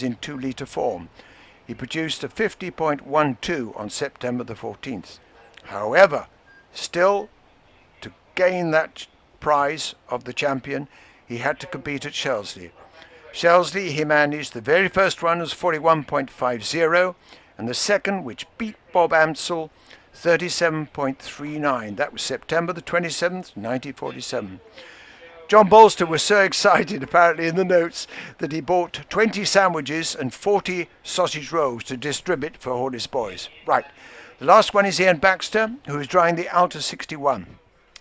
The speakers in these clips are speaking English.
in 2-litre form. He produced a 50.12 on September the 14th. However, still, to gain that prize of the champion, he had to compete at Shelsley. Shelsley, he managed, the very first one was 41.50, and the second, which beat Bob Ansell, 37.39. That was September the 27th, 1947. John Bolster was so excited, apparently in the notes, that he bought 20 sandwiches and 40 sausage rolls to distribute for all his boys. Right, the last one is Ian Baxter, who is driving the Alta 61.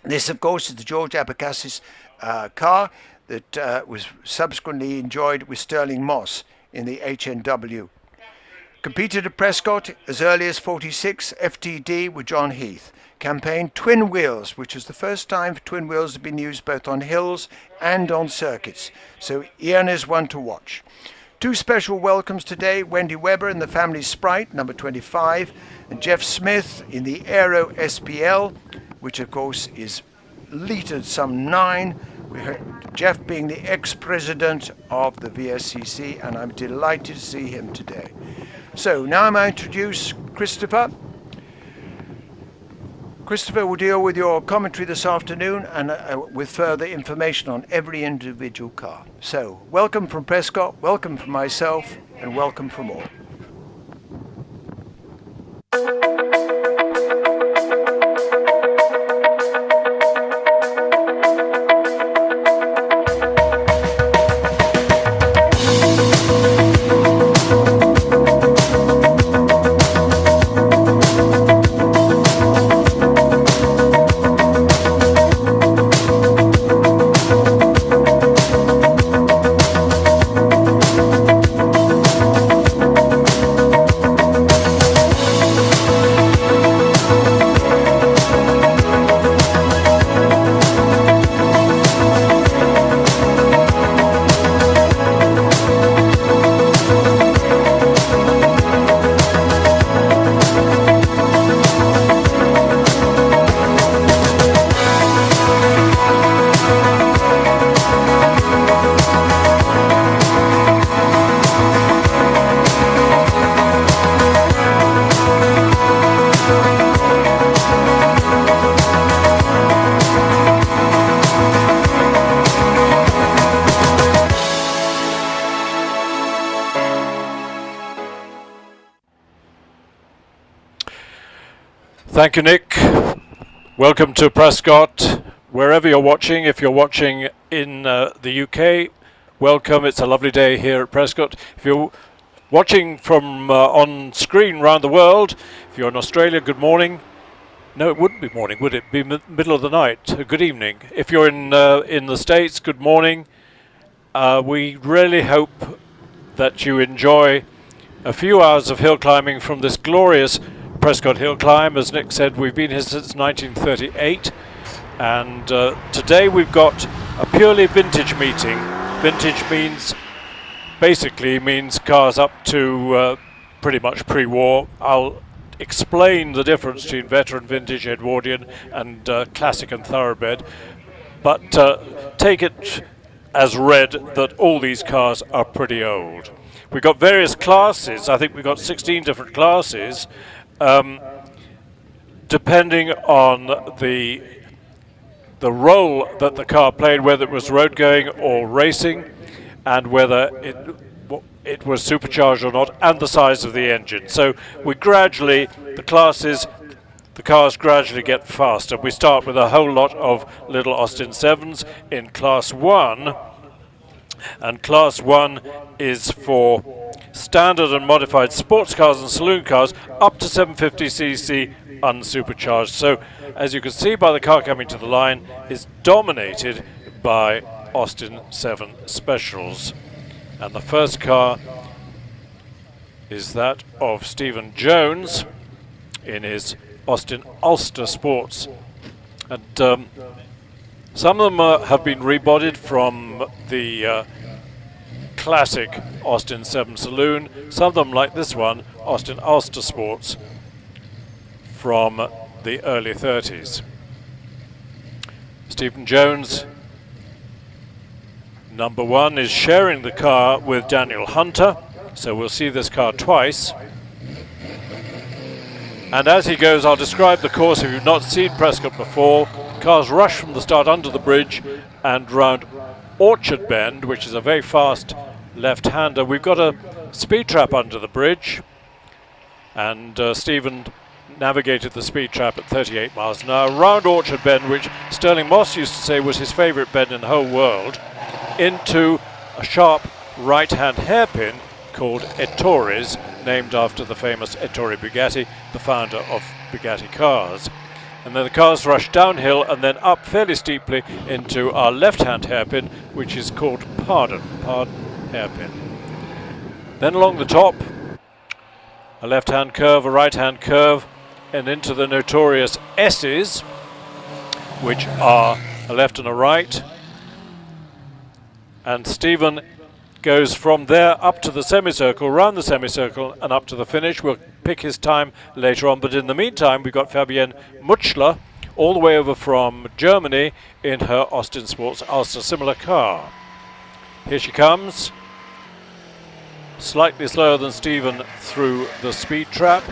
This, of course, is the George Abacassis car that was subsequently enjoyed with Sterling Moss in the HNW. Competed at Prescott as early as 46, FTD with John Heath. Campaigned twin wheels, which was the first time twin wheels had been used both on hills and on circuits. So Ian is one to watch. Two special welcomes today, Wendy Webber in the Family Sprite, number 25, and Jeff Smith in the Aero SPL, which of course is litered some 9. We heard Jeff being the ex-president of the VSCC, and I'm delighted to see him today. So now I'm going to introduce Christopher. Christopher will deal with your commentary this afternoon and with further information on every individual car. So, welcome from Prescott, welcome from myself, and welcome from all. Thank you, Nick. Welcome to Prescott. Wherever you're watching, if you're watching in the UK, welcome. It's a lovely day here at Prescott. If you're watching from on screen around the world, if you're in Australia, good morning. No, it wouldn't be morning, would it? Be middle of the night. Good evening. If you're in the States, good morning. We really hope that you enjoy a few hours of hill climbing from this glorious Prescott Hill Climb. As Nick said, we've been here since 1938, and today we've got a purely vintage meeting. Vintage basically means cars up to pretty much pre-war. I'll explain the difference between veteran, vintage, Edwardian, and classic and thoroughbred, but take it as read that all these cars are pretty old. We've got various classes. I think we've got 16 different classes. Depending on the role that the car played, whether it was road going or racing, and whether it was supercharged or not, and the size of the engine. So we gradually, the cars gradually get faster. We start with a whole lot of little Austin 7s in Class 1, and Class 1 is for standard and modified sports cars and saloon cars up to 750cc unsupercharged. So as you can see by the car coming to the line, is dominated by Austin 7 Specials. And the first car is that of Stephen Jones in his Austin Ulster Sports. And some of them have been rebodied from the classic Austin 7 Saloon. Some of them, like this one, Austin Ulster Sports, from the early 30s. Stephen Jones, number 1, is sharing the car with Daniel Hunter. So we'll see this car twice. And as he goes, I'll describe the course if you've not seen Prescott before. Cars rush from the start under the bridge and round Orchard Bend, which is a very fast left-hander. We've got a speed trap under the bridge, and Stephen navigated the speed trap at 38 miles an hour round Orchard Bend, which Sterling Moss used to say was his favourite bend in the whole world, into a sharp right-hand hairpin called Ettores, named after the famous Ettore Bugatti, the founder of Bugatti cars. And then the cars rush downhill and then up fairly steeply into our left-hand hairpin, which is called Pardon hairpin. Then along the top, a left-hand curve, a right-hand curve, and into the notorious S's, which are a left and a right. And Stephen goes from there up to the semicircle, round the semicircle, and up to the finish. We'll pick his time later on, but in the meantime, we've got Fabienne Mutschler, all the way over from Germany, in her Austin Sports Ulster similar car. Here she comes, slightly slower than Stephen through the speed trap.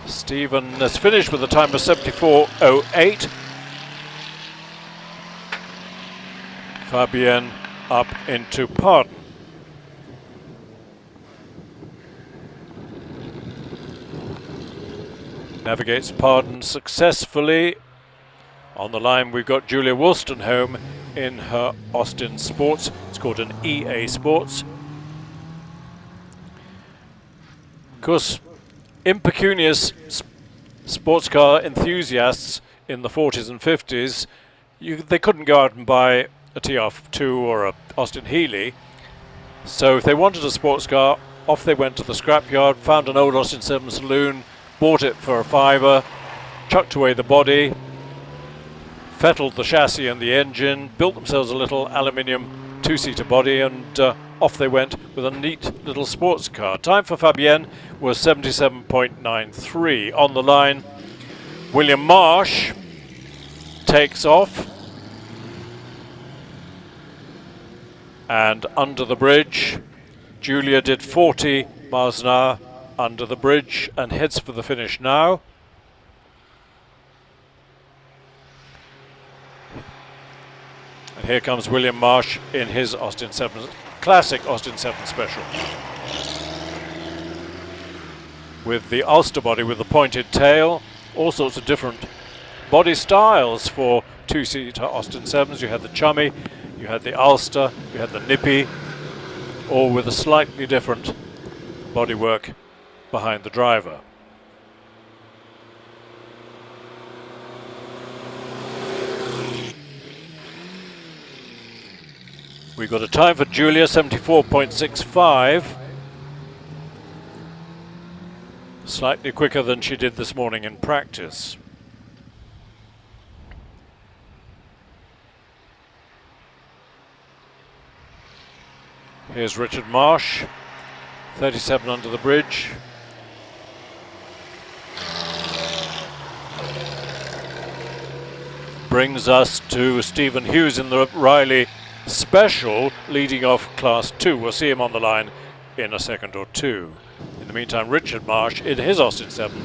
Stephen has finished with a time of 74.08. Fabienne up into Pardon. Navigates Pardon successfully. On the line we've got Julia Wolstenholme in her Austin Sports. It's called an EA Sports. Of course, impecunious sports car enthusiasts in the 40s and 50s, they couldn't go out and buy a TR2 or a Austin Healey. So if they wanted a sports car, off they went to the scrapyard, found an old Austin 7 saloon, bought it for a fiver, chucked away the body, fettled the chassis and the engine, built themselves a little aluminium two-seater body, and off they went with a neat little sports car. Time for Fabienne was 77.93. On the line, William Marsh takes off, and under the bridge, Julia did 40 miles an hour under the bridge and heads for the finish now. And here comes William Marsh in his Austin 7, classic Austin 7 special, with the Ulster body with the pointed tail, all sorts of different body styles for two-seater Austin 7s. You had the Chummy, you had the Ulster, you had the Nippy, all with a slightly different bodywork behind the driver. We've got a time for Julia, 74.65. Slightly quicker than she did this morning in practice. Here's Richard Marsh, 37 under the bridge. Brings us to Stephen Hughes in the Riley Special, leading off Class 2. We'll see him on the line in a second or two. In the meantime, Richard Marsh in his Austin 7,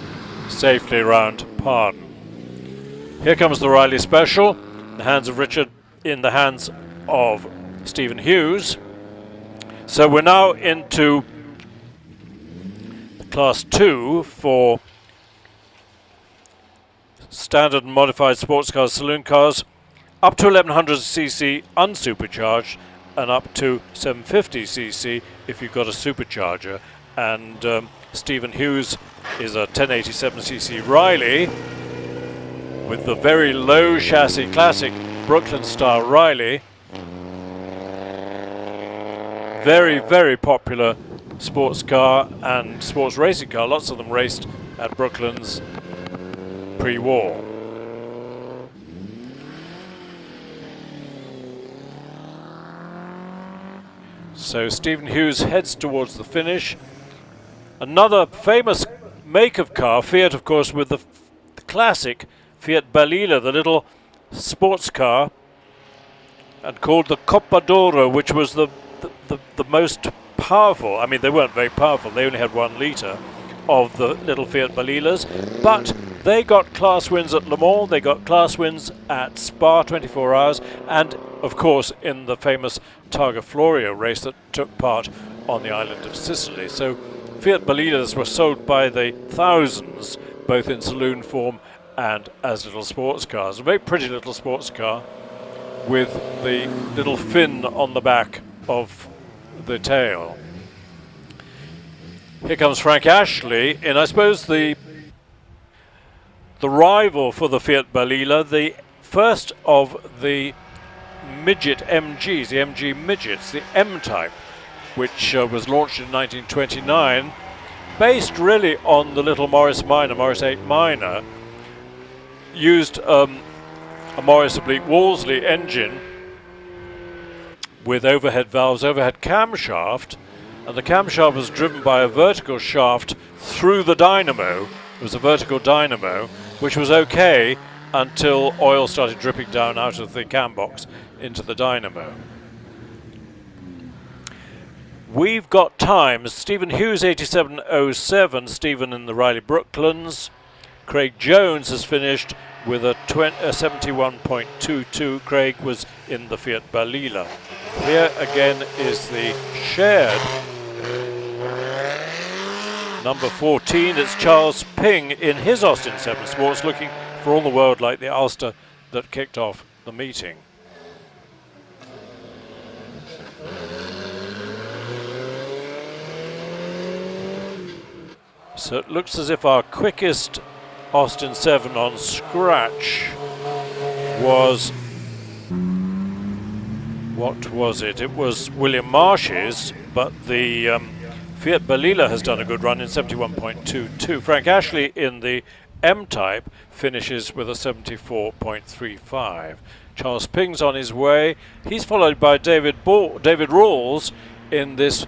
safely round Pardon. Here comes the Riley Special, in the hands of Richard, in the hands of Stephen Hughes. So we're now into Class 2 for standard and modified sports cars, saloon cars, up to 1100cc unsupercharged and up to 750cc if you've got a supercharger. And Stephen Hughes is a 1087cc Riley with the very low chassis, classic Brooklyn style Riley. Very, very popular sports car and sports racing car. Lots of them raced at Brooklands pre-war. So Stephen Hughes heads towards the finish. Another famous make of car, Fiat of course, with the classic Fiat Balilla, the little sports car, and called the Coppa d'Oro, which was the most powerful, I mean they weren't very powerful, they only had 1 litre of the little Fiat Balilas, but they got class wins at Le Mans, they got class wins at Spa 24 Hours, and of course in the famous Targa Florio race that took part on the island of Sicily. So Fiat Balilas were sold by the thousands, both in saloon form and as little sports cars. A very pretty little sports car with the little fin on the back of the tail. Here comes Frank Ashley in, I suppose, the rival for the Fiat Balila, the first of the midget MGs, the MG midgets, the M-Type, which was launched in 1929, based really on the little Morris Minor, Morris 8 Minor, used a Morris oblique Wolseley engine with overhead valves, overhead camshaft, and the camshaft was driven by a vertical shaft through the dynamo. It was a vertical dynamo, which was okay until oil started dripping down out of the cam box into the dynamo. We've got times. Stephen Hughes 87.07, Stephen in the Riley Brooklands. Craig Jones has finished with a 71.22. Craig was in the Fiat Balila. Here again is the shared number 14. It's Charles Ping in his Austin 7 Sports, looking for all the world like the Ulster that kicked off the meeting. So it looks as if our quickest Austin 7 on scratch was, what was it? It was William Marsh's, but the Fiat Balila has done a good run in 71.22. Frank Ashley in the M-Type finishes with a 74.35. Charles Ping's on his way. He's followed by David Rawls in this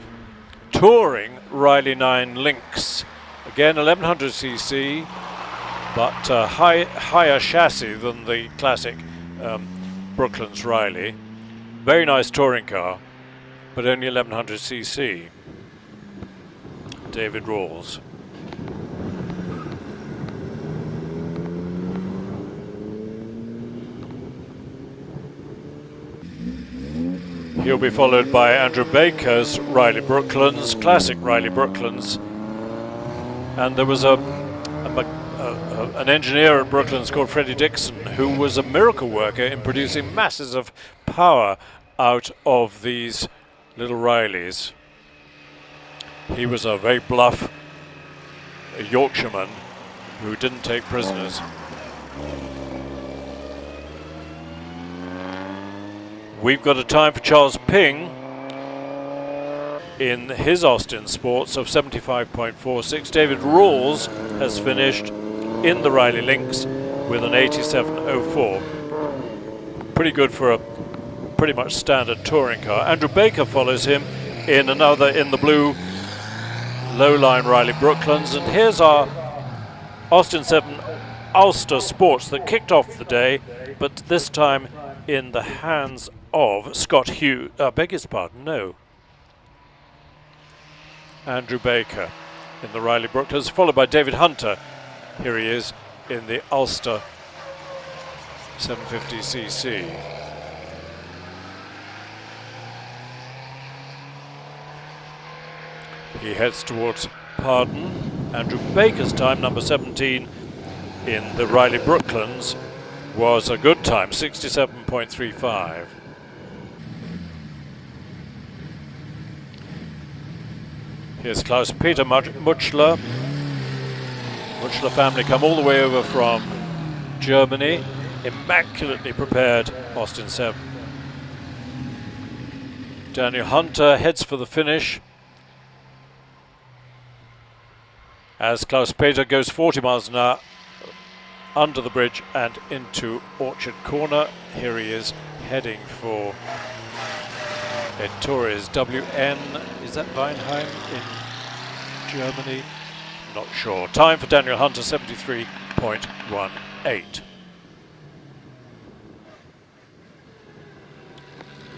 touring Riley 9 Lynx. Again, 1100cc, but higher chassis than the classic Brooklands Riley. Very nice touring car, but only 1100cc. David Rawls. He'll be followed by Andrew Baker's Riley Brooklands, classic Riley Brooklands. And there was an engineer at Brooklands called Freddie Dixon, who was a miracle worker in producing masses of power out of these little Rileys. He was a very bluff Yorkshireman who didn't take prisoners. We've got a time for Charles Ping in his Austin Sports of 75.46. David Rawls has finished in the Riley Lynx with an 87.04. Pretty good for a pretty much standard touring car. Andrew Baker follows him in another in the blue low-line Riley Brooklands. And here's our Austin 7 Ulster Sports that kicked off the day, but this time in the hands of Scott Hughes. Beg his pardon, no. Andrew Baker in the Riley Brooklands, followed by David Hunter. Here he is in the Ulster 750cc. He heads towards Pardon. Andrew Baker's time, number 17 in the Riley Brooklands, was a good time, 67.35. Here's Klaus-Peter Mutschler. Mutschler family come all the way over from Germany. Immaculately prepared Austin 7. Daniel Hunter heads for the finish as Klaus-Peter goes 40 miles an hour under the bridge and into Orchard Corner. Here he is heading for Torres WN. Is that Weinheim in Germany? Not sure. Time for Daniel Hunter, 73.18.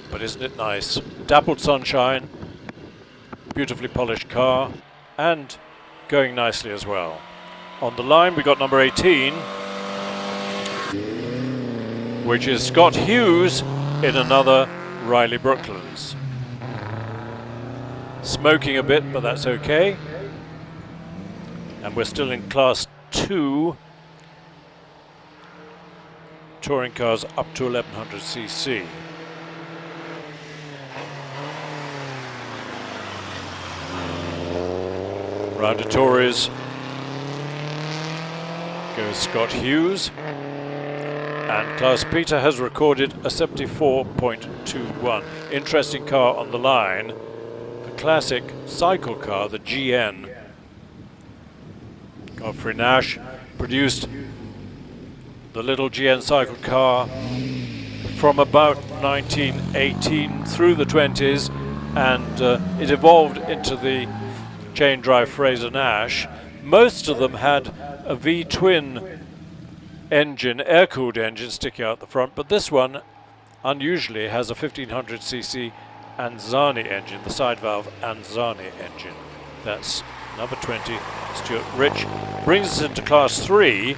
But isn't it nice? Dappled sunshine, beautifully polished car and going nicely as well. On the line we got number 18, which is Scott Hughes in another Riley Brooklands. Smoking a bit, but that's okay. And we're still in Class 2. Touring cars up to 1100cc. Round of Tories goes Scott Hughes. And Klaus Peter has recorded a 74.21. Interesting car on the line. The classic cycle car, the GN. Godfrey Nash produced the little GN cycle car from about 1918 through the 20s, and it evolved into the chain drive Fraser Nash. Most of them had a V-twin engine, air-cooled engine sticking out the front, but this one unusually has a 1500cc Anzani engine, the side valve Anzani engine. That's number 20, Stuart Rich. Brings us into Class 3,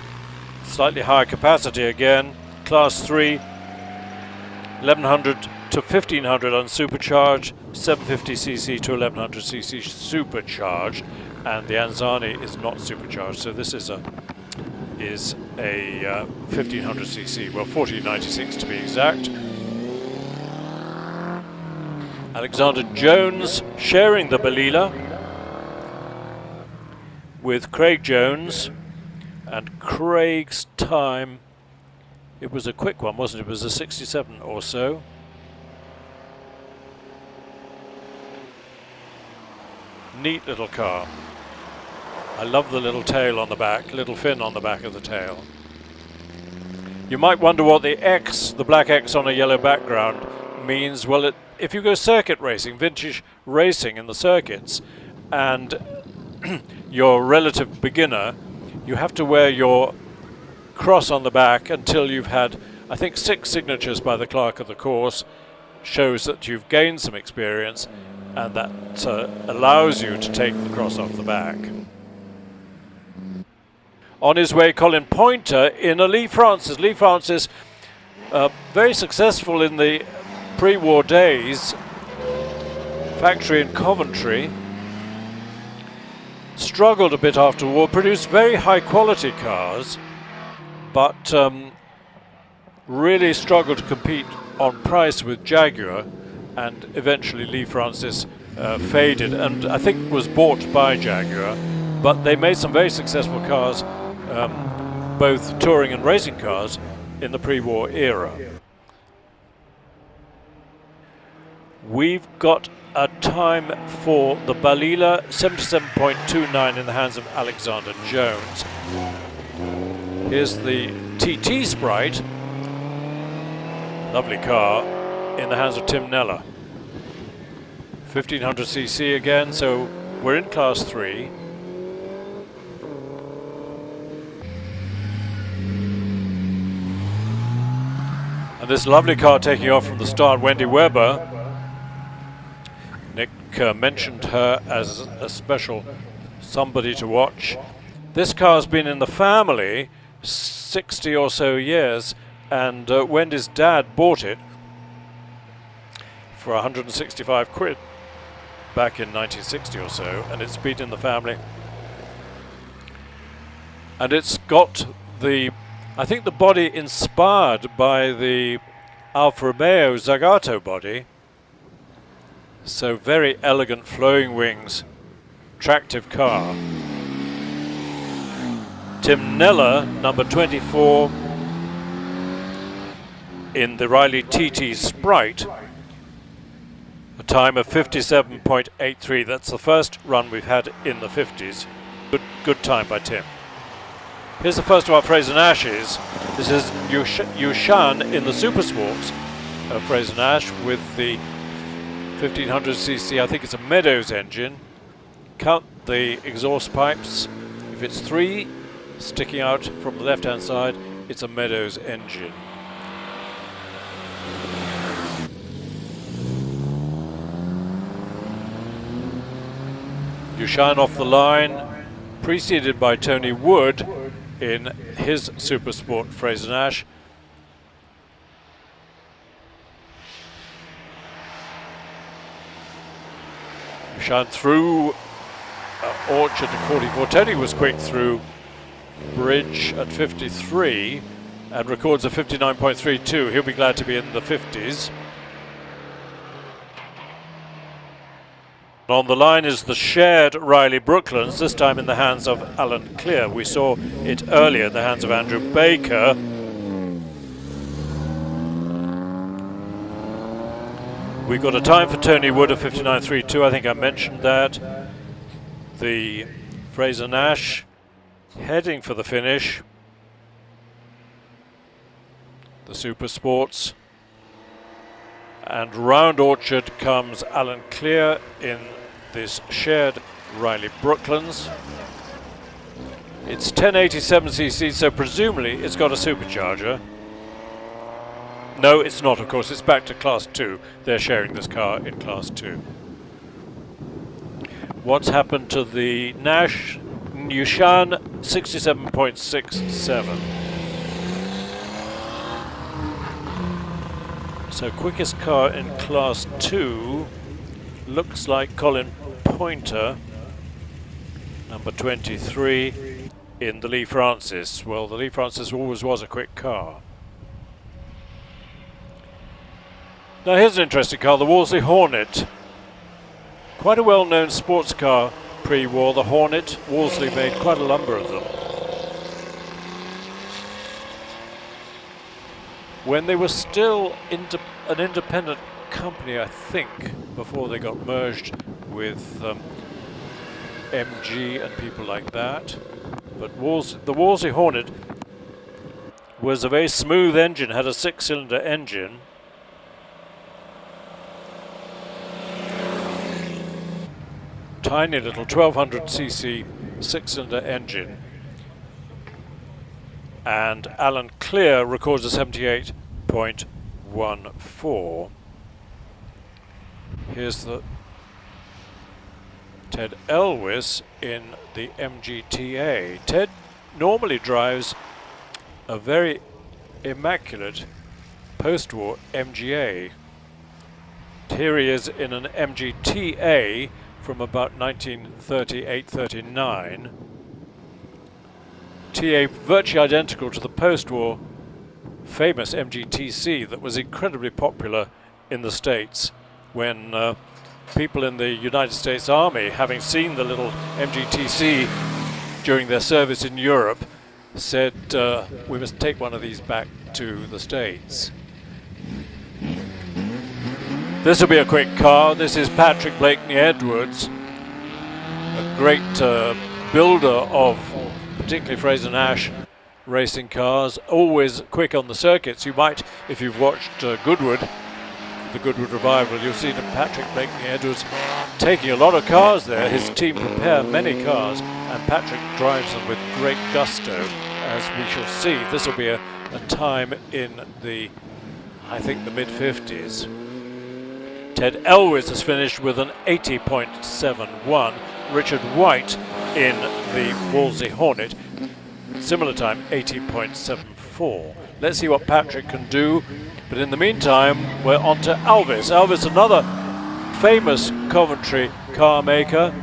slightly higher capacity again. Class 3, 1100 to 1500 unsupercharged, 750cc to 1100cc supercharged, and the Anzani is not supercharged, so this is a 1500cc, well 1496 to be exact. Alexander Jones sharing the Balila with Craig Jones, and Craig's time, it was a quick one, wasn't it? It was a 67 or so. Neat little car. I love the little tail on the back, little fin on the back of the tail. You might wonder what the X, the black X on a yellow background means. Well, if you go circuit racing, vintage racing in the circuits, and you're a relative beginner, you have to wear your cross on the back until you've had, I think, 6 signatures by the clerk of the course. Shows that you've gained some experience, and that allows you to take the cross off the back. On his way, Colin Pointer in a Lee Francis. Lee Francis, very successful in the pre-war days. Factory in Coventry. Struggled a bit after war, produced very high quality cars, but really struggled to compete on price with Jaguar, and eventually Lee Francis faded and I think was bought by Jaguar, but they made some very successful cars, both touring and racing cars, in the pre-war era. We've got a time for the Balila, 77.29 in the hands of Alexander Jones. Here's the TT Sprite, lovely car, in the hands of Tim Neller. 1500cc again, so we're in Class 3. And this lovely car taking off from the start, Wendy Webber. Nick mentioned her as a special somebody to watch. This car's been in the family 60 or so years, and Wendy's dad bought it for 165 quid back in 1960 or so, and it's been in the family. And it's got the, I think the body inspired by the Alfa Romeo Zagato body. So very elegant flowing wings, attractive car. Tim Neller, number 24, in the Riley TT Sprite, a time of 57.83. That's the first run we've had in the 50s. Good time by Tim. Here's the first of our Fraser Nashes. This is Yushan in the Super Sports of Fraser Nash with the 1500cc, I think it's a Meadows engine. Count the exhaust pipes. If it's 3 sticking out from the left hand side, it's a Meadows engine. Yushan off the line, preceded by Tony Wood in his Supersport Fraser Nash. Yushan through Orchard at 44. Tony was quick through Bridge at 53 and records a 59.32. He'll be glad to be in the 50s. On the line is the shared Riley Brooklands, this time in the hands of Alan Clear. We saw it earlier in the hands of Andrew Baker. We've got a time for Tony Wood of 59.32. I think I mentioned that. The Fraser Nash heading for the finish. The Super Sports. And round Orchard comes Alan Clear in this shared Riley Brooklands. It's 1087cc, so presumably it's got a supercharger. No, it's not, of course. It's back to Class 2. They're sharing this car in Class 2. What's happened to the Nash? Yushan, 67.67. So quickest car in Class 2 looks like Colin Pointer, number 23, in the Lee Francis. Well, the Lee Francis always was a quick car. Now here's an interesting car, the Wolseley Hornet. Quite a well-known sports car pre-war, the Hornet. Wolseley made quite a number of them. When they were still an independent company, I think, before they got merged with MG and people like that. But the Wolseley Hornet was a very smooth engine, had a 6-cylinder engine. Tiny little 1200cc 6-cylinder engine. And Alan Clear records a 78.14. Here's the Ted Elwes in the MGTA. Ted normally drives a very immaculate post-war MGA. Here he is in an MGTA from about 1938-39. TA virtually identical to the post-war famous MGTC that was incredibly popular in the States when people in the United States Army, having seen the little MGTC during their service in Europe, said we must take one of these back to the States. This will be a quick car. This is Patrick Blakeney Edwards, a great builder of particularly Fraser Nash racing cars, always quick on the circuits. You might, if you've watched Goodwood, the Goodwood Revival, you'll see that Patrick Blakeney Edwards taking a lot of cars there. His team prepare many cars and Patrick drives them with great gusto, as we shall see. This will be a time in the, I think, the mid-50s. Ted Elwes has finished with an 80.71. Richard White in the Wolseley Hornet, similar time, 80.74. Let's see what Patrick can do. But in the meantime, we're on to Alvis. Alvis, another famous Coventry car maker.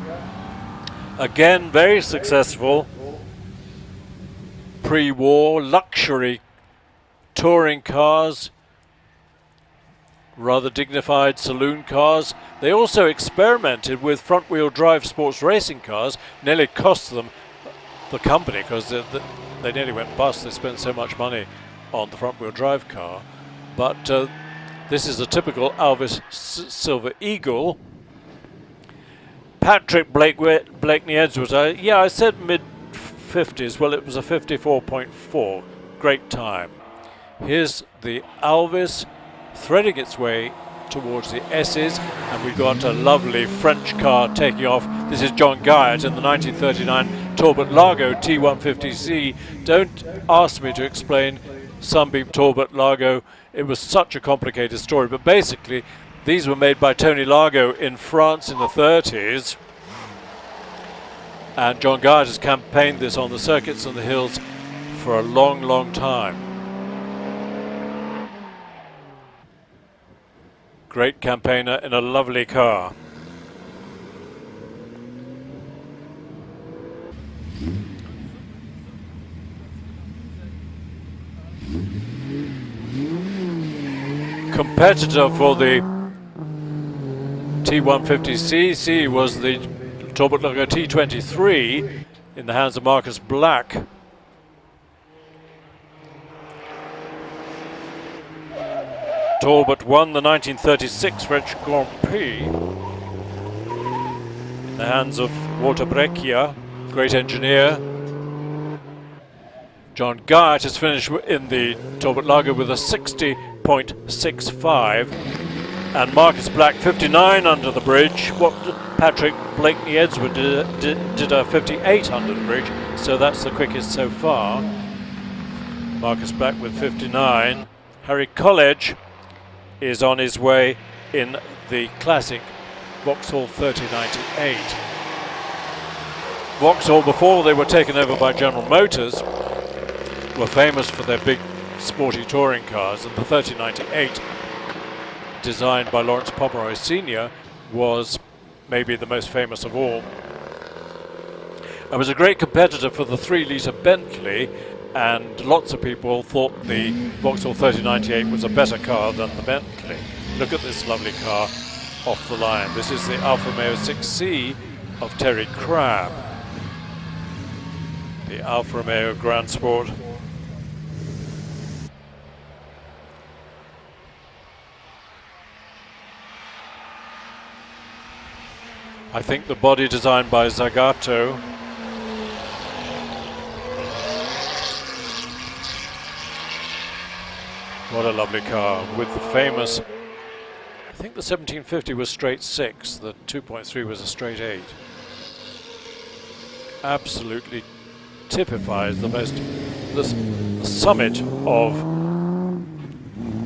Again, very successful. Pre-war, luxury touring cars. Rather dignified saloon cars. They also experimented with front-wheel drive sports racing cars. Nearly cost them the company because they nearly went bust. They spent so much money on the front-wheel drive car. But this is a typical Alvis Silver Eagle. Patrick Blakeney Edwards. Yeah, I said mid-50s. Well, it was a 54.4. Great time. Here's the Alvis, threading its way towards the S's, and we've got a lovely French car taking off. This is John Guyot in the 1939 Talbot Largo T150C. Don't ask me to explain Sunbeam Talbot Largo. It was such a complicated story, but basically these were made by Tony Largo in France in the 30s. And John Guyatt has campaigned this on the circuits and the hills for a long, long time. Great campaigner in a lovely car. Competitor for the T150cc was the Talbot Logo T23 in the hands of Marcus Black. Talbot won the 1936 French Grand Prix in the hands of Walter Breccia, great engineer. John Guyatt has finished in the Talbot Lager with a 60.65, and Marcus Black 59 under the bridge. What Patrick Blakeney Edgeworth did a 58 under the bridge, so that's the quickest so far. Marcus Black with 59. Harry College is on his way in the classic Vauxhall 3098. Vauxhall, before they were taken over by General Motors, were famous for their big sporty touring cars, and the 3098, designed by Lawrence Pomeroy Sr., was maybe the most famous of all. It was a great competitor for the 3-litre Bentley, and lots of people thought the Vauxhall 3098 was a better car than the Bentley. Look at this lovely car off the line. This is the Alfa Romeo 6C of Terry Crabb. The Alfa Romeo Grand Sport. I think the body designed by Zagato. What a lovely car with the famous, I think the 1750 was straight 6, the 2.3 was a straight 8. Absolutely typifies the summit of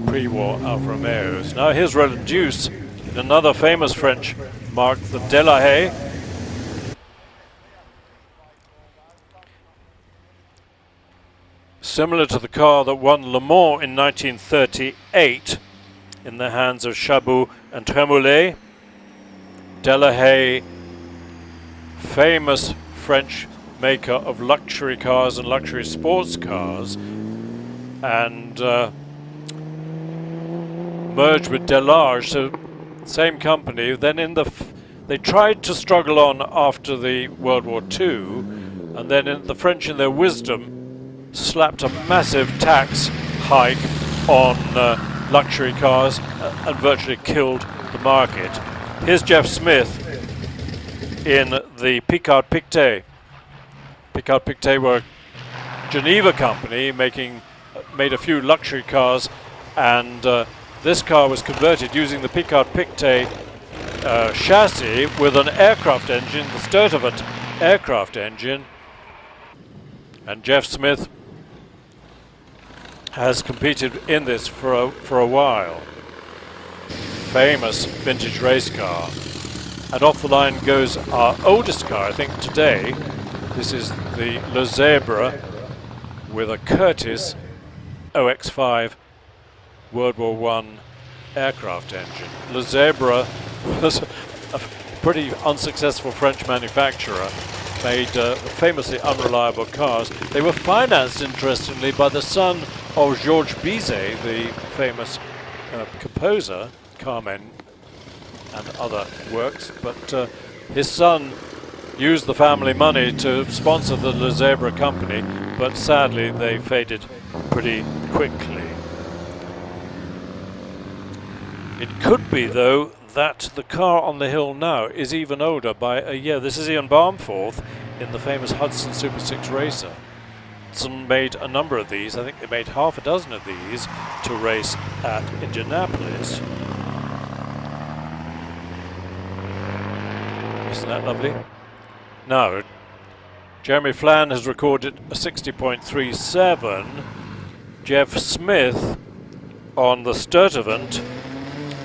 pre-war Alfa Romeos. Now here's Roland Duce in another famous French marque, the Delahaye. Similar to the car that won Le Mans in 1938 in the hands of Chabot and Tremoulet. Delahaye, famous French maker of luxury cars and luxury sports cars, and merged with Delage, so same company. Then they tried to struggle on after the World War II, and then the French, in their wisdom, slapped a massive tax hike on luxury cars and virtually killed the market. Here's Jeff Smith in the Picard Pictet. Picard Pictet were a Geneva company made a few luxury cars, and this car was converted using the Picard Pictet chassis with an aircraft engine, the Sturtevant aircraft engine. And Jeff Smith has competed in this for a while. Famous vintage race car. And off the line goes our oldest car, I think, today. This is the Le Zèbre with a Curtiss OX5 World War I aircraft engine. Le Zèbre was a pretty unsuccessful French manufacturer, made famously unreliable cars. They were financed, interestingly, by the son of Georges Bizet, the famous composer, Carmen and other works, but his son used the family money to sponsor the Le Zèbre company, but sadly they faded pretty quickly. It could be, though, that the car on the hill now is even older by a year. This is Ian Barmforth in the famous Hudson Super 6 Racer. Hudson made a number of these. I think they made half a dozen of these to race at Indianapolis. Isn't that lovely? Now, Jeremy Flann has recorded a 60.37. Jeff Smith on the Sturtevant,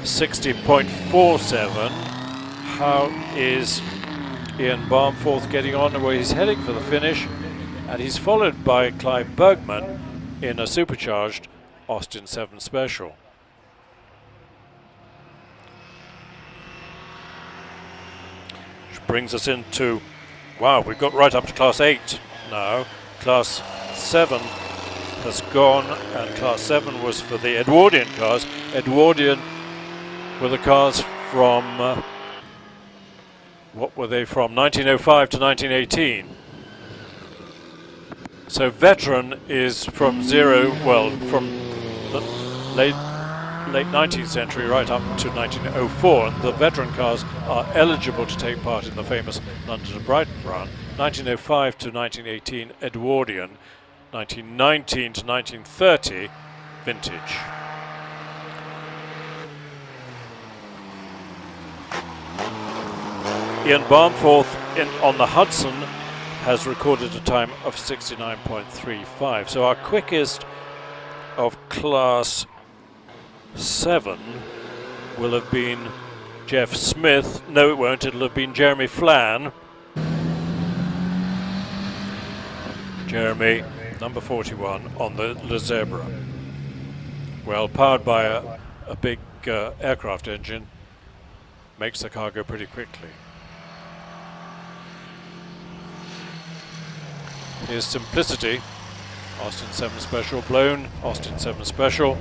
60.47. How is Ian Barmforth getting on where he's heading for the finish, and he's followed by Clive Bergman in a supercharged Austin 7 Special. Which brings us into, wow, we've got right up to Class 8 now. Class 7 has gone, and Class 7 was for the Edwardian cars. Edwardian were the cars from, what were they from? 1905 to 1918. So veteran is from zero, well, from the late 19th century right up to 1904, and the veteran cars are eligible to take part in the famous London to Brighton run. 1905 to 1918 Edwardian, 1919 to 1930 vintage. Ian Barmforth on the Hudson has recorded a time of 69.35. So our quickest of Class 7 will have been Jeff Smith. No, it won't. It'll have been Jeremy Flann. Jeremy, number 41, on the Le Zebra. Well, powered by a big aircraft engine, makes the car go pretty quickly. Here's Simplicity, Austin 7 Special, blown, Austin 7 Special.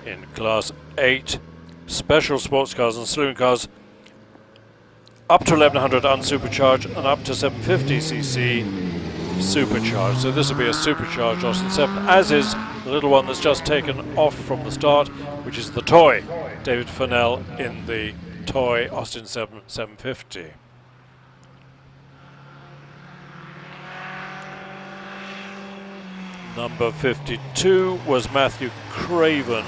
In Class 8, special sports cars and saloon cars, up to 1100 unsupercharged and up to 750cc supercharged. So this will be a supercharged Austin 7, as is the little one that's just taken off from the start, which is the toy. David Fennell in the toy Austin 7 750. Number 52 was Matthew Craven,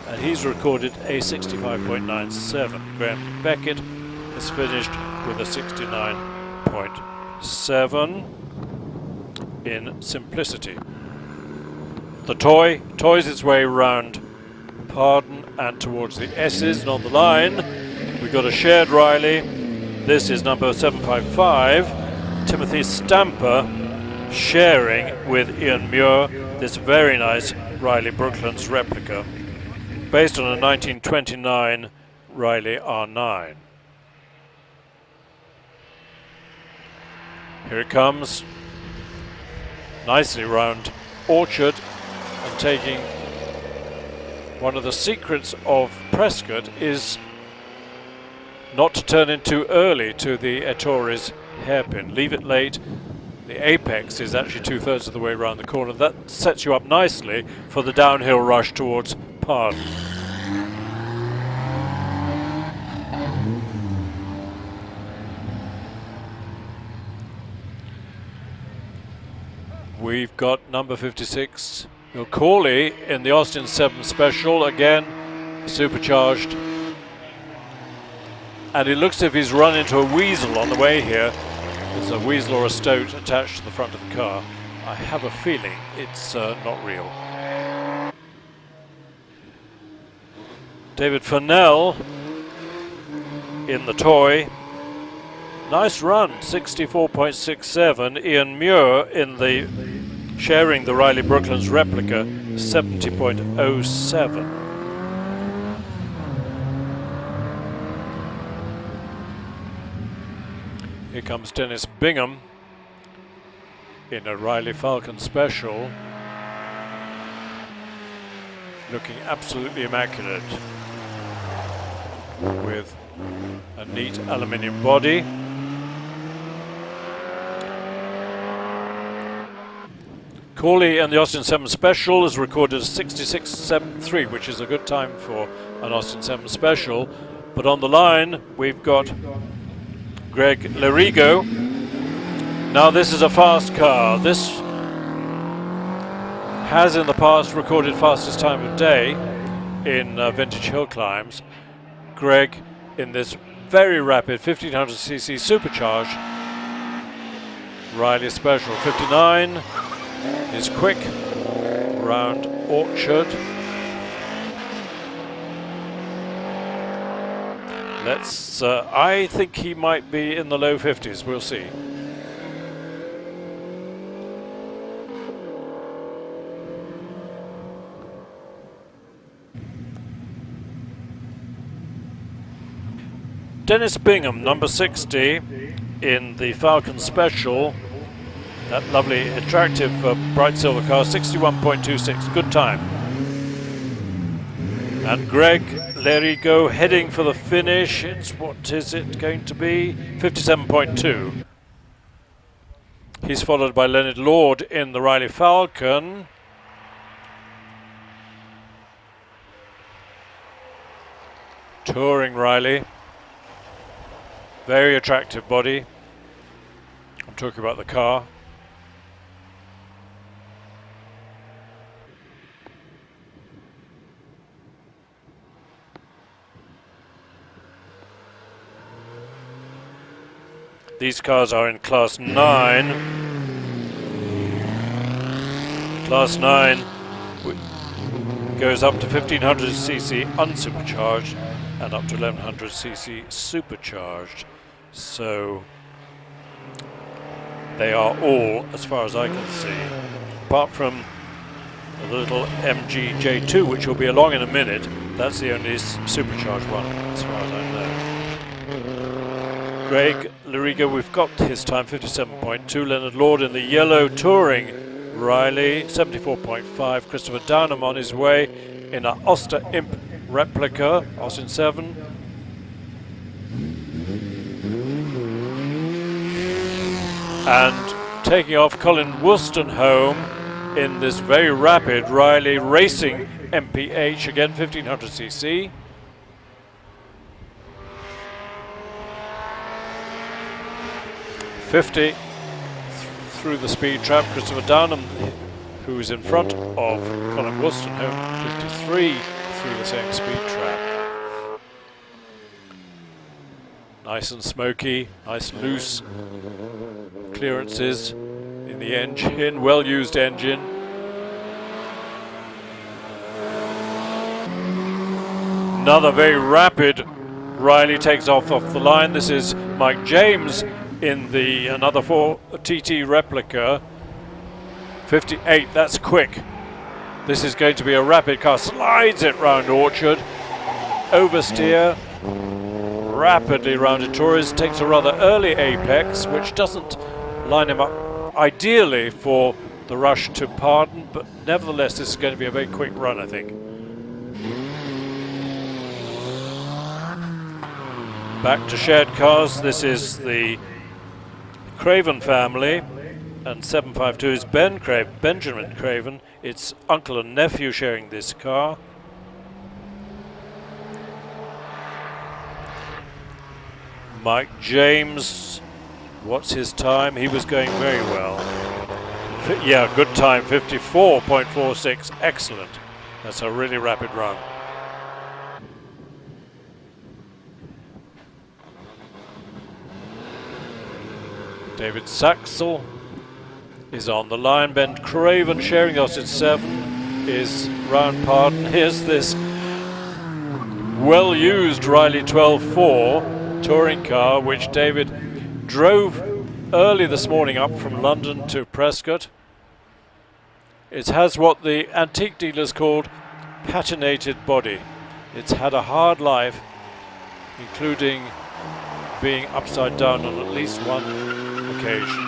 and he's recorded a 65.97. Graham Beckett has finished with a 69.7 in Simplicity. The toy toys its way around Pardon and towards the S's, and on the line we've got a shared Riley. This is number 755, Timothy Stamper, sharing with Ian Muir this very nice Riley Brooklands replica based on a 1929 Riley R9. Here it comes, nicely round Orchard, and taking one of the secrets of Prescott is not to turn in too early to the Ettores hairpin. Leave it late. The apex is actually 2/3 of the way around the corner. That sets you up nicely for the downhill rush towards Pardon. We've got number 56, Bill Corley in the Austin 7 Special, again supercharged. And it looks as if he's run into a weasel on the way here. There's a weasel or a stoat attached to the front of the car. I have a feeling it's not real. David Fennell in the toy. Nice run, 64.67. Ian Muir in the sharing the Riley Brooklands replica, 70.07. Here comes Dennis Bingham in a Riley Falcon Special, looking absolutely immaculate with a neat aluminium body. Corley and the Austin 7 Special has recorded a 66.73, which is a good time for an Austin 7 Special. But on the line, we've got Greg Lerigo. Now this is a fast car. This has in the past recorded fastest time of day in vintage hill climbs. Greg in this very rapid 1500cc supercharged Riley Special. 59 is quick, round Orchard. Let's, I think he might be in the low 50s, we'll see. Dennis Bingham, number 60, in the Falcon Special. That lovely, attractive, bright silver car, 61.26, good time. And Greg Lerigo heading for the finish. It's, what is it going to be? 57.2. He's followed by Leonard Lord in the Riley Falcon. Touring Riley. Very attractive body. I'm talking about the car. These cars are in Class 9. Class 9 goes up to 1500cc unsupercharged and up to 1100cc supercharged. So they are all, as far as I can see, apart from the little MG J2, which will be along in a minute, that's the only supercharged one, as far as I know. Greg Lerigo, we've got his time, 57.2. Leonard Lord in the yellow touring Riley, 74.5. Christopher Downham on his way in an Oster Imp replica, Austin 7. And taking off Colin Wolstenholme in this very rapid Riley Racing MPH, again 1500cc. .50 through the speed trap. Christopher Downham, who is in front of Colin Wolstenholme, 53 through the same speed trap. Nice and smoky, nice loose clearances in the engine, well used engine. Another very rapid Riley takes off the line. This is Mike James in the another 4 TT replica. 58, that's quick. This is going to be a rapid car. Slides it round Orchard. Oversteer. Rapidly rounded Torres. Takes a rather early apex, which doesn't line him up ideally for the rush to Pardon, but nevertheless this is going to be a very quick run, I think. Back to shared cars. This is the Craven family, and 752 is Benjamin Craven. It's uncle and nephew sharing this car. Mike James, what's his time? He was going very well. Yeah, good time, 54.46, excellent. That's a really rapid run. David Saxel is on the line. Ben Craven sharing us at 7 is round Pardon. Here's this well-used Riley 12.4 touring car, which David drove early this morning up from London to Prescott. It has what the antique dealers called patinated body. It's had a hard life, including being upside down on at least one occasion.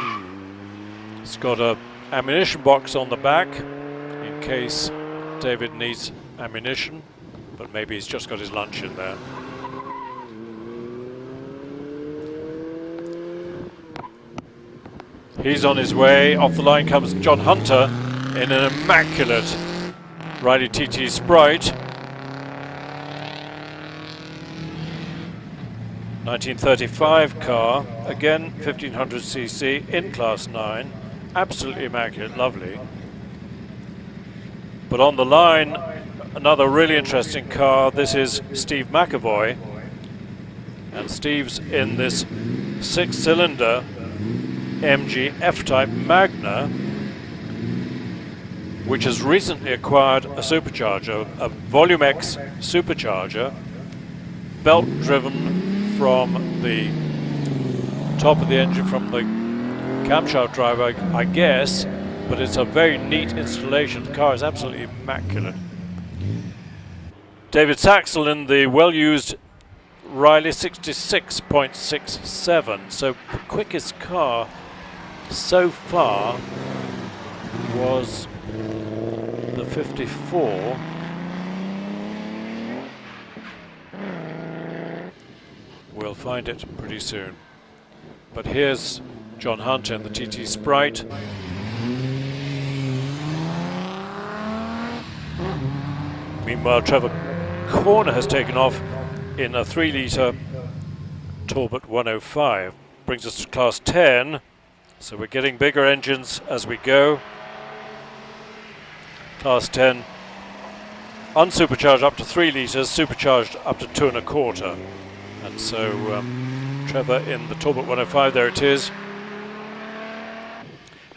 It's got an ammunition box on the back in case David needs ammunition, but maybe he's just got his lunch in there. He's on his way. Off the line comes John Hunter in an immaculate Riley TT Sprite. 1935 car, again 1500cc in Class 9, absolutely immaculate, lovely. But on the line, another really interesting car. This is Steve McAvoy, and Steve's in this 6-cylinder MG F-Type Magna. which has recently acquired a supercharger, a Volume X supercharger, belt driven from the top of the engine, from the camshaft drive, I guess, but it's a very neat installation. The car is absolutely immaculate. David Saxel in the well-used Riley 66.67, so the quickest car so far was the 54. We'll find it pretty soon. But here's John Hunter in the TT Sprite. Meanwhile, Trevor Corner has taken off in a 3-litre Talbot 105. Brings us to class 10. So we're getting bigger engines as we go. Class 10, unsupercharged up to 3 litres, supercharged up to 2 1/4. And so Trevor in the Talbot 105, there it is,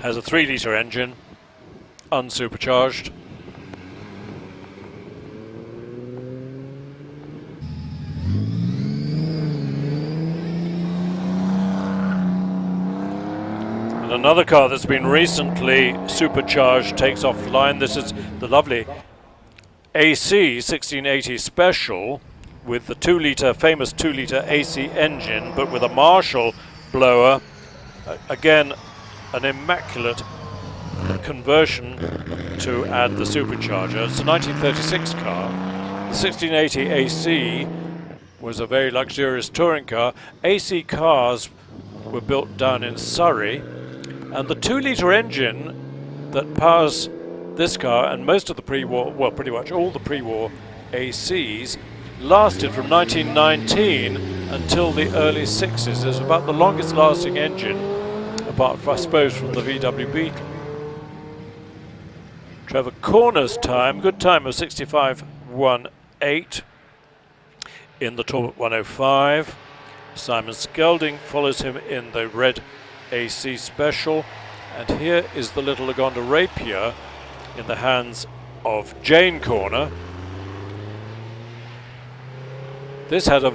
has a 3-litre engine, unsupercharged. And another car that's been recently supercharged takes off the line. This is the lovely AC 1680 Special with the 2-litre, famous 2-litre AC engine, but with a Marshall blower. Again, an immaculate conversion to add the supercharger. It's a 1936 car. The 1680 AC was a very luxurious touring car. AC cars were built down in Surrey, and the 2-litre engine that powers this car and most of the pre-war, well, pretty much all the pre-war ACs, lasted from 1919 until the early 60s. It was about the longest lasting engine, apart from, I suppose, from the VW Beetle. Trevor Corner's time, good time of 65.18 in the Talbot 105. Simon Skelding follows him in the red AC Special, and here is the little Lagonda Rapier in the hands of Jane Corner. This had the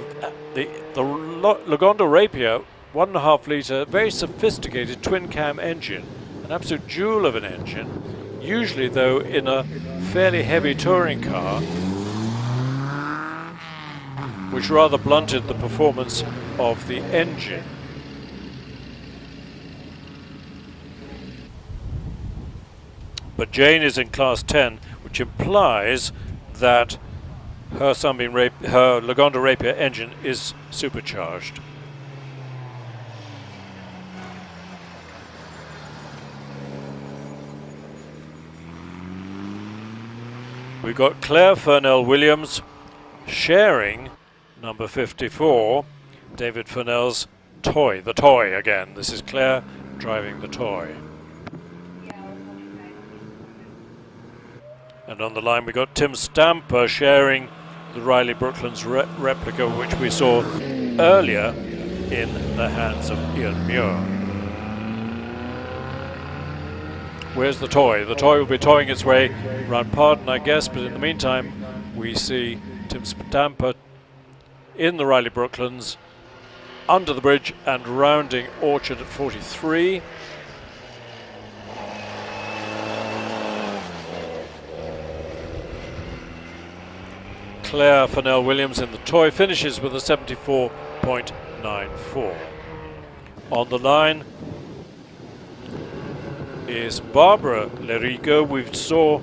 Lagonda Rapier 1.5 litre, very sophisticated twin cam engine, an absolute jewel of an engine. Usually, though, in a fairly heavy touring car, which rather blunted the performance of the engine. But Jane is in class 10, which implies that her Lagonda Rapier engine is supercharged. We've got Claire Furnell Williams sharing number 54, David Furnell's Toy. The Toy again. This is Claire driving the Toy. And on the line we got Tim Stamper sharing the Riley Brooklands replica, which we saw earlier in the hands of Ian Muir. Where's the Toy? The Toy will be toying its way around Pardon, I guess, but in the meantime we see Tim Stamper in the Riley Brooklands under the bridge and rounding Orchard at 43. Claire Furnell Williams in the Toy finishes with a 74.94. On the line is Barbara Lerico. We saw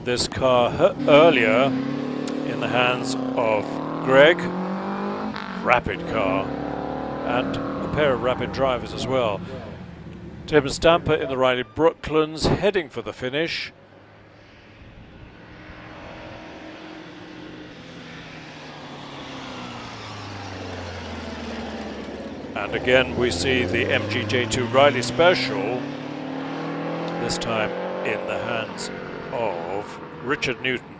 this car earlier in the hands of Greg. Rapid car and a pair of rapid drivers as well. Tim Stamper in the Riley Brooklands heading for the finish. And again we see the MGJ2 Riley Special, this time in the hands of Richard Newton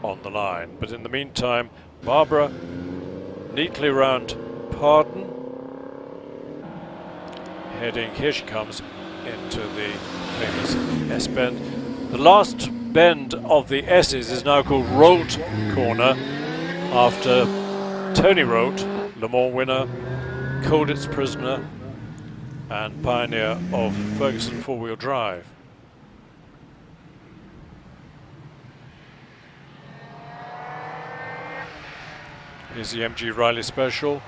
on the line. But in the meantime, Barbara neatly round Pardon, heading, here she comes, into the famous S-bend. The last bend of the S's is now called Rolt Corner, after Tony Rolt, Le Mans winner, Colditz prisoner, and pioneer of Ferguson four-wheel drive. Here's the MG Riley Special.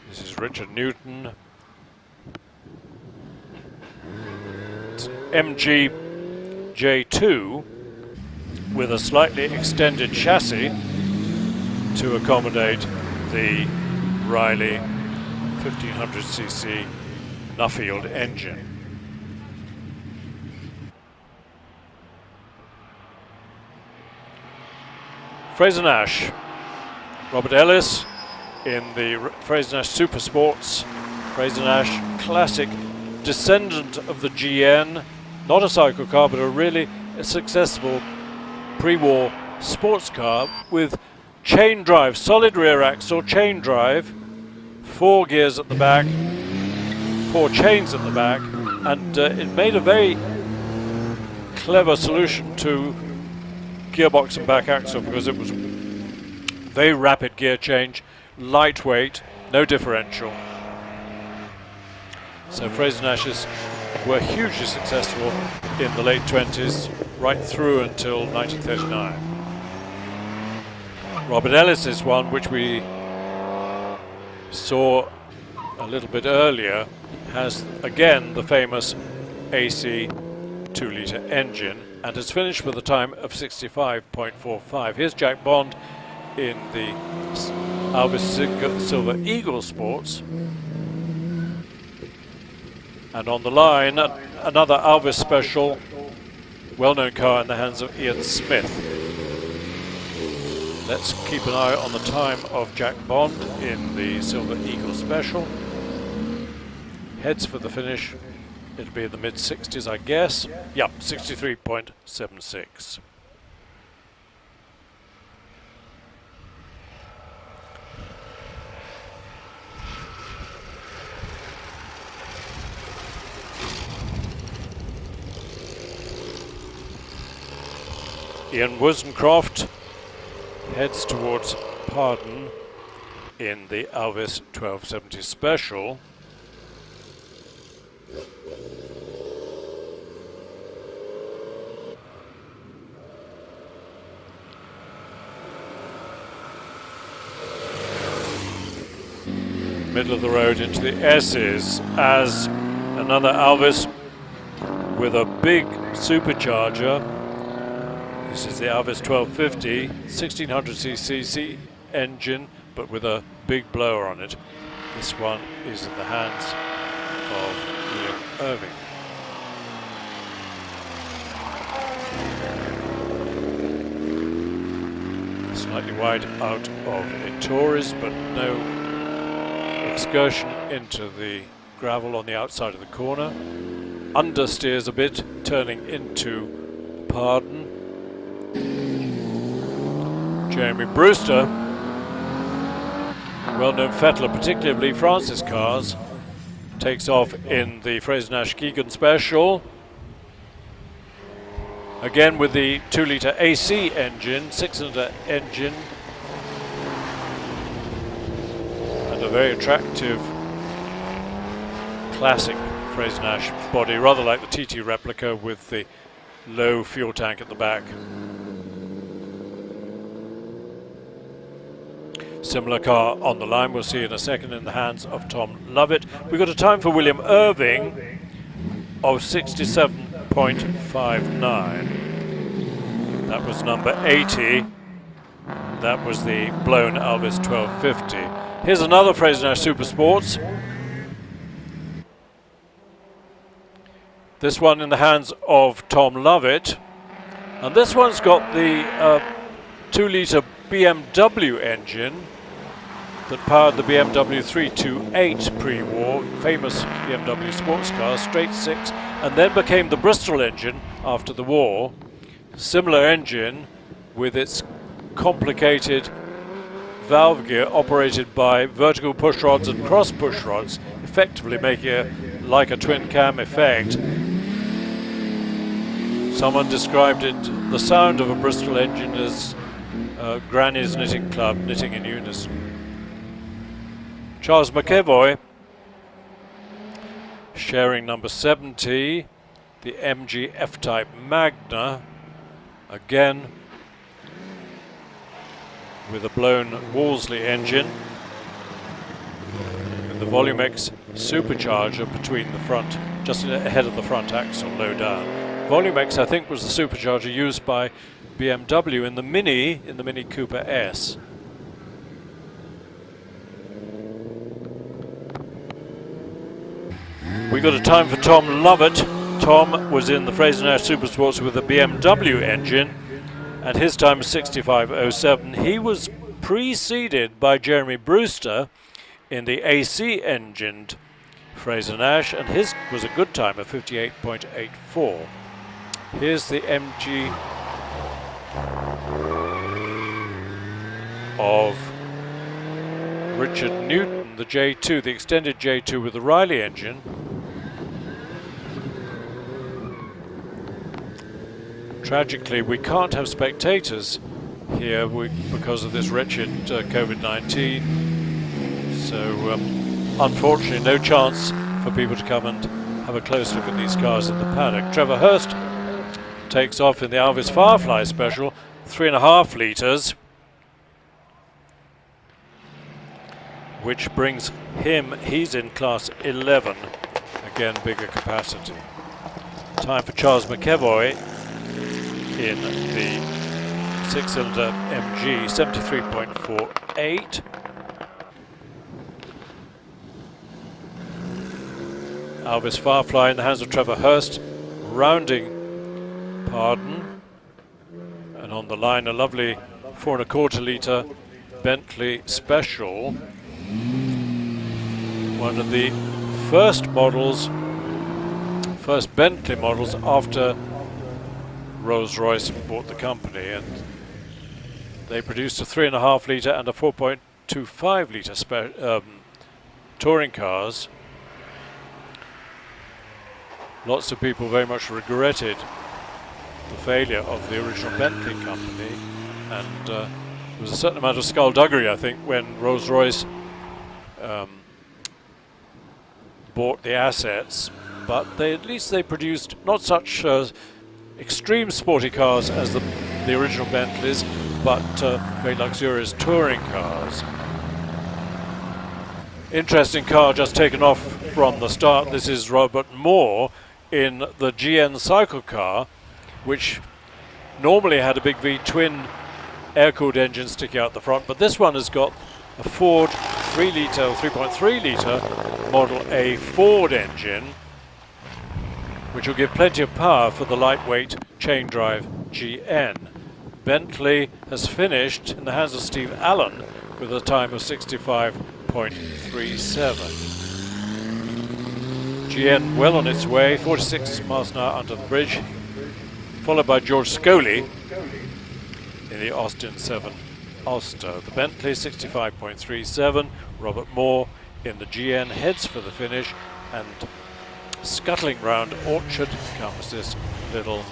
This is Richard Newton. It's MG J2 with a slightly extended chassis to accommodate the Riley 1500cc Nuffield engine. Fraser Nash, Robert Ellis in the Fraser Nash Super Sports. Fraser Nash, classic descendant of the GN, not a cycle car, but a really successful pre-war sports car with chain drive, solid rear axle, chain drive, 4 gears at the back, 4 chains at the back, and it made a very clever solution to gearbox and back axle, because it was very rapid gear change, lightweight, no differential. So Fraser Nashes were hugely successful in the late 20s, right through until 1939. Robert Ellis is one which we saw a little bit earlier, has again the famous AC 2-litre engine, and has finished with a time of 65.45. Here's Jack Bond in the Alvis Silver Eagle Sports. And on the line, another Alvis special, well-known car in the hands of Ian Smith. Let's keep an eye on the time of Jack Bond in the Silver Eagle Special. Heads for the finish, it'll be in the mid-60s, I guess. Yep, 63.76. Ian Wozencroft heads towards Pardon in the Alvis 1270 Special. Middle of the road into the S's as another Alvis with a big supercharger. This is the Alvis 1250, 1600cc engine, but with a big blower on it. This one is in the hands of William Irving. Slightly wide out of a Taurus, but no excursion into the gravel on the outside of the corner. Understeers a bit, turning into Pardon. Jeremy Brewster, well-known fettler, particularly of Lee Francis cars, takes off in the Fraser Nash Keegan Special. Again with the 2-litre AC engine, 6-cylinder engine, and a very attractive classic Fraser Nash body, rather like the TT replica with the low fuel tank at the back. Similar car on the line, we'll see in a second, in the hands of Tom Lovett. We've got a time for William Irving of 67.59. That was number 80. That was the blown Alvis 1250. Here's another Fraser Nash Super Sports. This one in the hands of Tom Lovett. And this one's got the 2-litre BMW engine that powered the BMW 328 pre-war, famous BMW sports car, straight 6, and then became the Bristol engine after the war. Similar engine with its complicated valve gear operated by vertical push rods and cross push rods, effectively making it like a twin cam effect. Someone described it, the sound of a Bristol engine, as Granny's Knitting Club, knitting in unison. Charles McEvoy sharing number 70, the MG F-Type Magna, again with a blown Wolseley engine, and the Volumex supercharger between the front, just ahead of the front axle, low down. Volumex, I think, was the supercharger used by BMW in the Mini Cooper S. We got a time for Tom Lovett. Tom was in the Fraser-Nash Supersports with a BMW engine, and his time was 65.07. He was preceded by Jeremy Brewster in the AC-engined Fraser-Nash, and his was a good time of 58.84. Here's the MG of Richard Newton, the J2, the extended J2 with the Riley engine. Tragically, we can't have spectators here because of this wretched COVID-19. So, unfortunately, no chance for people to come and have a close look at these cars in the paddock. Trevor Hurst takes off in the Alvis Firefly Special, 3.5 litres, which brings him, he's in class 11, again bigger capacity. Time for Charles McEvoy in the 6-cylinder MG, 73.48. Alvis Firefly in the hands of Trevor Hurst, rounding Pardon, and on the line a lovely 4.25 litre Bentley Special, one of the first Bentley models after Rolls-Royce bought the company, and they produced a 3.5 litre and a 4.25 litre touring cars. Lots of people very much regretted the failure of the original Bentley company, and there was a certain amount of skullduggery, I think, when Rolls-Royce bought the assets, but at least they produced not such extreme sporty cars as the original Bentleys, but very luxurious touring cars. Interesting car just taken off from the start. This is Robert Moore in the GN cycle car, which normally had a big V twin air-cooled engine sticking out the front, but this one has got a Ford 3 litre or 3.3 litre Model A Ford engine, which will give plenty of power for the lightweight chain drive GN. Bentley has finished in the hands of Steve Allen with a time of 65.37. GN well on its way, 46 miles an hour under the bridge, followed by George Scoley in the Austin 7 Ulster. The Bentley 65.37, Robert Moore in the GN heads for the finish, and scuttling round Orchard comes this little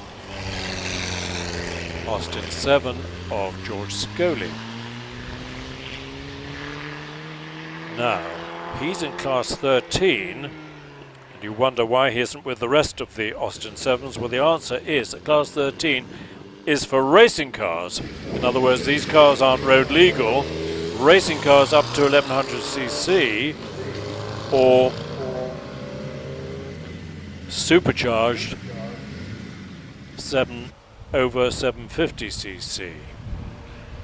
Austin 7 of George Scoley. Now, he's in class 13, and you wonder why he isn't with the rest of the Austin 7s. Well, the answer is that class 13 is for racing cars. In other words, these cars aren't road legal. Racing cars up to 1100cc or supercharged 7 over 750cc.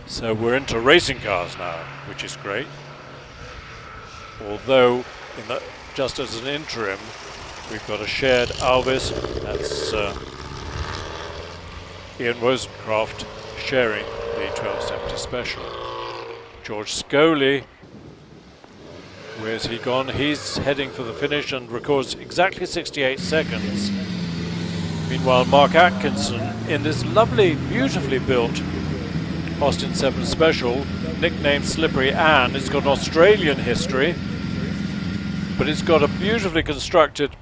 So we're into racing cars now, which is great. Although, just as an interim, we've got a shared Alvis. That's Ian Wozencroft sharing the 1270 Special. George Scoley, where's he gone? He's heading for the finish and records exactly 68 seconds. Meanwhile, Mark Atkinson in this lovely, beautifully built Austin 7 Special, nicknamed Slippery Ann. It's got an Australian history, but it's got a beautifully constructed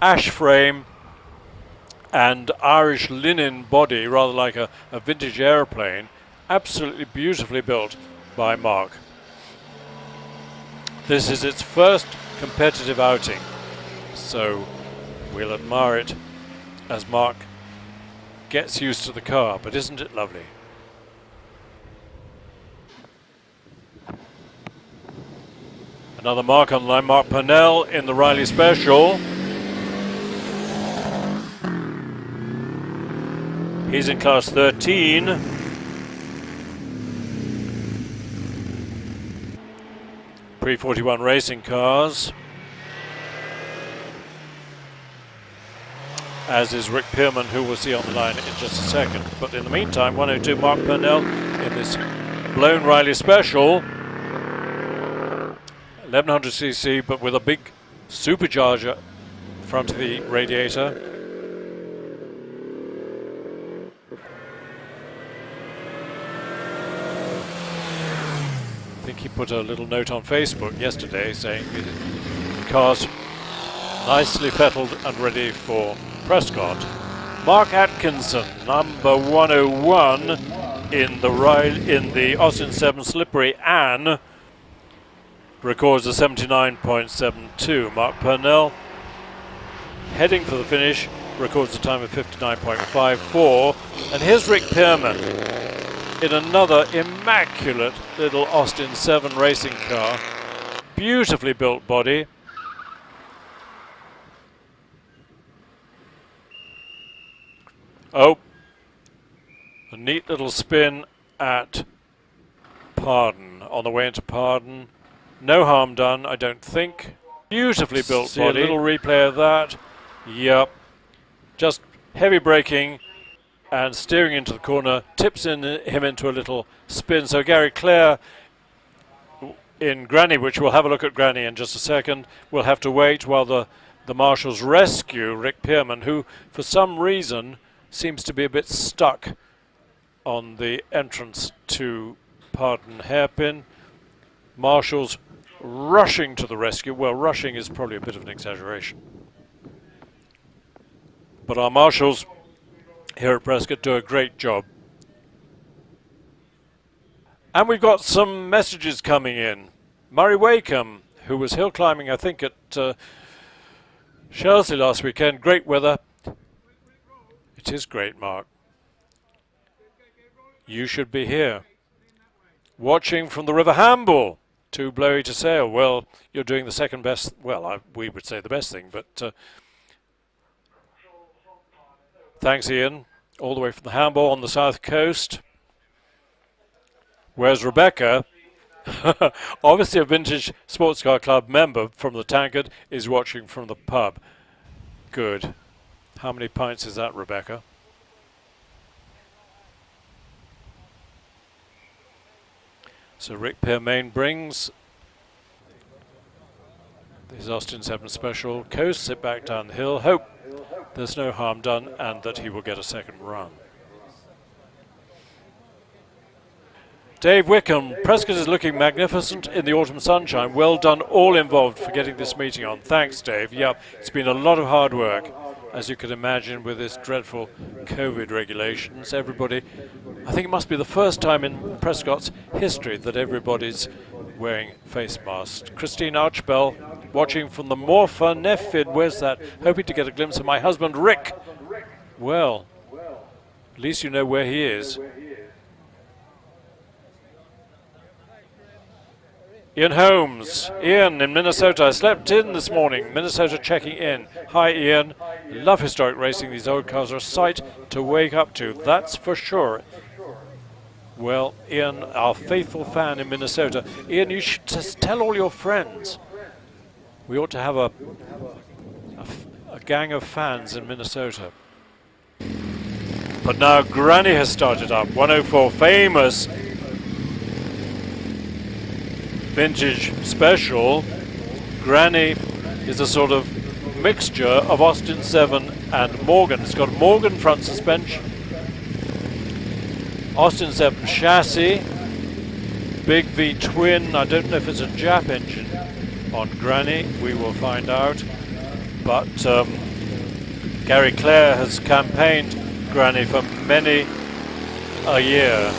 ash frame and Irish linen body, rather like a vintage aeroplane. Absolutely beautifully built by Mark. This is its first competitive outing, so we'll admire it as Mark gets used to the car, but isn't it lovely? Another Mark on the line, Mark Purnell in the Riley Special. He's in class 13. Pre-41 racing cars. As is Rick Pierman, who we'll see on the line in just a second. But in the meantime, 102 Mark Purnell in this blown Riley Special. 1100cc, but with a big supercharger in front of the radiator. I think he put a little note on Facebook yesterday saying the car's nicely fettled and ready for Prescott. Mark Atkinson, number 101 in the Austin 7 Slippery Ann, records a 79.72. Mark Purnell, heading for the finish, records a time of 59.54. And here's Rick Pierman in another immaculate little Austin 7 racing car. Beautifully built body. Oh, a neat little spin at Pardon, on the way into Pardon. No harm done, I don't think. Beautifully built body. A little replay of that. Yep. Just heavy braking and steering into the corner. Tips him into a little spin. So Gary Clare in Granny, which we'll have a look at Granny in just a second. We'll have to wait while the marshals rescue Rick Pierman, who for some reason seems to be a bit stuck on the entrance to Pardon hairpin. Marshals rushing to the rescue. Well, rushing is probably a bit of an exaggeration. But our marshals here at Prescott do a great job. And we've got some messages coming in. Murray Wakeham, who was hill climbing, I think, at Chelsea last weekend. Great weather. It is great, Mark. You should be here. Watching from the River Hamble. Too blowy to sail. Well, you're doing the second best. Well, we would say the best thing, but thanks, Ian. All the way from the Hamble on the south coast. Whereas Rebecca, obviously a Vintage Sports Car Club member from the Tankard, is watching from the pub. Good. How many pints is that, Rebecca? So Rick Pierman brings his Austin 7 Special, coasts it back down the hill, hope there's no harm done and that he will get a second run. Dave Wickham, Prescott is looking magnificent in the autumn sunshine. Well done all involved for getting this meeting on. Thanks, Dave. Yep, it's been a lot of hard work, as you can imagine, with this dreadful COVID regulations. Everybody, I think it must be the first time in Prescott's history that everybody's wearing face masks. Christine Archbell, watching from the Morpher Neffid. Where's that? Hoping to get a glimpse of my husband, Rick. Well, at least you know where he is. Ian Holmes, Ian in Minnesota. I slept in this morning, Minnesota checking in. Hi Ian, love historic racing. These old cars are a sight to wake up to, that's for sure. Well, Ian, our faithful fan in Minnesota. Ian, you should just tell all your friends. We ought to have a gang of fans in Minnesota. But now Granny has started up, 104 famous Vintage Special. Granny is a sort of mixture of Austin 7 and Morgan. It's got Morgan front suspension. Austin 7 chassis, big V twin. I don't know if it's a Jap engine on Granny, we will find out. But Gary Clare has campaigned Granny for many a year,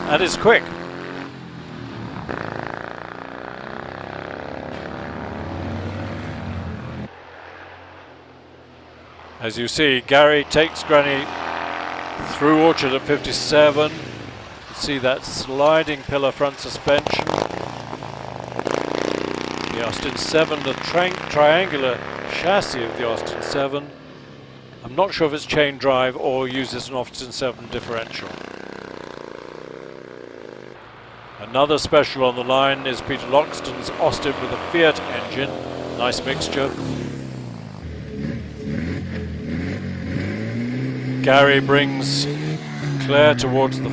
and it's quick. As you see, Gary takes Granny through Orchard at 57. You see that sliding pillar front suspension. The Austin 7, the triangular chassis of the Austin 7. I'm not sure if it's chain drive or uses an Austin 7 differential. Another special on the line is Peter Loxton's Austin with a Fiat engine. Nice mixture. Gary brings Claire towards the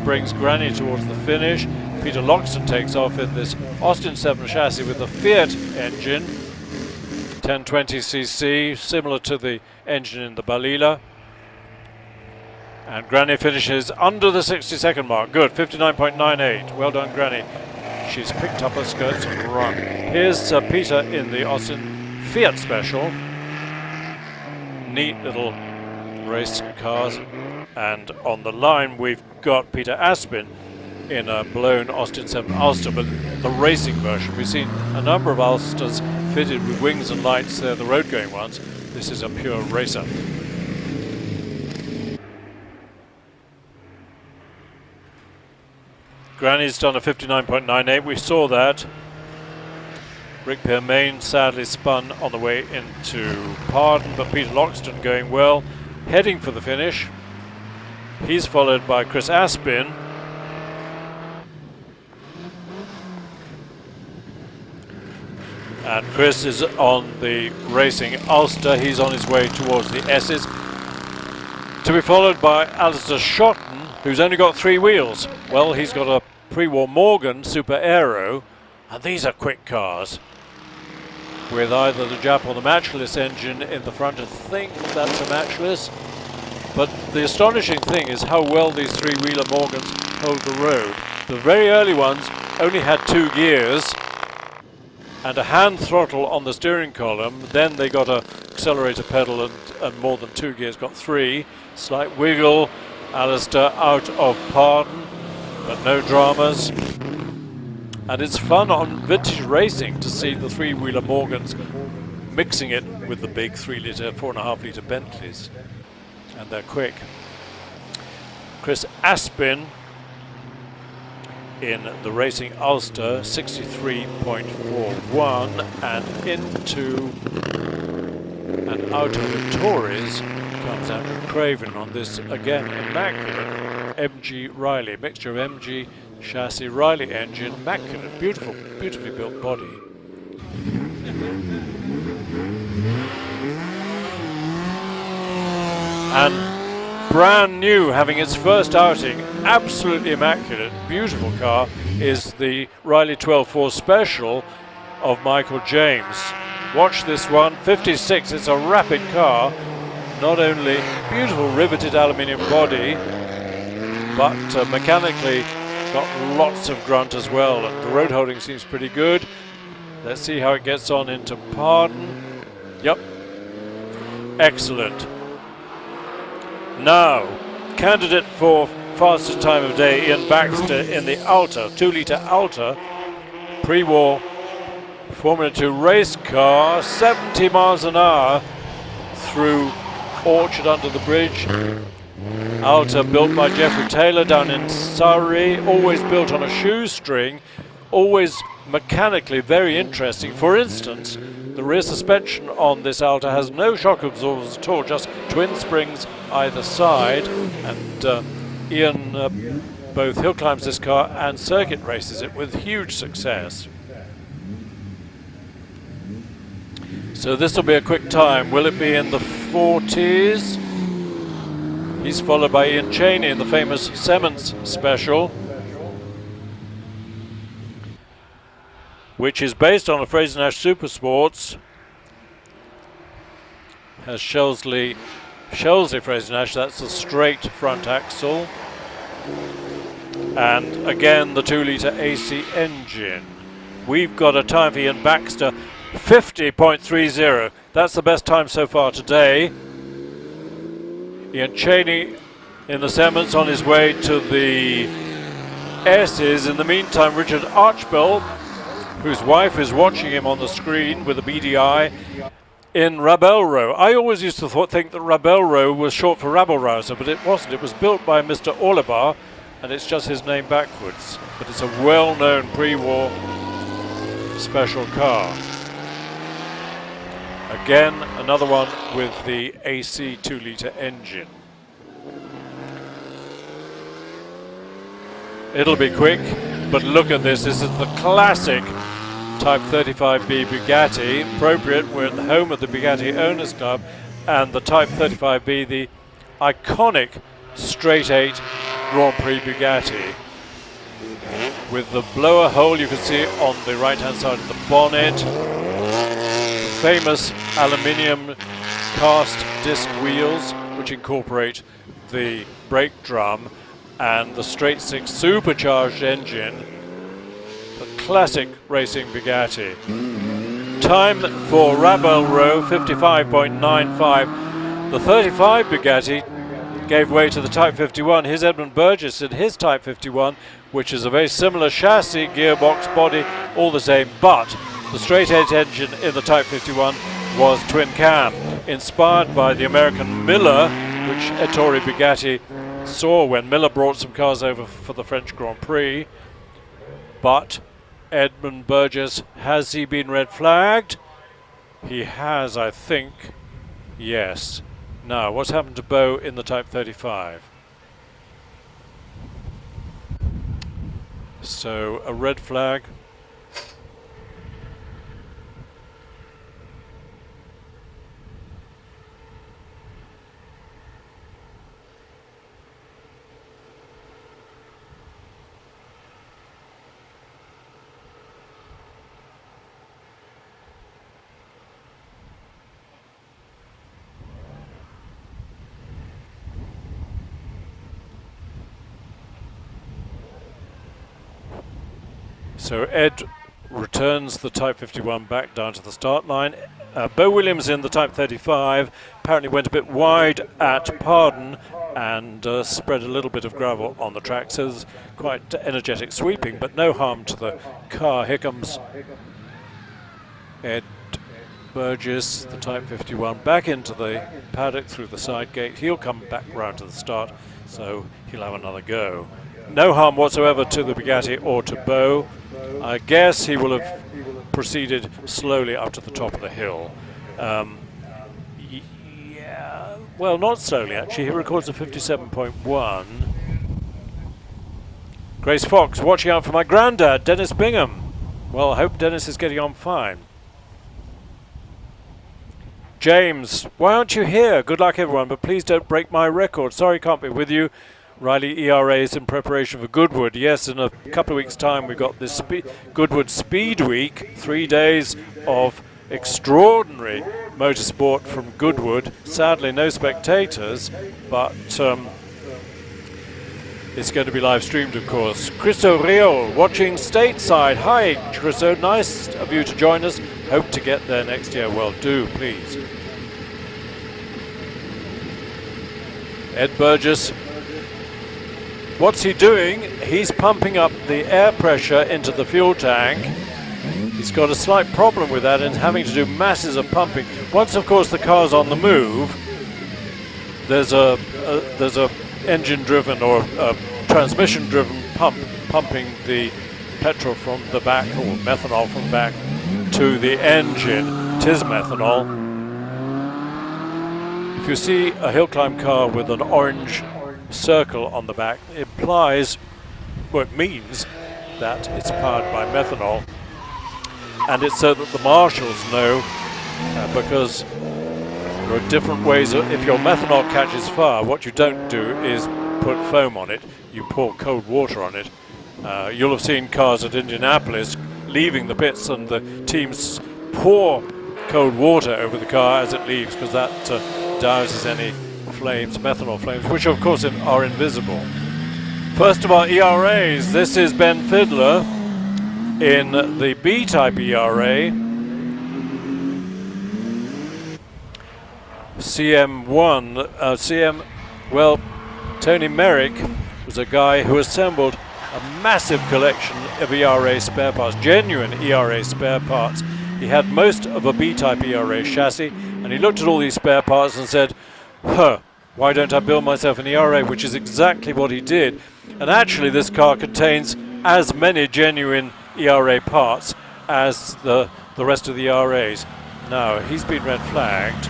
brings Granny towards the finish. Peter Loxton takes off in this Austin 7 chassis with the Fiat engine, 1020cc, similar to the engine in the Balila. And Granny finishes under the 60-second mark. Good, 59.98. Well done, Granny. She's picked up her skirts and run. Here's Peter in the Austin Fiat Special. Neat little race cars. And on the line we've got Peter Aspin in a blown Austin 7 Ulster, but the racing version. We've seen a number of Ulsters fitted with wings and lights. They're the road-going ones. This is a pure racer. Granny's done a 59.98. We saw that. Rick Permain sadly spun on the way into Pardon, but Peter Loxton going well, heading for the finish. He's followed by Chris Aspin. And Chris is on the racing Ulster. He's on his way towards the S's. To be followed by Alistair Shotton, who's only got 3 wheels. Well, he's got a pre-war Morgan Super Aero, and these are quick cars with either the Jap or the Matchless engine in the front. I think that's a Matchless. But the astonishing thing is how well these 3-wheeler Morgans hold the road. The very early ones only had 2 gears and a hand throttle on the steering column. Then they got an accelerator pedal and more than 2 gears, got 3. Slight wiggle. Alistair out of Pardon, but no dramas. And it's fun on vintage racing to see the 3-wheeler Morgans mixing it with the big 3-litre, 4.5-litre Bentleys. And they're quick. Chris Aspin in the racing Ulster, 63.41, and into and out of the Tories comes Andrew Craven on this, again, immaculate MG Riley, mixture of MG chassis, Riley engine, immaculate, beautiful, beautifully built body. And brand new, having its first outing, absolutely immaculate, beautiful car, is the Riley 12.4 Special of Michael James. Watch this one, 56, it's a rapid car, not only beautiful riveted aluminium body, but mechanically got lots of grunt as well, and the road holding seems pretty good. Let's see how it gets on into Pardon. Yep, excellent. Now, candidate for fastest time of day, Ian Baxter in the Alta, 2-litre Alta, pre-war Formula 2 race car, 70 miles an hour through Orchard under the bridge. Alta built by Geoffrey Taylor down in Surrey, always built on a shoestring, always mechanically very interesting. For instance, the rear suspension on this Alta has no shock absorbers at all, just twin springs either side, and Ian both hill climbs this car and circuit races it with huge success. So this will be a quick time. Will it be in the 40s? He's followed by Ian Cheney in the famous Simmons Special, which is based on a Fraser Nash Super Sports. Has Shelsley Shelsley Fraser-Nash, that's the straight front axle. And again, the 2-litre AC engine. We've got a time for Ian Baxter, 50.30. That's the best time so far today. Ian Cheney in the Simmons on his way to the S's. In the meantime, Richard Archbell, whose wife is watching him on the screen with a beady eye, in Rabel Row. I always used to think that Rabel Row was short for Rabble Rouser, but it wasn't. It was built by Mr. Orlebar, and it's just his name backwards. But it's a well-known pre-war special car. Again, another one with the AC 2-litre engine. It'll be quick, but look at this. This is the classic Type 35B Bugatti, appropriate. We're at the home of the Bugatti Owners Club, and the Type 35B, the iconic straight 8 Grand Prix Bugatti. With the blower hole you can see on the right hand side of the bonnet, the famous aluminium cast disc wheels which incorporate the brake drum, and the straight 6 supercharged engine. The classic racing Bugatti. Time for Rabel Row, 55.95. The 35 Bugatti gave way to the Type 51. Here's Edmund Burgess in his Type 51, which is a very similar chassis, gearbox, body, all the same, but the straight 8 engine in the Type 51 was twin cam, inspired by the American Miller, which Ettore Bugatti saw when Miller brought some cars over for the French Grand Prix. But Edmund Burgess, has he been red flagged? He has, I think. Yes. Now, what's happened to Beau in the Type 35? So, a red flag. So Ed returns the Type 51 back down to the start line. Beau Williams in the Type 35 apparently went a bit wide at Pardon and spread a little bit of gravel on the track, so there's quite energetic sweeping, but no harm to the car. Here comes Ed Burgess, the Type 51, back into the paddock through the side gate. He'll come back round to the start, so he'll have another go. No harm whatsoever to the Bugatti or to Beau. I guess he will have proceeded slowly up to the top of the hill. Yeah, well, not slowly actually. He records a 57.1. Grace Fox, watching out for my granddad, Dennis Bingham. Well, I hope Dennis is getting on fine. James, why aren't you here? Good luck, everyone, but please don't break my record. Sorry, can't be with you. Riley ERA is in preparation for Goodwood. Yes, in a couple of weeks' time we've got this Goodwood Speed Week, 3 days of extraordinary motorsport from Goodwood. Sadly, no spectators, but it's going to be live streamed, of course. Christo Riol watching stateside. Hi, Christo. Nice of you to join us. Hope to get there next year. Well, do, please. Ed Burgess. What's he doing? He's pumping up the air pressure into the fuel tank. He's got a slight problem with that and having to do masses of pumping. Once, of course, the car's on the move, there's a engine-driven or a transmission-driven pump pumping the petrol from the back, or methanol from the back, to the engine. It is methanol. If you see a hill climb car with an orange circle on the back, it implies, well, it means that it's powered by methanol, and it's so that the marshals know, because there are different ways if your methanol catches fire, what you don't do is put foam on it, you pour cold water on it. You'll have seen cars at Indianapolis leaving the pits and the teams pour cold water over the car as it leaves, because that douses any flames, methanol flames, which of course are invisible. First of our ERAs, this is Ben Fidler in the B-type ERA. Well, Tony Merrick was a guy who assembled a massive collection of ERA spare parts, genuine ERA spare parts. He had most of a B-type ERA chassis, and he looked at all these spare parts and said, why don't I build myself an ERA, which is exactly what he did. And actually this car contains as many genuine ERA parts as the rest of the ERAs. Now, he's been red flagged.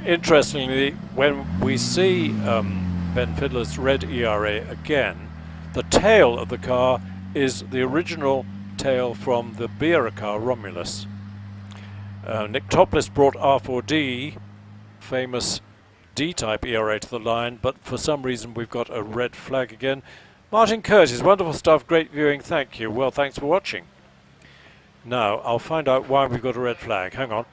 Interestingly, when we see Ben Fidler's red ERA again, the tail of the car is the original tail from the Bearer car, Romulus. Nick Topless brought R4D, famous D-type ERA, to the line, but for some reason we've got a red flag again. Martin Curtis, wonderful stuff, great viewing, thank you. Well, thanks for watching. Now, I'll find out why we've got a red flag. Hang on.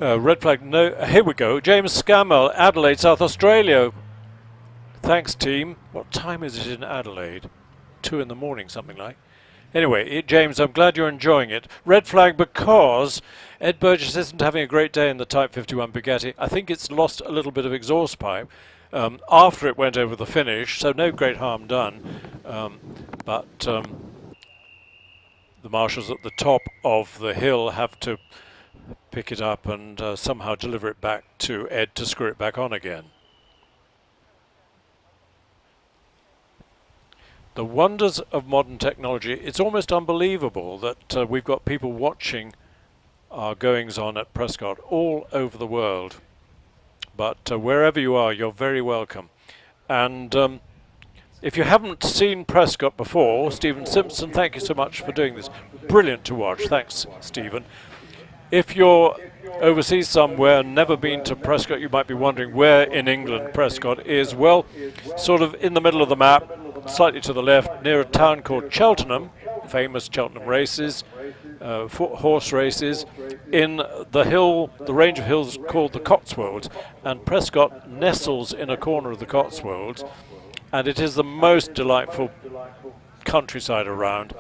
Red flag, no, here we go. James Scammell, Adelaide, South Australia. Thanks, team. What time is it in Adelaide? 2 in the morning, something like. Anyway, James, I'm glad you're enjoying it. Red flag because Ed Burgess isn't having a great day in the Type 51 Bugatti. I think it's lost a little bit of exhaust pipe after it went over the finish, so no great harm done. But the marshals at the top of the hill have to pick it up and somehow deliver it back to Ed to screw it back on again. The wonders of modern technology. It's almost unbelievable that we've got people watching our goings-on at Prescott all over the world. But wherever you are, you're very welcome. And if you haven't seen Prescott before, Stephen Simpson, thank you so much for doing this. Brilliant to watch. Thanks, Stephen. If you're overseas somewhere and never been to Prescott, you might be wondering where in England Prescott is. Well, sort of in the middle of the map, slightly to the left, near a town called Cheltenham, famous Cheltenham races, horse races, in the range of hills called the Cotswolds. And Prescott nestles in a corner of the Cotswolds, and it is the most delightful countryside around.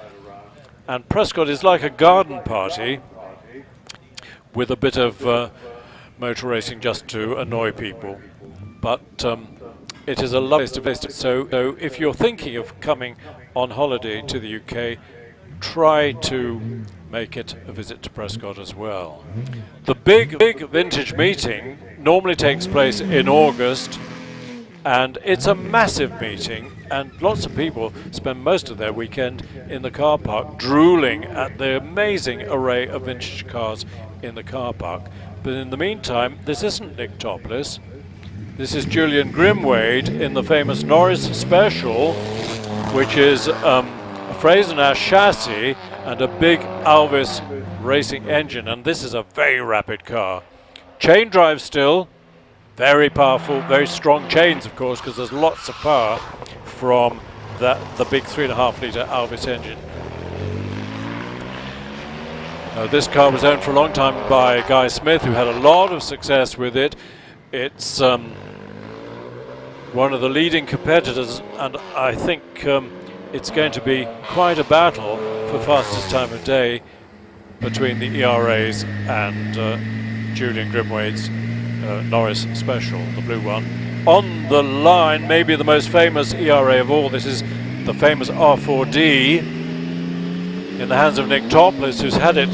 And Prescott is like a garden party, with a bit of motor racing just to annoy people. But it is a lovely place to visit. So if you're thinking of coming on holiday to the UK, try to make it a visit to Prescott as well. The big vintage meeting normally takes place in August, and it's a massive meeting, and lots of people spend most of their weekend in the car park drooling at the amazing array of vintage cars in the car park. But in the meantime, this isn't Nick Topless. This is Julian Grimwade in the famous Norris Special, which is a Fraser-Nash chassis and a big Alvis racing engine, and this is a very rapid car. Chain drive still, very powerful, very strong chains, of course, because there's lots of power from the big 3.5 litre Alvis engine. This car was owned for a long time by Guy Smith, who had a lot of success with it. It's one of the leading competitors, and I think it's going to be quite a battle for fastest time of day between the ERAs and Julian Grimwade's Norris Special, the blue one. On the line, maybe the most famous ERA of all, this is the famous R4D in the hands of Nick Topless, who's had it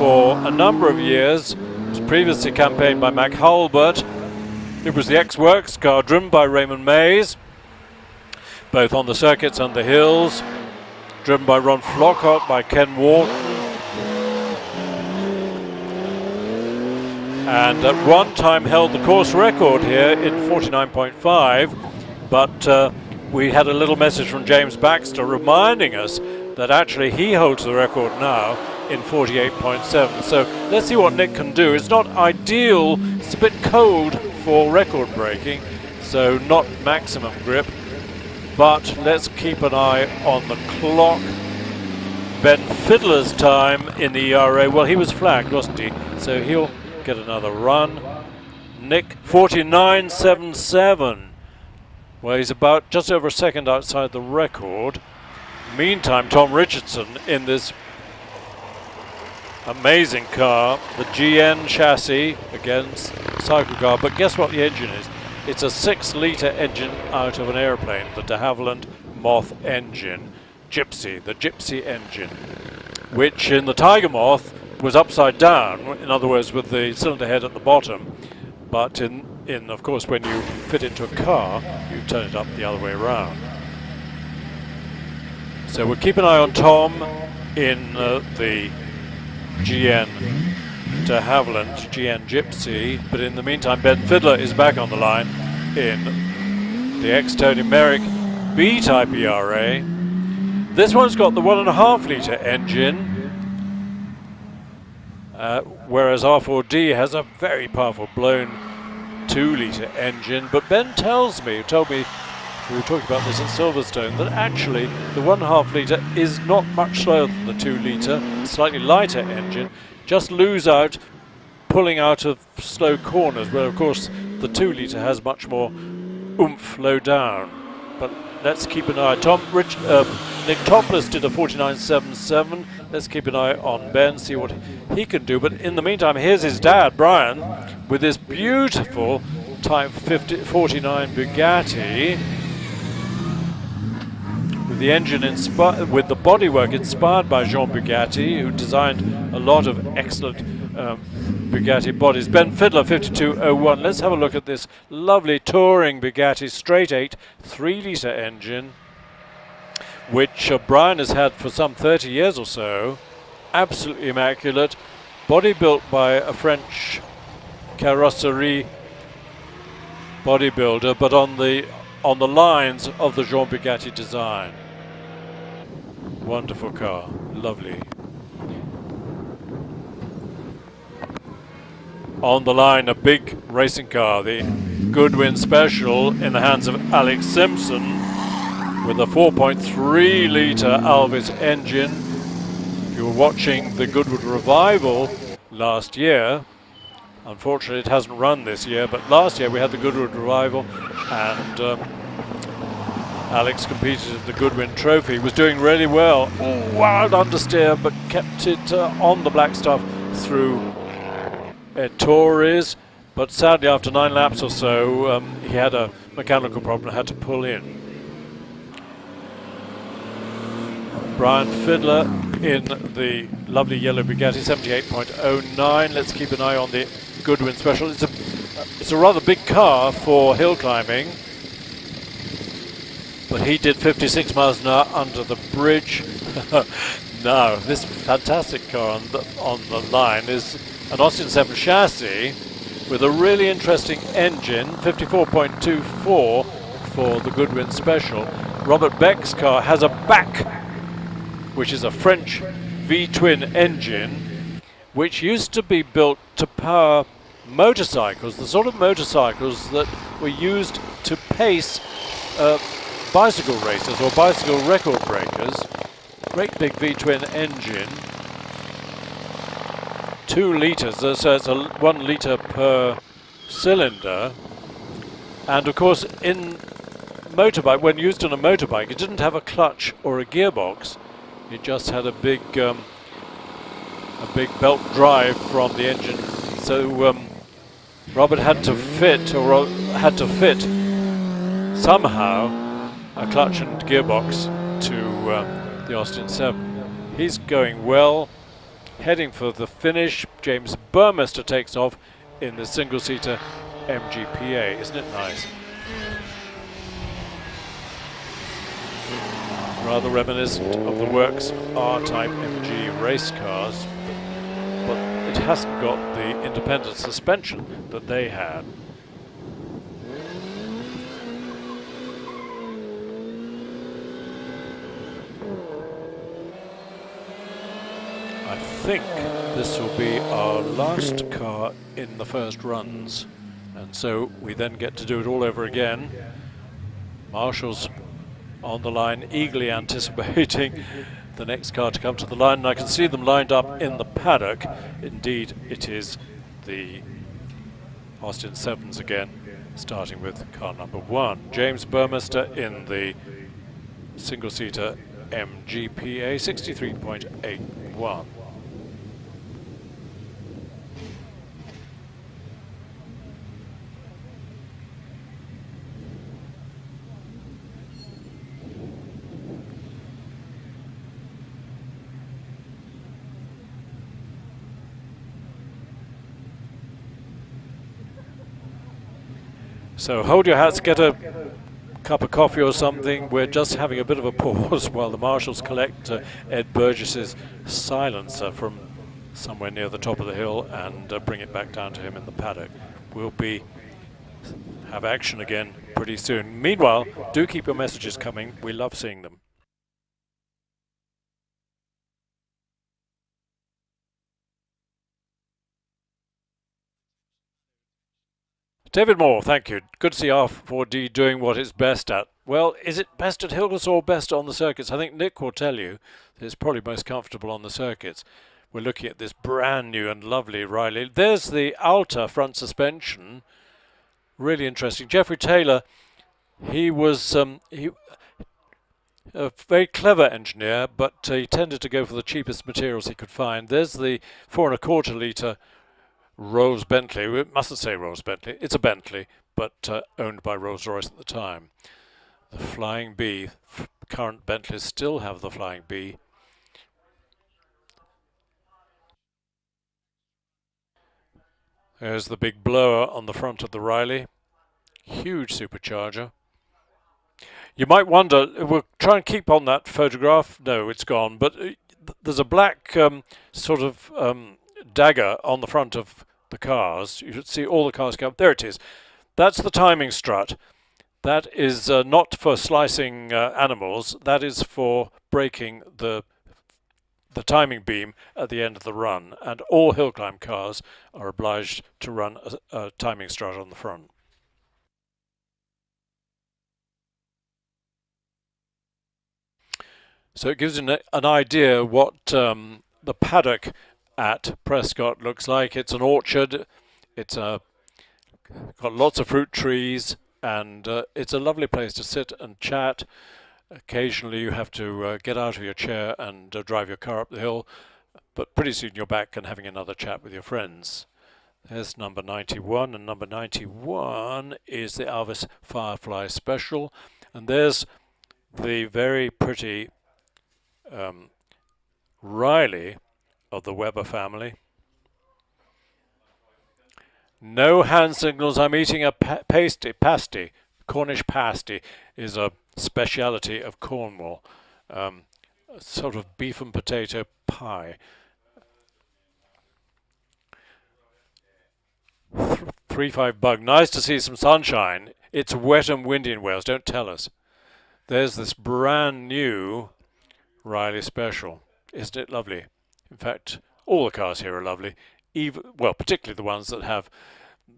for a number of years. It was previously campaigned by Mac Hulbert. It was the ex-Works car driven by Raymond Mays, both on the circuits and the hills, driven by Ron Flockhart, by Ken Wharton, and at one time held the course record here in 49.5, but we had a little message from James Baxter reminding us that actually he holds the record now in 48.7. So let's see what Nick can do. It's not ideal, it's a bit cold for record breaking, so not maximum grip, but let's keep an eye on the clock. Ben Fiddler's time in the ERA, well, he was flagged, wasn't he? So he'll get another run. Nick, 49.77. Well, he's about just over a second outside the record. Meantime, Tom Richardson in this amazing car, the GN chassis, again, cycle car, but guess what the engine is? It's a 6-litre engine out of an airplane, the de Havilland Moth engine, Gypsy, the Gypsy engine, which in the Tiger Moth was upside down, in other words with the cylinder head at the bottom, but in of course when you fit into a car you turn it up the other way around. So we'll keep an eye on Tom in the GN de Havilland, GN Gypsy, but in the meantime Ben Fiddler is back on the line in the ex-Tony Merrick B-type ERA. This one's got the 1.5 litre engine, whereas R4D has a very powerful blown 2 litre engine. But Ben told me, we were talking about this at Silverstone, that actually the 1.5 litre is not much slower than the 2 litre, slightly lighter engine, just lose out pulling out of slow corners, where of course the 2 litre has much more oomph low down. But let's keep an eye. Nick Topless did a 49.77. Let's keep an eye on Ben, see what he can do. But in the meantime, here's his dad, Brian, with this beautiful Type 49 Bugatti, with the engine with the bodywork inspired by Jean Bugatti, who designed a lot of excellent Bugatti bodies. Ben Fiddler, 52.01. Let's have a look at this lovely touring Bugatti straight 8 3-litre engine, which Brian has had for some 30 years or so. Absolutely immaculate. Body built by a French carrosserie bodybuilder, but on the lines of the Jean Bugatti design. Wonderful car, lovely. On the line, a big racing car, the Goodwin Special in the hands of Alex Simpson, with a 4.3 litre Alvis engine. If you were watching the Goodwood Revival last year, unfortunately it hasn't run this year, but last year we had the Goodwood Revival, and Alex competed at the Goodwin Trophy. He was doing really well. Ooh, wild understeer, but kept it on the black stuff through Torres, but sadly after 9 laps or so he had a mechanical problem and had to pull in. Brian Fiddler in the lovely yellow Bugatti, 78.09. Let's keep an eye on the Goodwin Special. It's a rather big car for hill climbing, but he did 56 miles an hour under the bridge. Now, this fantastic car on the line is an Austin 7 chassis with a really interesting engine, 54.24 for the Goodwin Special. Robert Beck's car has a back, which is a French V-twin engine, which used to be built to power motorcycles, the sort of motorcycles that were used to pace bicycle racers or bicycle record breakers. Great big V-twin engine. 2 litres, so it's a 1 litre per cylinder. And of course, in motorbike, when used on a motorbike, it didn't have a clutch or a gearbox. It just had a big belt drive from the engine. So Robert had to fit somehow a clutch and gearbox to the Austin 7. He's going well. heading for the finish. James Burmester takes off in the single-seater MGPA. Isn't it nice? Rather reminiscent of the Works R-Type MG race cars, but it hasn't got the independent suspension that they had. I think this will be our last car in the first runs, and so we then get to do it all over again. Marshall's on the line, eagerly anticipating the next car to come to the line, and I can see them lined up in the paddock. Indeed, it is the Austin 7s again, starting with car number 1. James Burmester in the single-seater MGPA, 63.81. So hold your hats, get a cup of coffee or something. We're just having a bit of a pause while the marshals collect Ed Burgess's silencer from somewhere near the top of the hill and bring it back down to him in the paddock. We'll have action again pretty soon. Meanwhile, do keep your messages coming. We love seeing them. David Moore, thank you. Good to see R4D doing what it's best at. Well, is it best at Hilgers or best on the circuits? I think Nick will tell you that it's probably most comfortable on the circuits. We're looking at this brand new and lovely Riley. There's the Alta front suspension. Really interesting. Jeffrey Taylor, he was a very clever engineer, but he tended to go for the cheapest materials he could find. There's the 4 1/4 litre Rolls Bentley. We mustn't say Rolls Bentley. It's a Bentley, but owned by Rolls-Royce at the time. The Flying B. Current Bentleys still have the Flying B. There's the big blower on the front of the Riley. Huge supercharger. You might wonder, we'll try and keep on that photograph. No, it's gone. But there's a black sort of dagger on the front of the cars. You should see all the cars come. There it is. That's the timing strut. That is not for slicing animals. That is for breaking the timing beam at the end of the run. And all hill climb cars are obliged to run a timing strut on the front. So it gives you an idea what the paddock at Prescott looks like. It's an orchard. It's got lots of fruit trees, and it's a lovely place to sit and chat. Occasionally you have to get out of your chair and drive your car up the hill, but pretty soon you're back and having another chat with your friends. There's number 91, and number 91 is the Alvis Firefly Special, and there's the very pretty Riley of the Weber family. No hand signals. I'm eating a pasty. Cornish pasty is a speciality of Cornwall. A sort of beef and potato pie. 3.5 bug. Nice to see some sunshine. It's wet and windy in Wales. Don't tell us. There's this brand new Riley Special. Isn't it lovely? In fact, all the cars here are lovely. Well, particularly the ones that have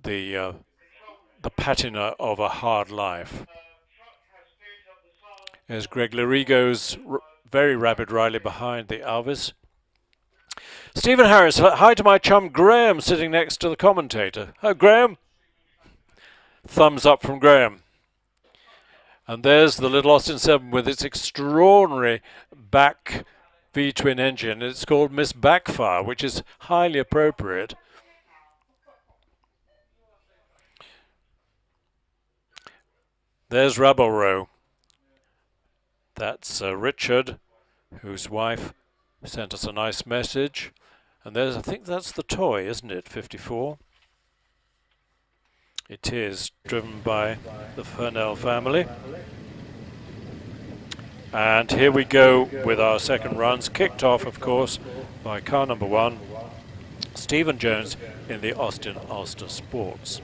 the patina of a hard life. There's Greg Larigo's very rapid Riley behind the Alvis. Stephen Harris, hi to my chum Graham sitting next to the commentator. Hi, Graham. Thumbs up from Graham. And there's the little Austin 7 with its extraordinary back V-twin engine. It's called Miss Backfire, which is highly appropriate. There's Rabelrow. That's Richard, whose wife sent us a nice message. And there's, I think that's the toy, isn't it? 54. It is, driven by the Furnell family. And here we go with our second runs, kicked off, of course, by car number 1, Stephen Jones in the Austin Ulster Sports.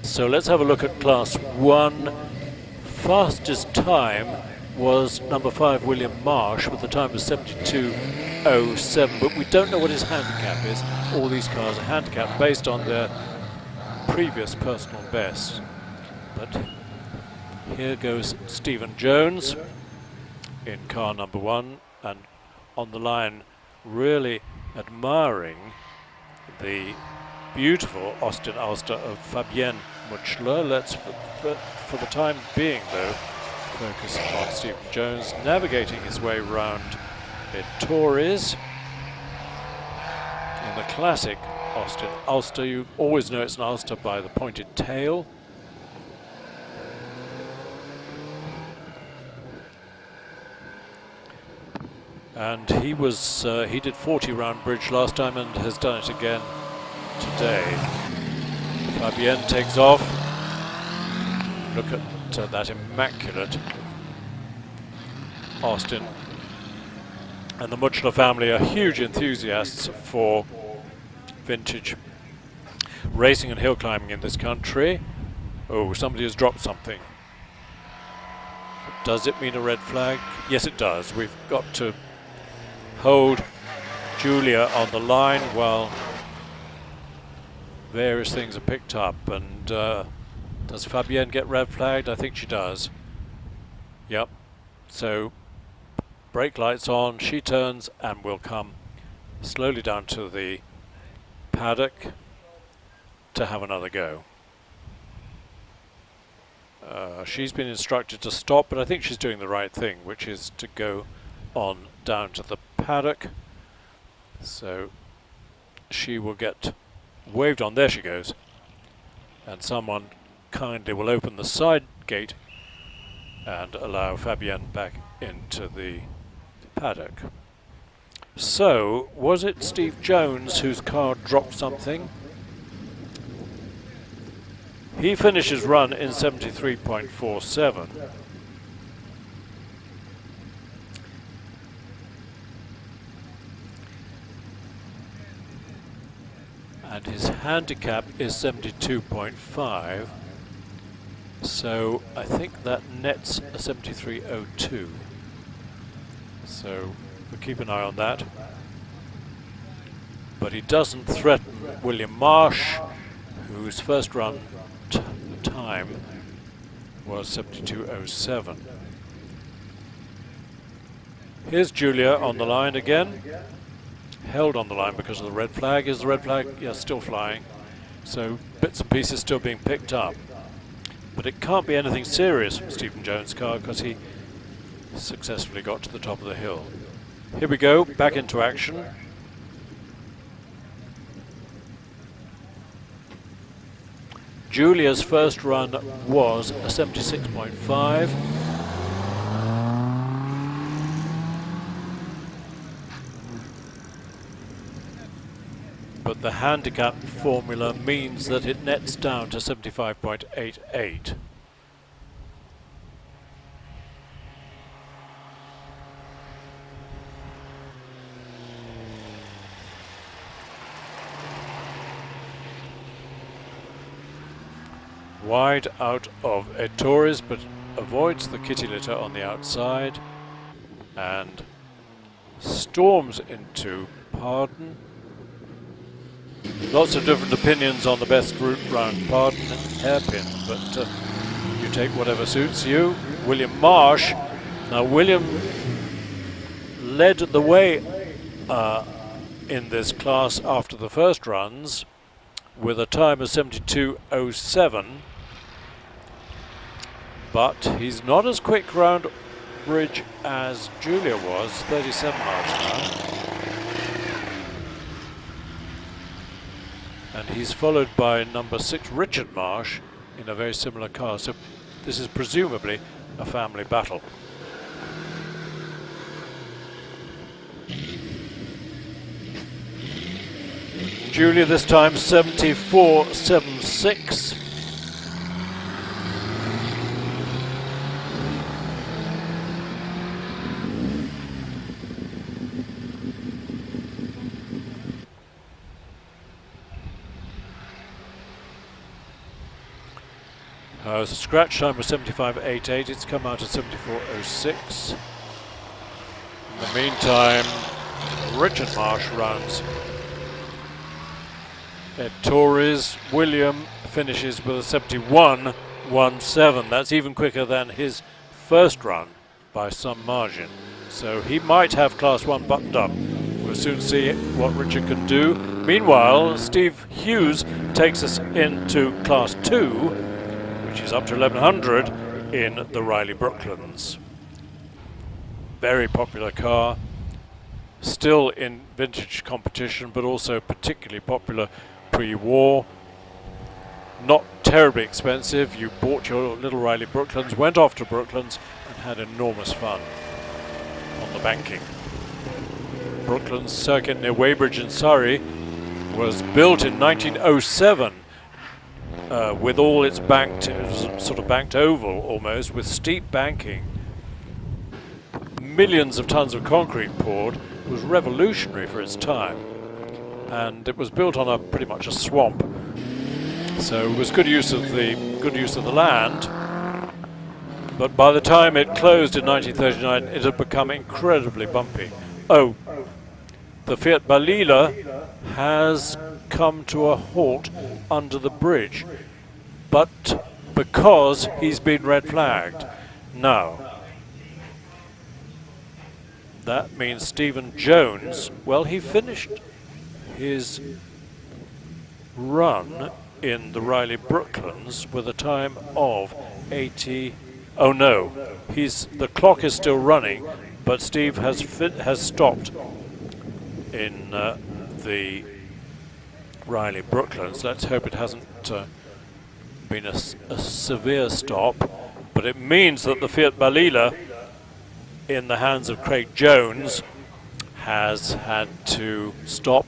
So let's have a look at Class 1. Fastest time was number 5, William Marsh, with the time of 72.07, but we don't know what his handicap is. All these cars are handicapped based on their previous personal best. But here goes Stephen Jones in car number 1, and on the line really admiring the beautiful Austin Ulster of Fabienne Mutschler. Let's, for the time being though, focus on Stephen Jones navigating his way round Ettores in the classic Austin Ulster. You always know it's an Ulster by the pointed tail. And he was he did 40 round bridge last time and has done it again today. Fabienne takes off. Look at that immaculate Austin. And the Mutschler family are huge enthusiasts for vintage racing and hill climbing in this country. Oh, somebody has dropped something. Does it mean a red flag? Yes, it does. We've got to hold Julia on the line while various things are picked up. And does Fabienne get red flagged? I think she does. Yep. So brake lights on, she turns and will come slowly down to the paddock to have another go. She's been instructed to stop, but I think she's doing the right thing, which is to go on down to the paddock. So she will get waved on. There she goes. And someone kindly will open the side gate and allow Fabienne back into the paddock. So, was it Steve Jones whose car dropped something? He finishes run in 73.47. And his handicap is 72.5. So I think that nets a 73.02. So we'll keep an eye on that. But he doesn't threaten William Marsh, whose first run time was 72.07. Here's Julia on the line again. Held on the line because of the red flag. Is the red flag? Yes, still flying. So bits and pieces still being picked up. But it can't be anything serious from Stephen Jones' car because he successfully got to the top of the hill. Here we go, back into action. Julia's first run was a 76.5. But the handicap formula means that it nets down to 75.88. Wide out of Ettores, but avoids the kitty litter on the outside and storms into Pardon. Lots of different opinions on the best route round Pardon and Hairpin, but you take whatever suits you. William Marsh. Now William led the way in this class after the first runs with a time of 72.07, but he's not as quick round bridge as Julia was, 37 miles an hour. and he's followed by number 6 Richard Marsh in a very similar car. So this is presumably a family battle. Julia this time 74.76. The scratch time was 75.88, it's come out at 74.06. In the meantime, Richard Marsh runs. Ed Torres, William finishes with a 71.17. That's even quicker than his first run by some margin. So he might have Class 1 buttoned up. We'll soon see what Richard can do. Meanwhile, Steve Hughes takes us into Class 2, which is up to 1100 in the Riley Brooklands. Very popular car, still in vintage competition, but also particularly popular pre-war. Not terribly expensive. You bought your little Riley Brooklands, went off to Brooklands, and had enormous fun on the banking. Brooklands circuit near Weybridge in Surrey was built in 1907. With all its banked, it was a sort of banked oval almost, with steep banking, millions of tons of concrete poured. It was revolutionary for its time, and it was built on pretty much a swamp, so it was good use of the land. But by the time it closed in 1939, it had become incredibly bumpy. Oh, the Fiat Balila has come to a halt under the bridge, but because he's been red flagged. Now, that means Stephen Jones, well, he finished his run in the Riley Brooklands with a time of 80. Oh no, the clock is still running, but Steve has stopped in the Riley Brooklands. Let's hope it hasn't been a severe stop, but it means that the Fiat Balila in the hands of Craig Jones has had to stop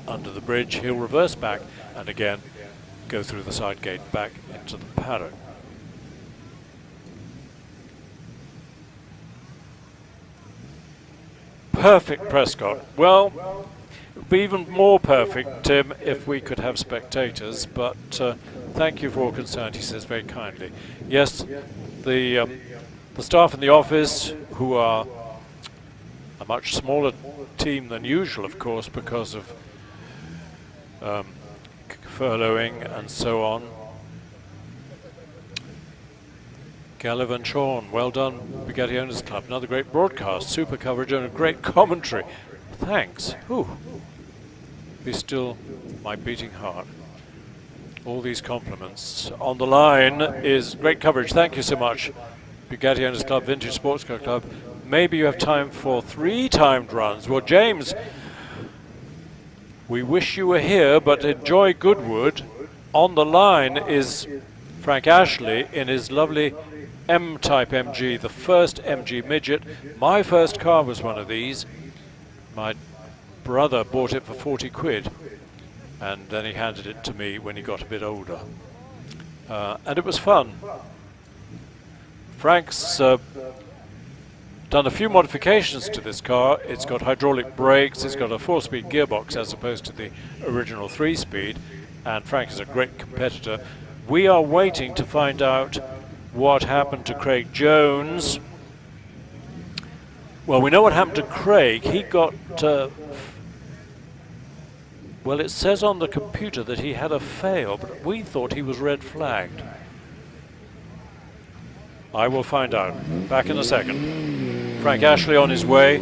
under the bridge. He'll reverse back and again go through the side gate back into the paddock. Perfect Prescott. Well, it would be even more perfect, Tim, if we could have spectators, but thank you for all concerned, he says very kindly. Yes, the staff in the office, who are a much smaller team than usual, of course, because of furloughing and so on. Gallivan and Sean, well done, Bugatti Owners Club. Another great broadcast, super coverage and a great commentary. Thanks. Whew. Be still my beating heart. All these compliments. On the line is great coverage. Thank you so much, Bugatti Owners Club, Vintage Sports Car Club. Maybe you have time for 3 timed runs. Well, James, we wish you were here, but enjoy Goodwood. On the line is Frank Ashley in his lovely M-Type MG, the first MG Midget. My first car was one of these. My brother bought it for 40 quid, and then he handed it to me when he got a bit older. And it was fun. Frank's done a few modifications to this car. It's got hydraulic brakes, it's got a 4-speed gearbox as opposed to the original 3-speed, and Frank is a great competitor. We are waiting to find out what happened to Craig Jones. Well, we know what happened to Craig. He got, well, it says on the computer that he had a fail, but we thought he was red flagged. I will find out. Back in a second. Frank Ashley on his way.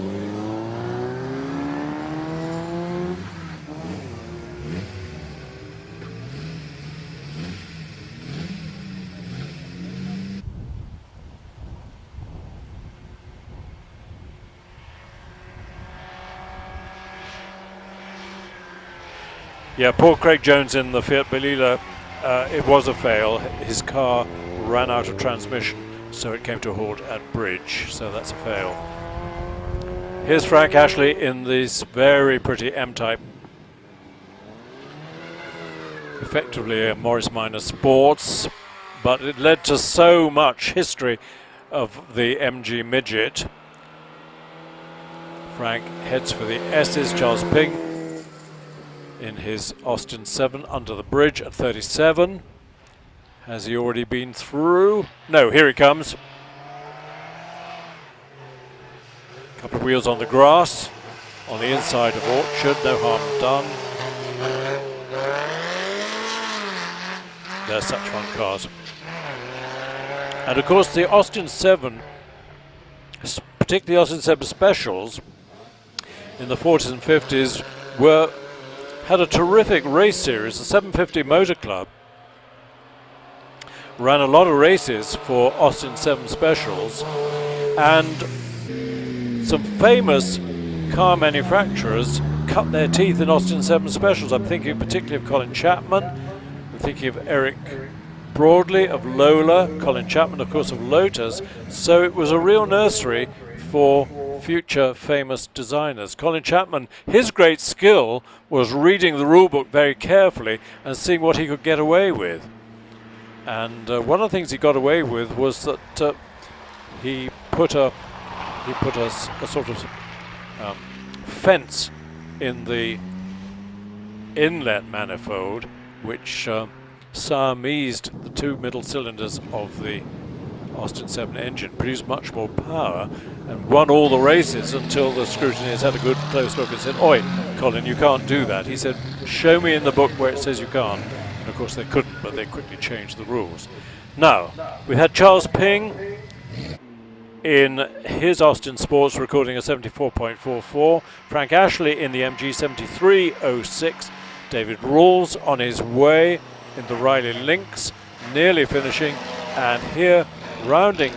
Yeah, poor Craig Jones in the Fiat Balila. It was a fail. His car ran out of transmission, so it came to a halt at Bridge. So that's a fail. Here's Frank Ashley in this very pretty M-Type. Effectively a Morris Minor Sports, but it led to so much history of the MG Midget. Frank heads for the S's. Charles Ping in his Austin 7 under the bridge at 37. Has he already been through? No, here he comes. Couple of wheels on the grass, on the inside of Orchard, no harm done. They're such fun cars. And of course the Austin 7, particularly Austin 7 Specials, in the 40s and 50s had a terrific race series. The 750 Motor Club ran a lot of races for Austin 7 Specials, and some famous car manufacturers cut their teeth in Austin 7 Specials. I'm thinking particularly of Colin Chapman, I'm thinking of Eric Broadley of Lola, Colin Chapman of course of Lotus, so it was a real nursery for future famous designers. Colin Chapman, his great skill was reading the rule book very carefully and seeing what he could get away with. And one of the things he got away with was that he put a sort of fence in the inlet manifold, which Siamesed the two middle cylinders of the Austin 7 engine, produced much more power, and won all the races until the scrutineers had a good close look and said, "Oi, Colin, you can't do that." He said, "Show me in the book where it says you can't." And of course they couldn't, but they quickly changed the rules. Now, we had Charles Ping in his Austin Sports recording a 74.44, Frank Ashley in the MG 73.06, David Rawls on his way in the Riley Lynx, nearly finishing, and here rounding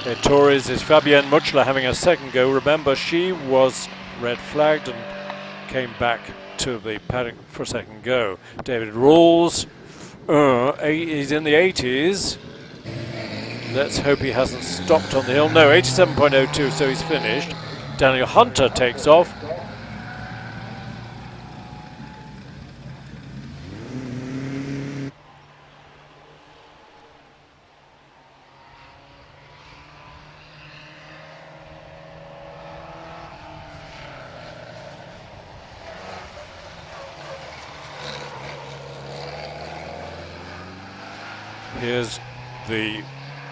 their Tories is Fabienne Mutschler having a second go. Remember, she was red flagged and came back to the paddock for a second go. David Rawls, he's in the 80s. Let's hope he hasn't stopped on the hill. No, 87.02, so he's finished. Daniel Hunter takes off. Here's the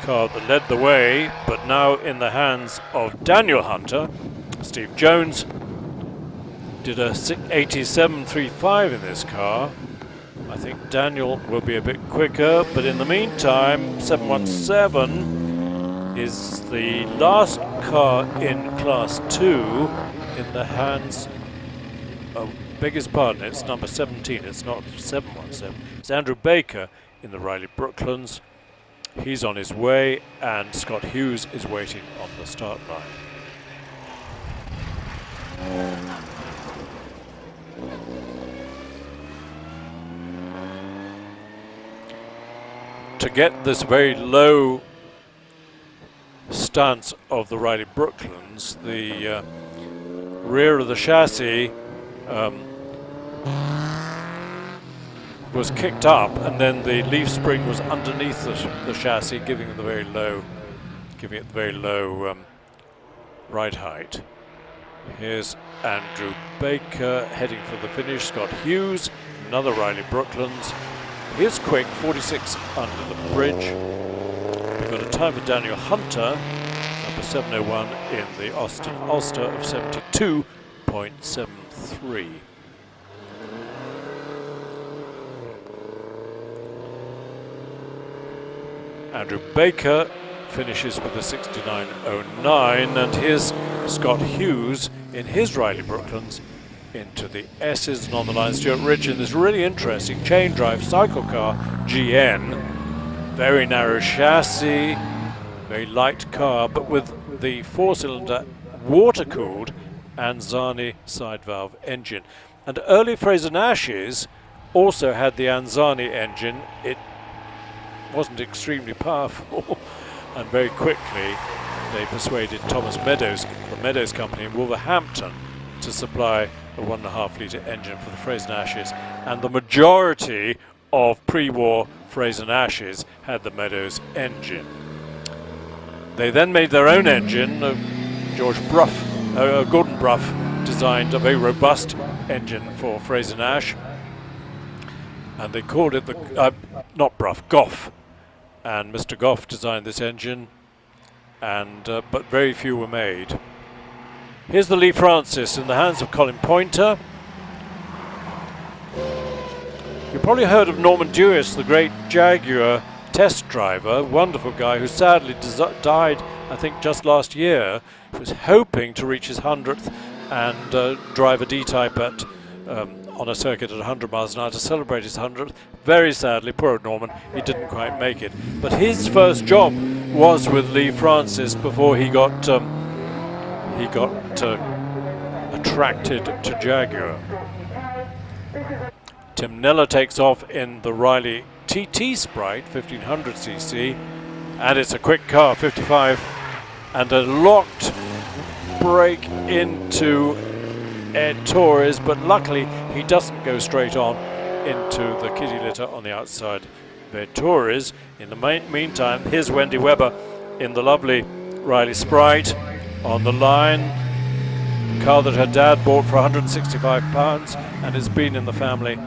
car that led the way, but now in the hands of Daniel Hunter. Steve Jones did a 87.35 in this car. I think Daniel will be a bit quicker, but in the meantime, 717 is the last car in Class 2 in the hands of, beg his pardon, it's number 17, it's not 717. It's Andrew Baker in the Riley Brooklands. He's on his way, and Scott Hughes is waiting on the start line. To get this very low stance of the Riley Brooklands, the rear of the chassis was kicked up, and then the leaf spring was underneath the chassis, giving it the very low ride height. Here's Andrew Baker heading for the finish. Scott Hughes, another Riley Brooklands. Here's quick, 46 under the bridge. We've got a time for Daniel Hunter, number 701 in the Austin Ulster of 72.73. Andrew Baker finishes with a 69.09, and here's Scott Hughes in his Riley Brooklands into the S's, and on the line Stuart Rich in this really interesting chain drive cycle car GN. Very narrow chassis, very light car, but with the 4-cylinder water-cooled Anzani side valve engine. And early Frazer-Nashes also had the Anzani engine. It wasn't extremely powerful, and very quickly they persuaded Thomas Meadows, the Meadows Company in Wolverhampton, to supply a 1.5 litre engine for the Frazer-Nashes, and the majority of pre-war Frazer-Nashes had the Meadows engine. They then made their own engine. Gordon Brough designed a very robust engine for Frazer-Nash, and they called it the not Brough, Goff. And Mr. Goff designed this engine, and but very few were made. Here's the Lee Francis in the hands of Colin Poynter. You probably heard of Norman Dewis, the great Jaguar test driver, wonderful guy who sadly died, I think, just last year. He was hoping to reach his 100th and drive a D-type at on a circuit at 100 miles an hour to celebrate his 100th. Very sadly, poor old Norman, he didn't quite make it. But his first job was with Lee Francis before he got attracted to Jaguar. Tim Neller takes off in the Riley TT Sprite 1500cc, and it's a quick car, 55, and a locked break into Ed Torres, but luckily he doesn't go straight on into the kitty litter on the outside of Ed Torres. In the meantime, here's Wendy Webber in the lovely Riley Sprite on the line, a car that her dad bought for £165 and has been in the family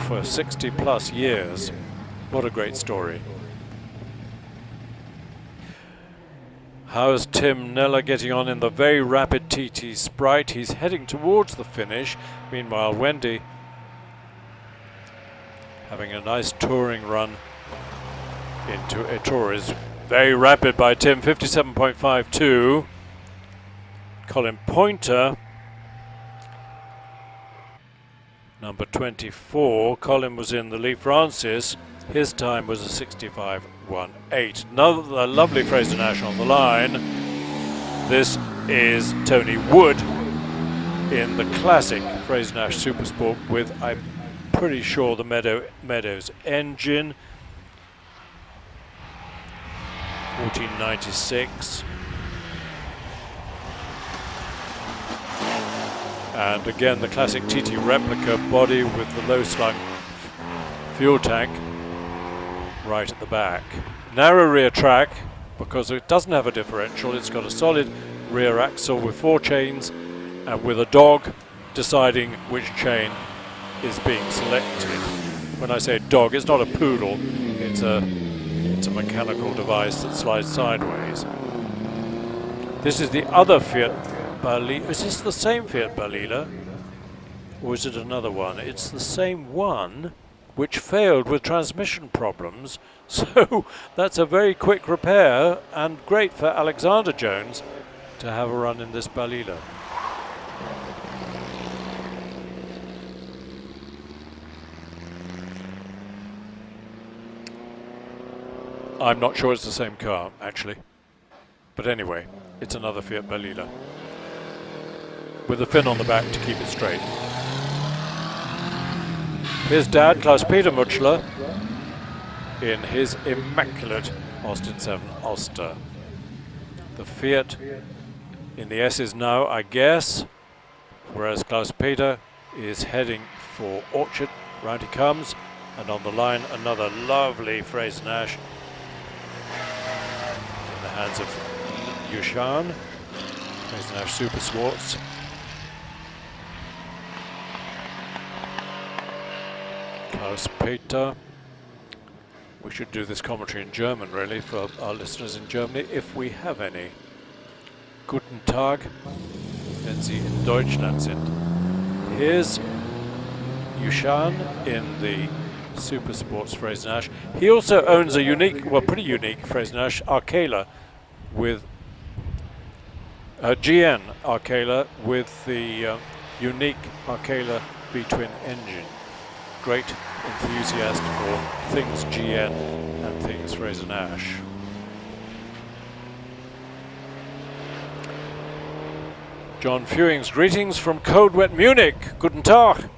for 60 plus years. What a great story. How's Tim Neller getting on in the very rapid TT Sprite? He's heading towards the finish. Meanwhile, Wendy having a nice touring run into Ettore. Very rapid by Tim, 57.52. Colin Poynter, number 24. Colin was in the Lee Francis. His time was a 65.18. Another lovely Frazer-Nash on the line. This is Tony Wood in the classic Frazer-Nash Supersport with, I'm pretty sure, the Meadows engine. 1496. And again, the classic TT replica body with the low-slung fuel tank right at the back. Narrow rear track because it doesn't have a differential. It's got a solid rear axle with 4 chains and with a dog deciding which chain is being selected. When I say dog, it's not a poodle. It's a mechanical device that slides sideways. This is the other Fiat Balila. Is this the same Fiat Balila? Or is it another one? It's the same one, which failed with transmission problems. So that's a very quick repair and great for Alexander Jones to have a run in this Balila. I'm not sure it's the same car, actually. But anyway, it's another Fiat Balila with a fin on the back to keep it straight. Here's Dad, Klaus-Peter Mutschler, in his immaculate Austin 7 Ulster. The Fiat in the S's now, I guess, whereas Klaus-Peter is heading for Orchard. Round he comes, and on the line another lovely Frazer-Nash in the hands of Yushan. Frazer-Nash Super Swartz. Klaus-Peter. We should do this commentary in German, really, for our listeners in Germany, if we have any. Guten Tag, wenn Sie in Deutschland sind. Here's Yushan in the Super Sports Frazer-Nash. He also owns a unique, well, pretty unique Frazer-Nash Arcala with GN Arcala with the unique Arcala V-twin engine. Great enthusiast for things GN and things Frazer-Nash. John Fewing's greetings from cold, wet Munich. Guten Tag.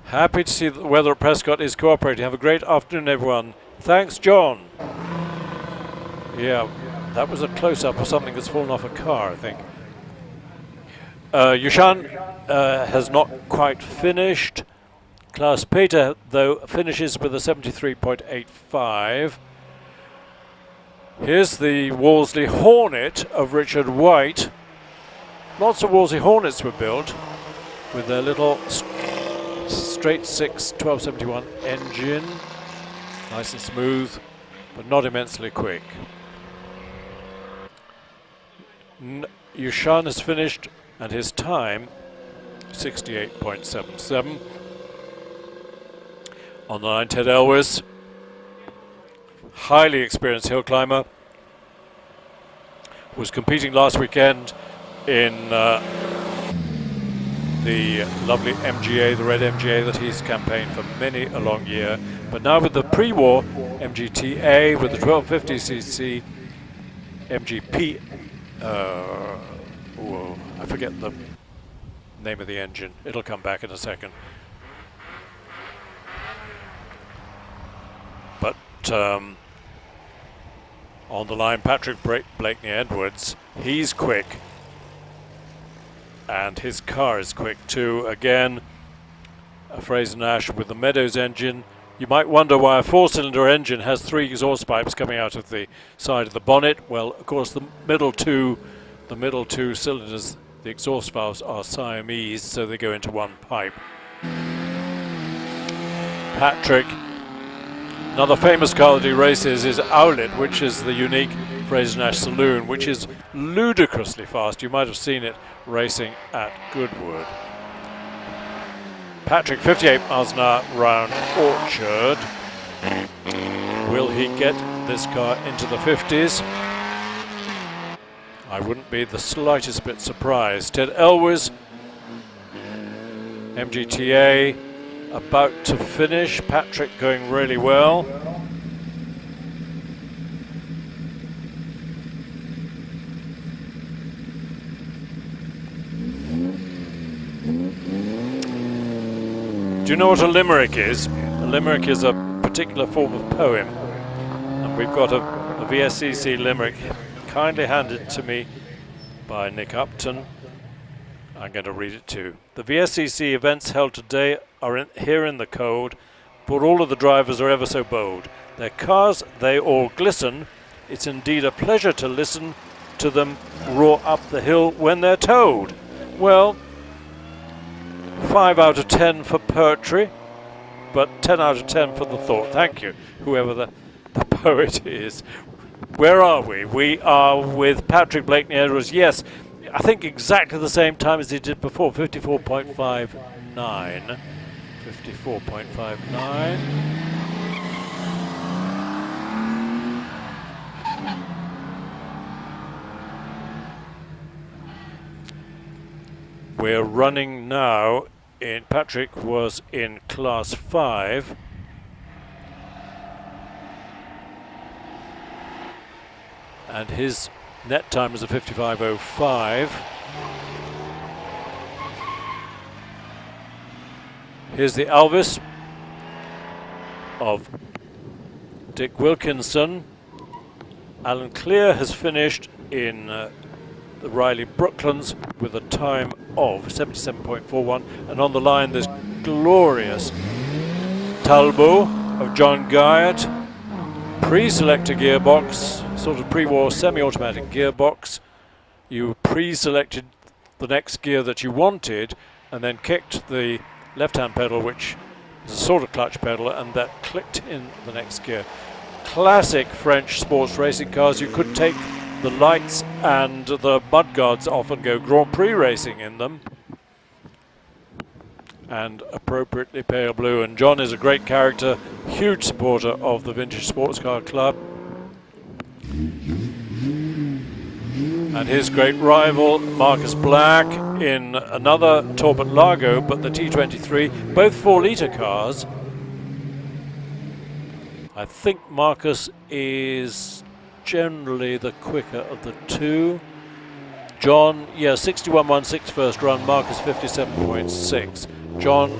Happy to see that the weather at Prescott is cooperating. Have a great afternoon, everyone. Thanks, John. Yeah, that was a close-up of something that's fallen off a car, I think. Yushan has not quite finished. Klaus Peter, though, finishes with a 73.85. Here's the Wolseley Hornet of Richard White. Lots of Wolseley Hornets were built with their little straight 6 1271 engine. Nice and smooth, but not immensely quick. Yushan has finished, and his time 68.77. On the line, Ted Elwes, highly experienced hill climber, was competing last weekend in the lovely MGA, the red MGA that he's campaigned for many a long year. But now with the pre-war MGTA, with the 1250cc MGP, I forget the name of the engine. It'll come back in a second. But on the line, Patrick Blakeney Edwards, he's quick. And his car is quick too. Again, a Fraser Nash with the Meadows engine. You might wonder why a 4-cylinder engine has 3 exhaust pipes coming out of the side of the bonnet. Well, of course, the middle two cylinders, the exhaust valves are Siamese, so they go into one pipe. Patrick, another famous car that he races is Owlet, which is the unique Fraser Nash Saloon, which is ludicrously fast. You might have seen it racing at Goodwood. Patrick, 58 miles an hour round Orchard. Will he get this car into the 50s? I wouldn't be the slightest bit surprised. Ted Elwes, MGTA, about to finish. Patrick going really well. Do you know what a limerick is? A limerick is a particular form of poem, and we've got a VSCC limerick kindly handed to me by Nick Upton. I'm going to read it too. The VSCC events held today are here in the cold, but all of the drivers are ever so bold. Their cars, they all glisten. It's indeed a pleasure to listen to them roar up the hill when they're towed. Well, 5 out of 10 for poetry, but 10 out of 10 for the thought. Thank you, whoever the poet is. Where are we? We are with Patrick Blakeney Edwards. Yes, I think exactly the same time as he did before, 54.59. 54.59. We're running now in, Patrick was in class 5. And his net time was a 55.05. Here's the Alvis of Dick Wilkinson. Alan Clear has finished in the Riley Brooklands with a time of 77.41, and on the line there's glorious Talbot of John Guyot, pre-selector gearbox, sort of pre-war semi-automatic gearbox. You pre-selected the next gear that you wanted and then kicked the left-hand pedal, which is a sort of clutch pedal, and that clicked in the next gear. Classic French sports racing cars. You could take the lights and the mudguards off and go Grand Prix racing in them, and appropriately pale blue. And John is a great character, huge supporter of the Vintage Sports Car Club, and his great rival Marcus Black in another Talbot Largo, but the T23, both 4-litre cars. I think Marcus is generally the quicker of the two. John, yeah, 61.16 first run, Marcus 57.6. John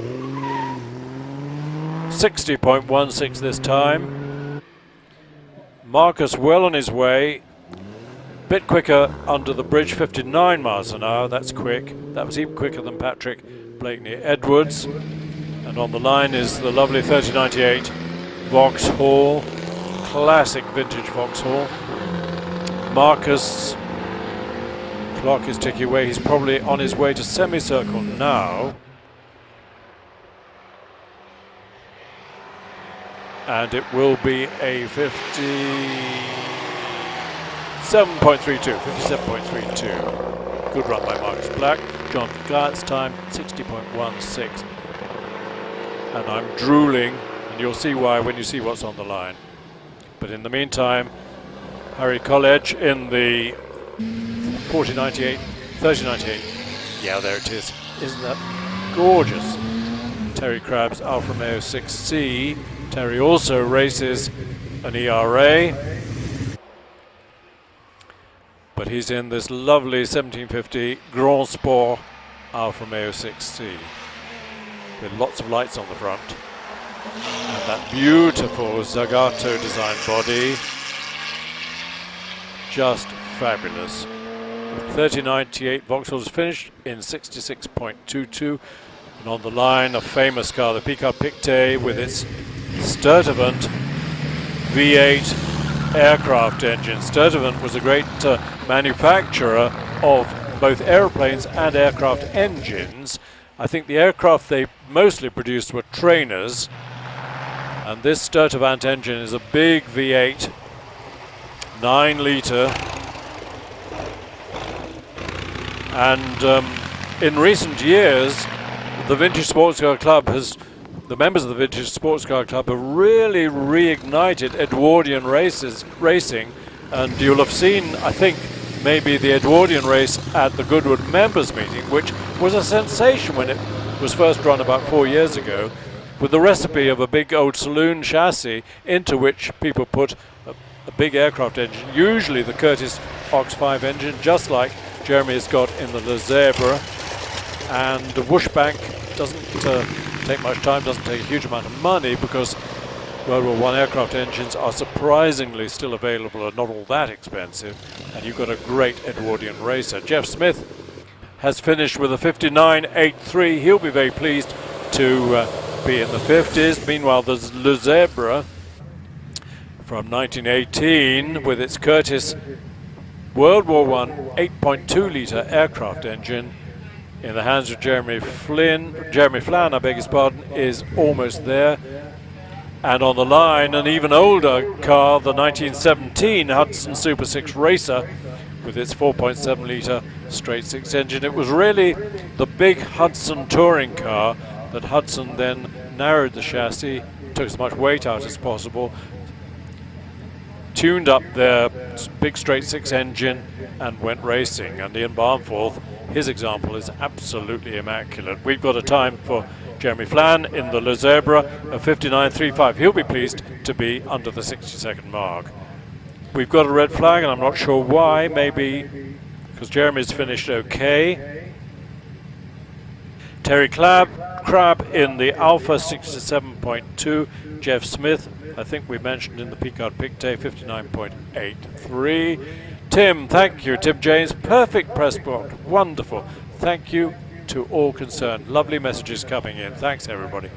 60.16 this time. Marcus well on his way. Bit quicker under the bridge, 59 miles an hour. That's quick. That was even quicker than Patrick Blakeney Edwards. And on the line is the lovely 3098 Vauxhall, classic vintage Vauxhall. Marcus, clock is ticking away. He's probably on his way to semicircle now. And it will be a 57.32. Good run by Marcus Black. John Garrett's time, 60.16. And I'm drooling, and you'll see why when you see what's on the line. But in the meantime, Harry College in the 4098, 3098. Yeah, there it is. Isn't that gorgeous? Terry Crabb's Alfa Romeo 6C. Terry also races an ERA, but he's in this lovely 1750 Grand Sport Alfa Romeo 6C with lots of lights on the front and that beautiful Zagato design body, just fabulous. The 3098 Vauxhall is finished in 66.22, and on the line a famous car, the Picard Pictet, with its Sturtevant V8 aircraft engine. Sturtevant was a great manufacturer of both aeroplanes and aircraft engines. I think the aircraft they mostly produced were trainers, and this Sturtevant engine is a big V8, 9-litre, and in recent years the Vintage Sports Car Club the members of the Vintage Sports Car Club have really reignited Edwardian racing, and you'll have seen, I think, maybe the Edwardian race at the Goodwood members meeting, which was a sensation when it was first run about 4 years ago, with the recipe of a big old saloon chassis into which people put a big aircraft engine, usually the Curtiss Ox 5 engine, just like Jeremy has got in the Le Zèbre, and the Whooshbank doesn't take much time, doesn't take a huge amount of money, because World War I aircraft engines are surprisingly still available and not all that expensive, and you've got a great Edwardian racer. Jeff Smith has finished with a 59.83. He'll be very pleased to be in the 50s. Meanwhile, there's Le Zèbre from 1918 with its Curtiss World War I 8.2-litre aircraft engine in the hands of Jeremy Flann, I beg his pardon, is almost there. And on the line, an even older car, the 1917 Hudson Super 6 Racer with its 4.7-litre straight-six engine. It was really the big Hudson touring car that Hudson then narrowed the chassis, took as much weight out as possible, tuned up their big straight-six engine and went racing. And Ian Barnforth, his example is absolutely immaculate. We've got a time for Jeremy Flann in the Le Zèbre of 59.35. He'll be pleased to be under the 60-second mark. We've got a red flag, and I'm not sure why. Maybe because Jeremy's finished okay. Terry Crabb in the Alpha 67.2. Jeff Smith, I think we mentioned in the Picard Pictet, 59.83. Tim, thank you. Tim James, perfect Prescott, wonderful. Thank you to all concerned. Lovely messages coming in. Thanks, everybody.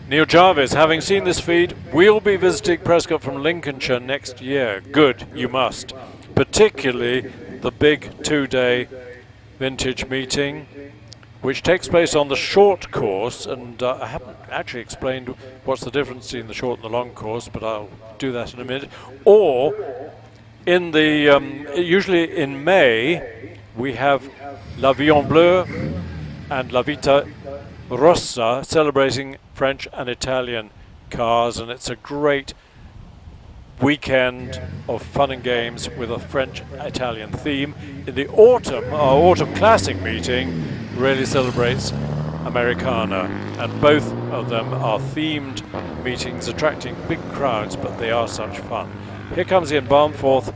Neil Jarvis, having seen this feed, we'll be visiting Prescott from Lincolnshire next year. Good, you must. Particularly the big 2-day vintage meeting, which takes place on the short course, and I haven't actually explained what's the difference between the short and the long course, but I'll do that in a minute. Or in the usually in May we have l'Avion Bleu and La Vita Rossa celebrating French and Italian cars, and it's a great weekend of fun and games with a French-Italian theme. In the autumn, our autumn classic meeting really celebrates Americana, and both of them are themed meetings attracting big crowds, but they are such fun. Here comes Ian Barnforth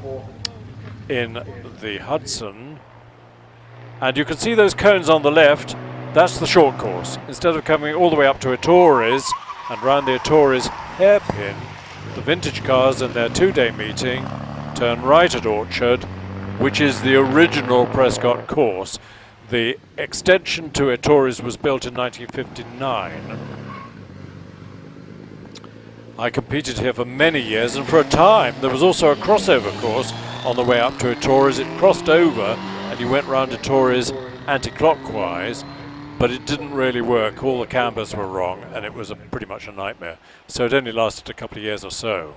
in the Hudson, and you can see those cones on the left. That's the short course. Instead of coming all the way up to Ettores and round the Ettores hairpin, the vintage cars in their 2-day meeting turn right at Orchard, which is the original Prescott course. The extension to Ettores was built in 1959. I competed here for many years, and for a time there was also a crossover course on the way up to Ettores. It crossed over and you went round Ettores anti-clockwise, but it didn't really work. All the cambers were wrong and it was pretty much a nightmare. So it only lasted a couple of years or so.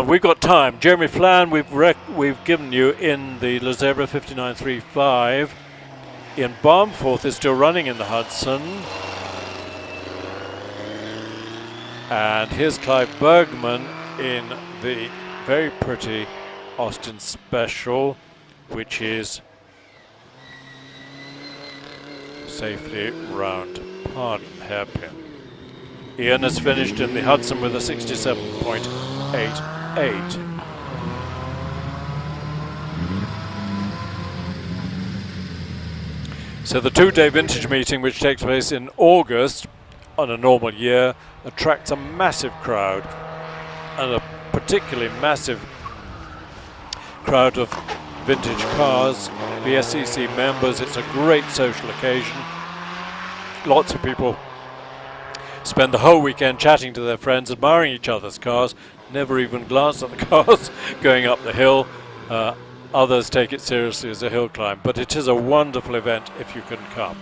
We've got time. Jeremy Flan, we've given you in the Le Zebra 59.35. Ian Barmforth is still running in the Hudson. And here's Clive Bergman in the very pretty Austin Special, which is safely round Pardon hairpin. Ian has finished in the Hudson with a 67.88. So the 2-day vintage meeting, which takes place in August on a normal year, attracts a massive crowd, and a particularly massive crowd of vintage cars, VSCC members. It's a great social occasion. Lots of people spend the whole weekend chatting to their friends, admiring each other's cars, never even glance at the cars going up the hill. Others take it seriously as a hill climb, but it is a wonderful event if you can come.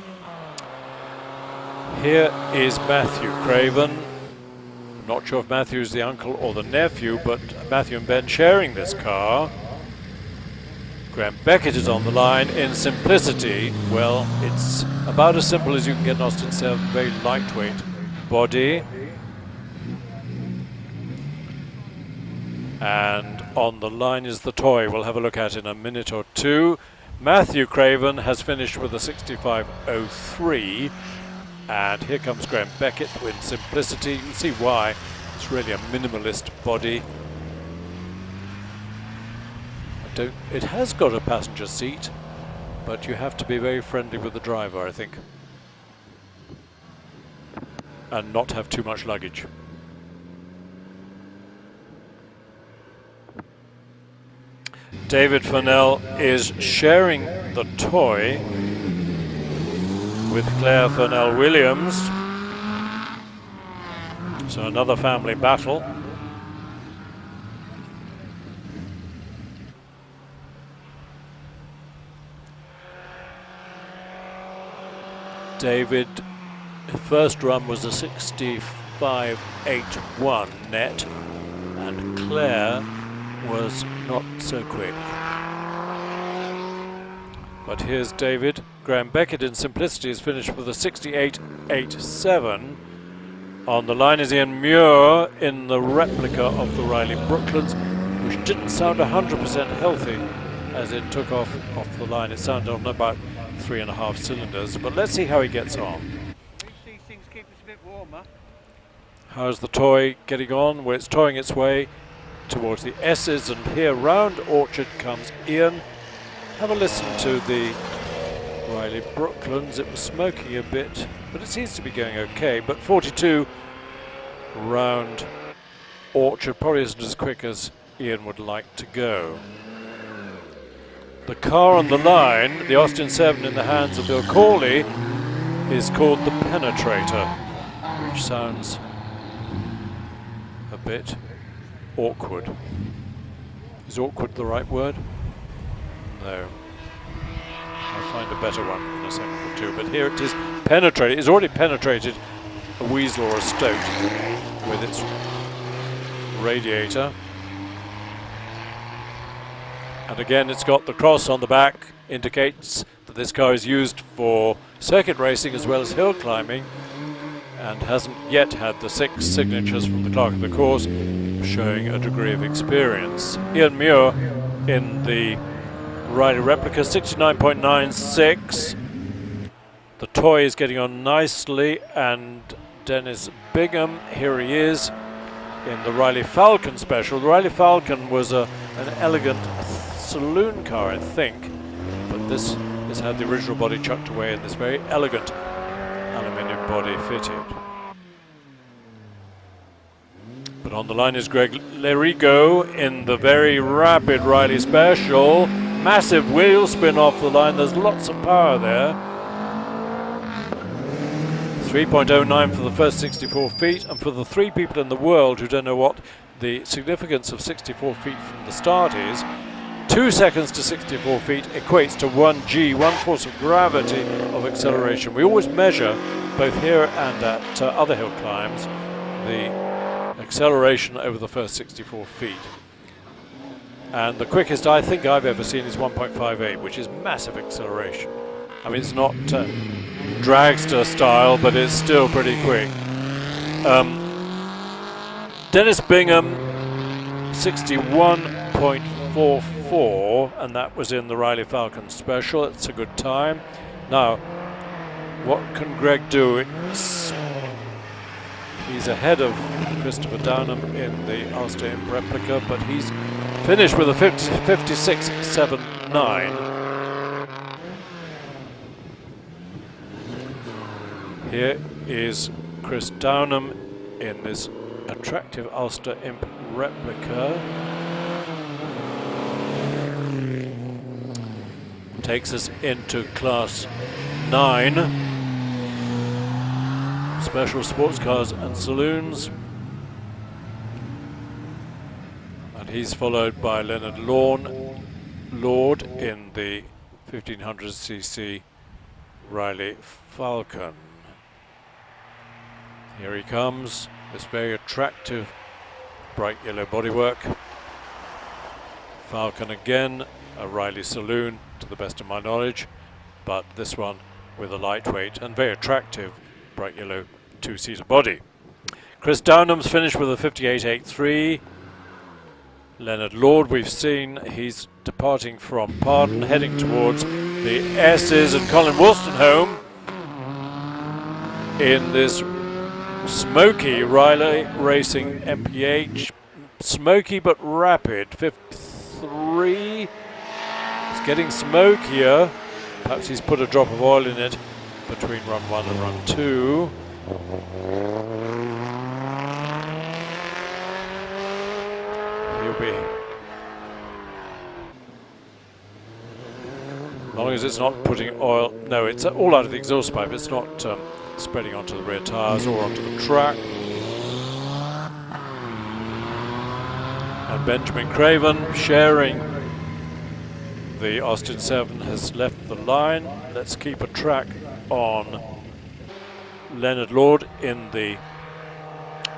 Here is Matthew Craven. I'm not sure if Matthew is the uncle or the nephew, but Matthew and Ben sharing this car. Graham Beckett is on the line in simplicity. Well, it's about as simple as you can get an Austin 7, very lightweight body. And on the line is the toy we'll have a look at in a minute or two. Matthew Craven has finished with a 65.03. And here comes Graham Beckett with simplicity. You can see why. It's really a minimalist body. It has got a passenger seat, but you have to be very friendly with the driver, I think, and not have too much luggage. David Fennell is sharing the toy with Claire Fennell Williams. So another family battle. David, first run was a 65.81 net, and Claire was not so quick. But here's David. Graham Beckett in simplicity is finished with a 68.87. On the line is Ian Muir in the replica of the Riley Brooklands, which didn't sound 100% healthy as it took off the line. It sounded on about 3.5 cylinders, but let's see how he gets on. These things keep us a bit warmer. How's the toy getting on? Well, it's toying its way towards the S's, and here round Orchard comes Ian. Have a listen to the Riley Brooklands. It was smoking a bit, but it seems to be going okay. But 42 round Orchard probably isn't as quick as Ian would like to go. The car on the line, the Austin 7 in the hands of Bill Corley, is called the Penetrator, which sounds a bit awkward. Is awkward the right word? No. I'll find a better one in a second or two. But here it is, penetrated. It's already penetrated a Weasel or a Stoat with its radiator. And again, it's got the cross on the back, indicates that this car is used for circuit racing as well as hill climbing, and hasn't yet had the 6 signatures from the clerk of the course, showing a degree of experience. Ian Muir in the Riley replica, 69.96. The toy is getting on nicely, and Dennis Bingham, here he is in the Riley Falcon special. The Riley Falcon was an elegant saloon car, I think, but this has had the original body chucked away in this very elegant aluminium body fitted. But on the line is Greg Lerigo in the very rapid Riley Special. Massive wheel spin off the line. There's lots of power there. 3.09 for the first 64 feet. And for the 3 people in the world who don't know what the significance of 64 feet from the start is, 2 seconds to 64 feet equates to 1 G, 1 force of gravity of acceleration. We always measure, both here and at other hill climbs, the acceleration over the first 64 feet. And the quickest I think I've ever seen is 1.58, which is massive acceleration. I mean, it's not dragster style, but it's still pretty quick. Dennis Bingham, 61.44, and that was in the Riley Falcon Special. It's a good time. Now, what can Greg do? He's ahead of Christopher Downham in the Ulster Imp replica, but he's finished with a 56.79. Here is Chris Downham in this attractive Ulster Imp replica. Takes us into Class 9. Special sports cars and saloons. And he's followed by Leonard Lord in the 1500cc Riley Falcon. Here he comes, this very attractive bright yellow bodywork. Falcon again, a Riley saloon to the best of my knowledge, but this one with a lightweight and very attractive bright yellow 2-seater body. Chris Downham's finished with a 58.83. Leonard Lord, we've seen, he's departing from Pardon, heading towards the S's, and Colin Wolstenholme in this smoky Riley Racing MPH. Smoky but rapid, 53. It's getting smokier. Perhaps he's put a drop of oil in it between run 1 and run 2. He'll be, as long as it's not putting oil, no, it's all out of the exhaust pipe, it's not spreading onto the rear tyres or onto the track. And Benjamin Craven, sharing the Austin 7, has left the line. Let's keep a track on Leonard Lord in the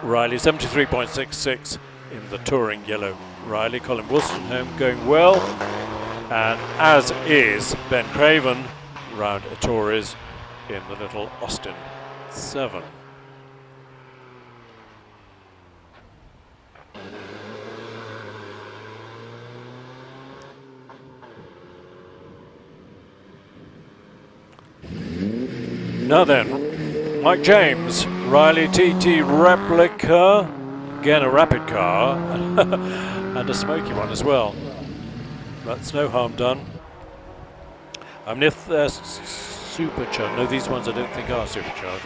Riley, 73.66 in the touring yellow Riley. Colin Wolstenholme going well, and as is Ben Craven round Torres in the little Austin 7. Now then, Mike James, Riley TT replica, again a rapid car, and a smoky one as well. That's no harm done. I mean, if they're supercharged, no, these ones I don't think are supercharged,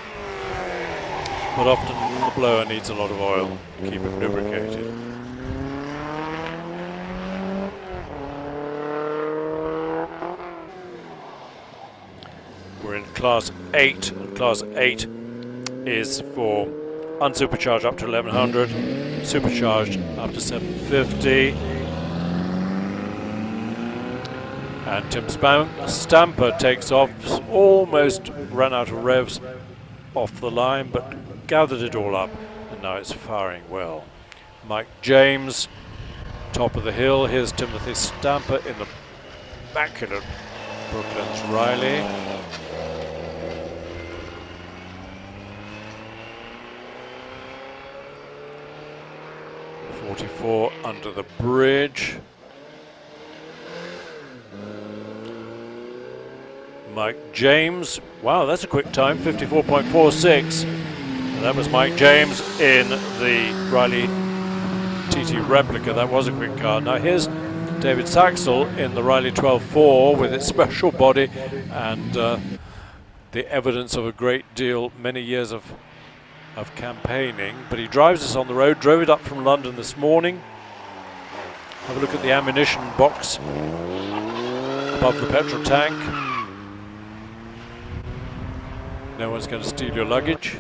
but often the blower needs a lot of oil to keep it lubricated. We're in Class 8, and Class 8 is for unsupercharged up to 1100, supercharged up to 750. And Tim Stamper takes off, almost ran out of revs off the line, but gathered it all up, and now it's firing well. Mike James, top of the hill. Here's Timothy Stamper in the immaculate Brooklands Riley. .44 under the bridge. Mike James, wow, that's a quick time, 54.46. And that was Mike James in the Riley TT replica. That was a quick car. Now here's David Saxel in the Riley 12.4 with its special body and the evidence of a great deal, many years of campaigning. But he drives us on the road, drove it up from London this morning. Have a look at the ammunition box above the petrol tank. No one's going to steal your luggage.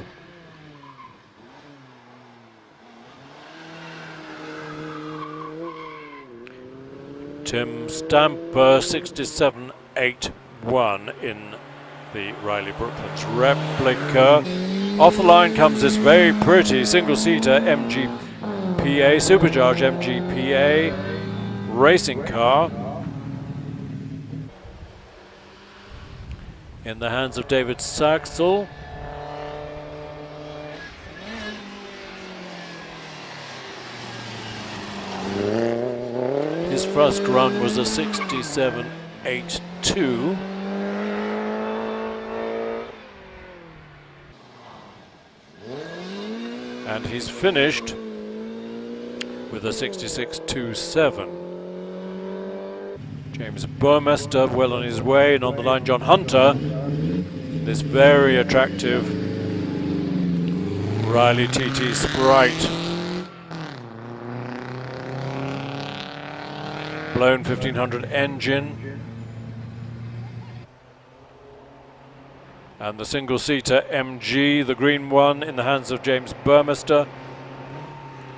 Tim Stamper, 67.81 in the Riley Brooklands replica. Off the line comes this very pretty single-seater MGPA, supercharged MGPA racing car in the hands of David Saxel. His first run was a 67.82. And he's finished with a 66.27. James Burmester well on his way, and on the line John Hunter, this very attractive Riley TT Sprite. Blown 1500 engine. And the single-seater MG, the green one, in the hands of James Burmester.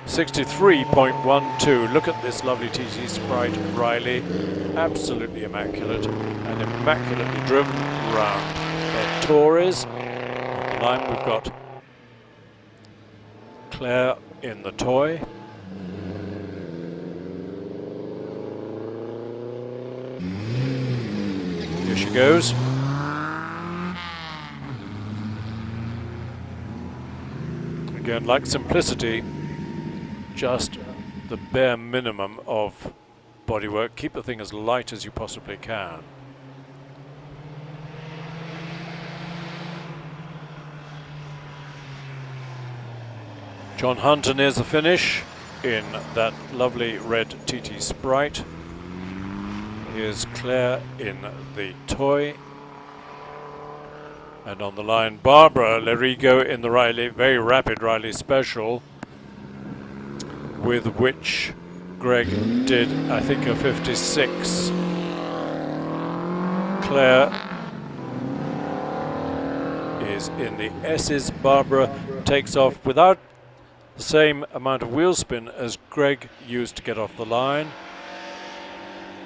63.12. Look at this lovely TT Sprite Riley. Absolutely immaculate and immaculately driven round the Torres. On the line we've got Claire in the toy. Here she goes. Again, like simplicity, just the bare minimum of bodywork. Keep the thing as light as you possibly can. John Hunter nears the finish in that lovely red TT Sprite. Here's Claire in the toy. And on the line, Barbara Lerigo in the Riley, very rapid Riley Special, with which Greg did, I think, a 56. Claire is in the S's. Barbara takes off without the same amount of wheel spin as Greg used to get off the line,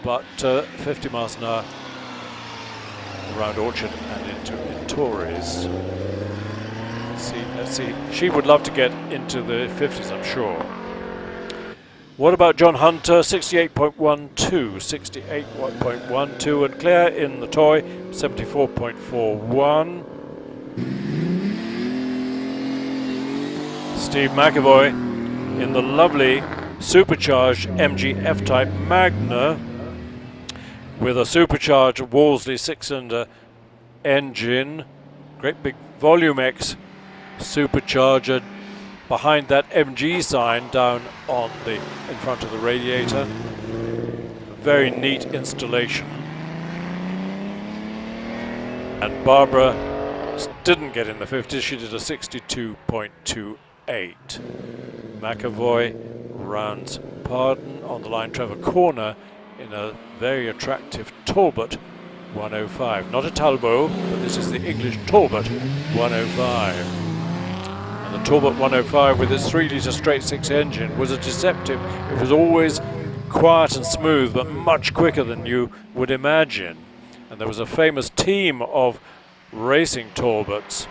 but 50 miles an hour around Orchard and into Torres. Let's see. She would love to get into the 50s, I'm sure. What about John Hunter? 68.12, 68.12, and Claire in the toy, 74.41. Steve McAvoy in the lovely supercharged MG F-Type Magna with a supercharged Wolseley 6-cylinder engine, great big Volume X supercharger behind that MG sign down on the in front of the radiator. Very neat installation. And Barbara didn't get in the 50s, she did a 62.28. McAvoy rounds pardon. On the line, Trevor Corner in a very attractive Talbot 105. Not a Talbot, but this is the English Talbot 105. And the Talbot 105 with its 3-litre straight-six engine was a deceptive. It was always quiet and smooth, but much quicker than you would imagine. And there was a famous team of racing Talbots,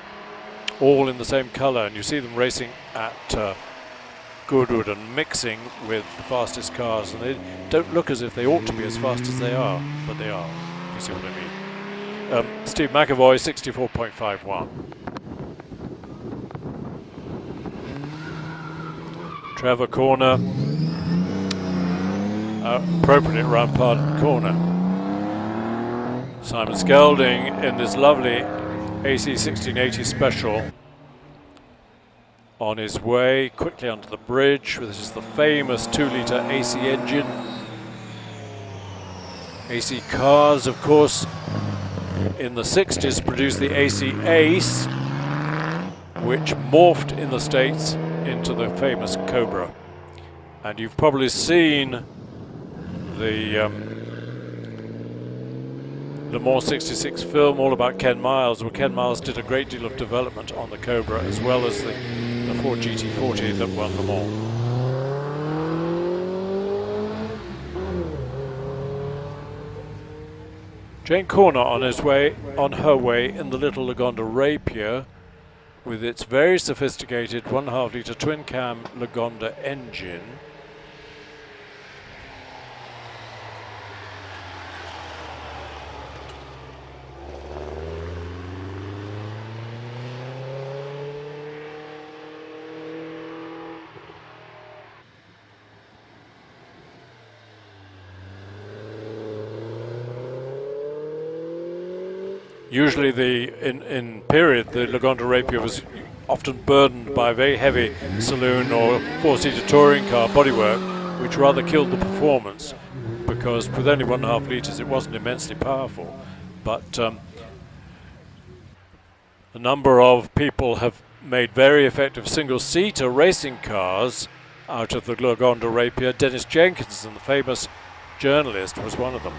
all in the same colour, and you see them racing at Goodwood and mixing with the fastest cars, and they don't look as if they ought to be as fast as they are, but they are, if you see what I mean. Steve McAvoy, 64.51. Trevor Corner, appropriate round pardon corner. Simon Skelding in this lovely AC 1680 Special on his way quickly onto the bridge. This is the famous 2-litre AC engine AC cars, of course, in the 60s produced the AC Ace, which morphed in the States into the famous Cobra. And you've probably seen the Le Mans 66 film all about Ken Miles, where Ken Miles did a great deal of development on the Cobra, as well as the Ford GT40 that won Le Mans. Jane Corner on her way in the little Lagonda Rapier, with its very sophisticated 1.5 litre twin cam Lagonda engine. Usually in period, the Lagonda Rapier was often burdened by a very heavy saloon or four-seater touring car bodywork, which rather killed the performance, because with only 1.5 litres it wasn't immensely powerful. But a number of people have made very effective single-seater racing cars out of the Lagonda Rapier. Dennis Jenkinson, the famous journalist, was one of them.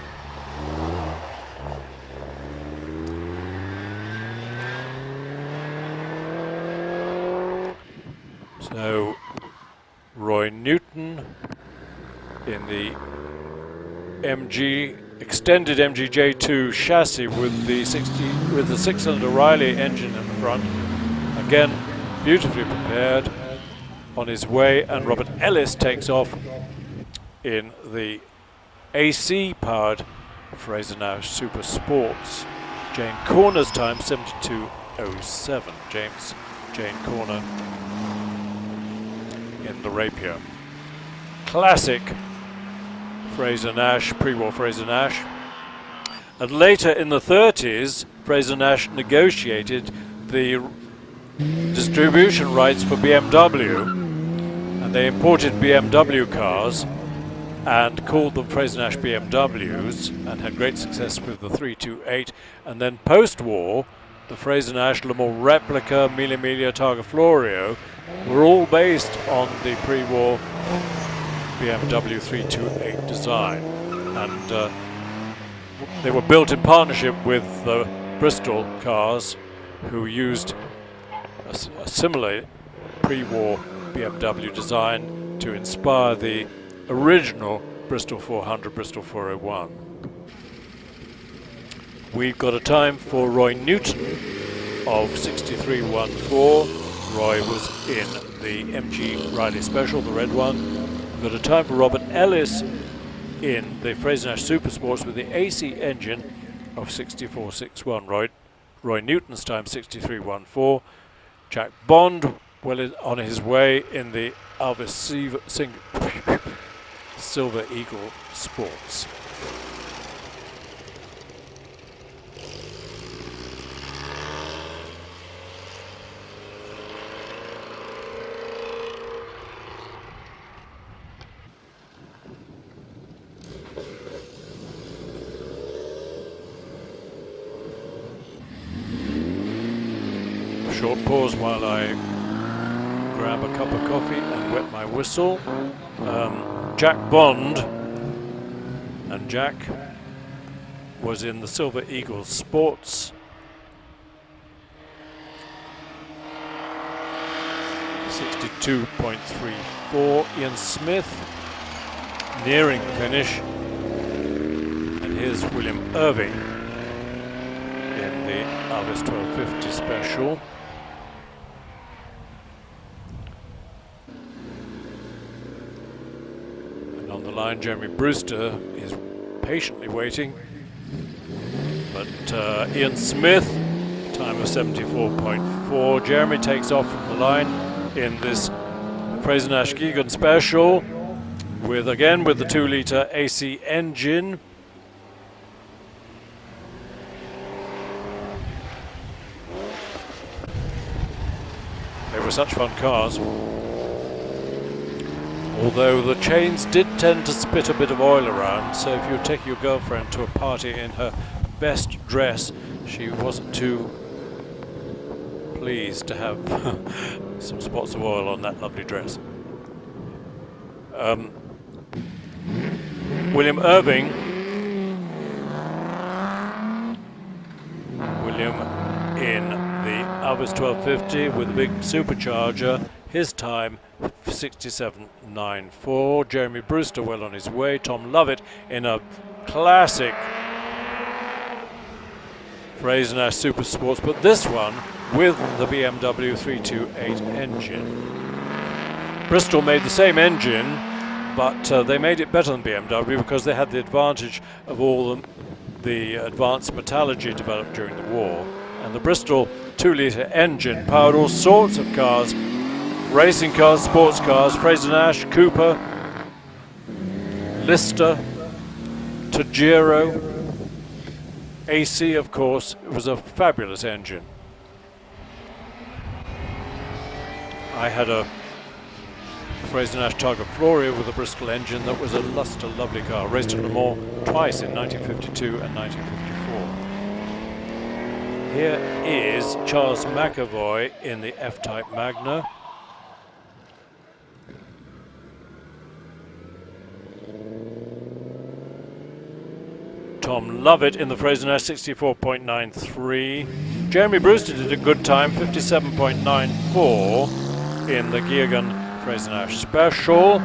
So Roy Newton in the extended MGJ2 chassis with the 6-cylinder Riley engine in the front, again beautifully prepared on his way, and Robert Ellis takes off in the AC powered Fraser Nash Super Sports. Jane Corner's time 72.07. Jane Corner in the Rapier. Classic Fraser Nash, pre-war Fraser Nash. And later in the 30s, Fraser Nash negotiated the distribution rights for BMW, and they imported BMW cars and called them Fraser Nash BMWs, and had great success with the 328. And then post-war, the Fraser Nash Le Mans Replica, Mille Miglia, Targa Florio were all based on the pre-war BMW 328 design, and they were built in partnership with Bristol Cars, who used a similar pre-war BMW design to inspire the original Bristol 400, Bristol 401. We've got a time for Roy Newton of 63.14. Roy was in the MG Riley Special, the red one. We've got a time for Robert Ellis in the Fraser Nash Super Sports with the AC engine of 64.61. Roy Newton's time 63.14. Jack Bond well on his way in the Alvis Silver Eagle Sports. Short pause while I grab a cup of coffee and wet my whistle. Jack Bond, and Jack was in the Silver Eagle Sports. .34. Ian Smith nearing the finish, and here's William Irving in the Alvis 1250 Special. And on the line, Jeremy Brewster is patiently waiting, but Ian Smith, time of 74.4. Jeremy takes off from the line in this Fraser Nash Geoghegan Special with the 2-litre AC engine. They were such fun cars. Although the chains did tend to spit a bit of oil around, so if you take your girlfriend to a party in her best dress, she wasn't too pleased to have some spots of oil on that lovely dress. William Irving. William in the Alvis 1250 with a big supercharger. His time 67.94. Jeremy Brewster well on his way. Tom Lovett in a classic Fraser-Nash Super Sports, but this one with the BMW 328 engine. Bristol made the same engine, but they made it better than BMW because they had the advantage of all the advanced metallurgy developed during the war. And the Bristol 2-litre engine powered all sorts of cars, racing cars, sports cars, Fraser-Nash, Cooper, Lister, Tajiro, AC, of course. It was a fabulous engine. I had a Fraser-Nash Targa Floria with a Bristol engine that was a lustre, lovely car. Raced at Le Mans twice in 1952 and 1954. Here is Charles McAvoy in the F-Type Magna. Tom Lovett in the Fraser-Nash 64.93. Jeremy Brewster did a good time, 57.94 in the Geargun Fraser-Nash Special.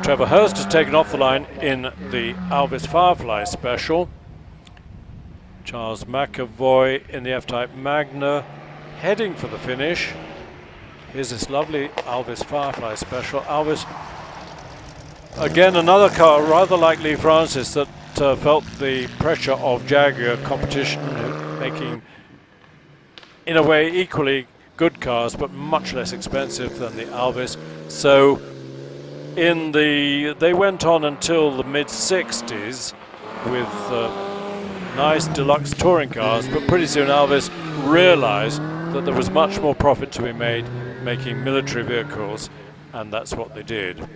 Trevor Hurst has taken off the line in the Alvis Firefly Special. Charles McAvoy in the F-Type Magna, heading for the finish. Here's this lovely Alvis Firefly Special. Alvis, again another car rather like Lee Francis that felt the pressure of Jaguar competition, making in a way equally good cars but much less expensive than the Alvis. So they went on until the mid-60s with nice deluxe touring cars, but pretty soon Alvis realized that there was much more profit to be made making military vehicles, and that's what they did.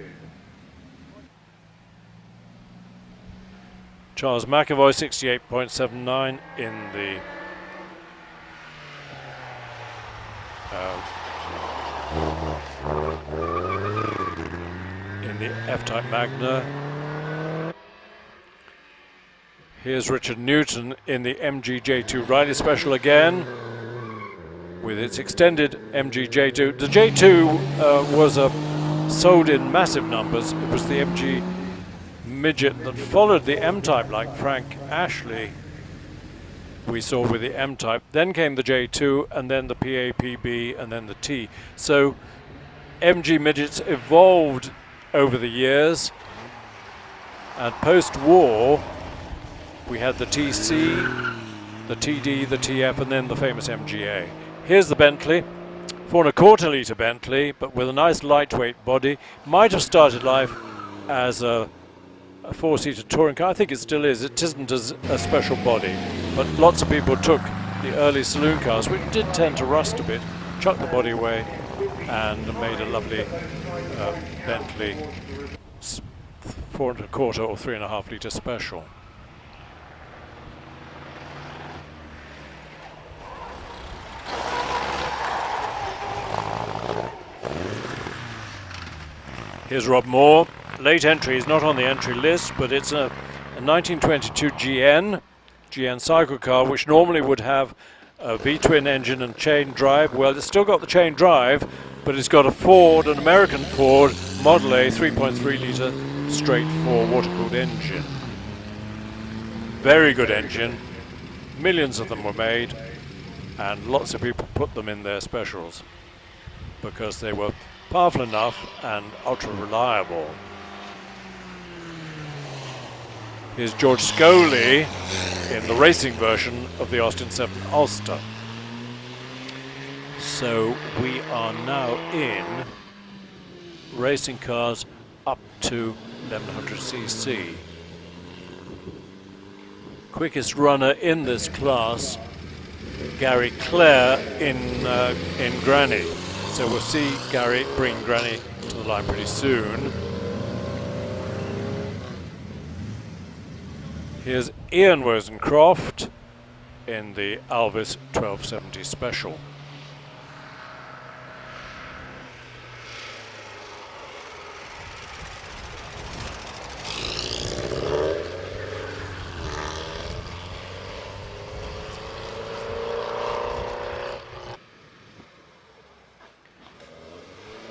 Charles McAvoy 68.79 in the F-Type Magna. Here's Richard Newton in the MG J2 Riley Special again, with its extended MG J2. The J2 was sold in massive numbers. It was the MG midget that followed the M-Type, like Frank Ashley we saw with the M-Type. Then came the J2, and then the PAPB, and then the T. So MG midgets evolved over the years, and post-war we had the TC, the TD, the TF, and then the famous MGA. Here's the Bentley, 4¼ litre Bentley, but with a nice lightweight body. Might have started life as a four-seater touring car. I think it still is. It isn't as a special body, but lots of people took the early saloon cars, which did tend to rust a bit, chucked the body away, and made a lovely Bentley 4¼ or 3½ litre special. Here's Rob Moore. Late entry is not on the entry list, but it's a 1922 GN cycle car, which normally would have a V-twin engine and chain drive. Well, it's still got the chain drive, but it's got a Ford, an American Ford Model A 3.3 litre straight 4 water-cooled engine. Very good engine. Millions of them were made, and lots of people put them in their specials because they were powerful enough and ultra reliable. Here's George Scoley in the racing version of the Austin 7 Ulster. So we are now in racing cars up to 1100cc. Quickest runner in this class, Gary Clare in Granny. So we'll see Gary bring Granny to the line pretty soon. Here's Ian Wozencroft in the Alvis 1270 Special.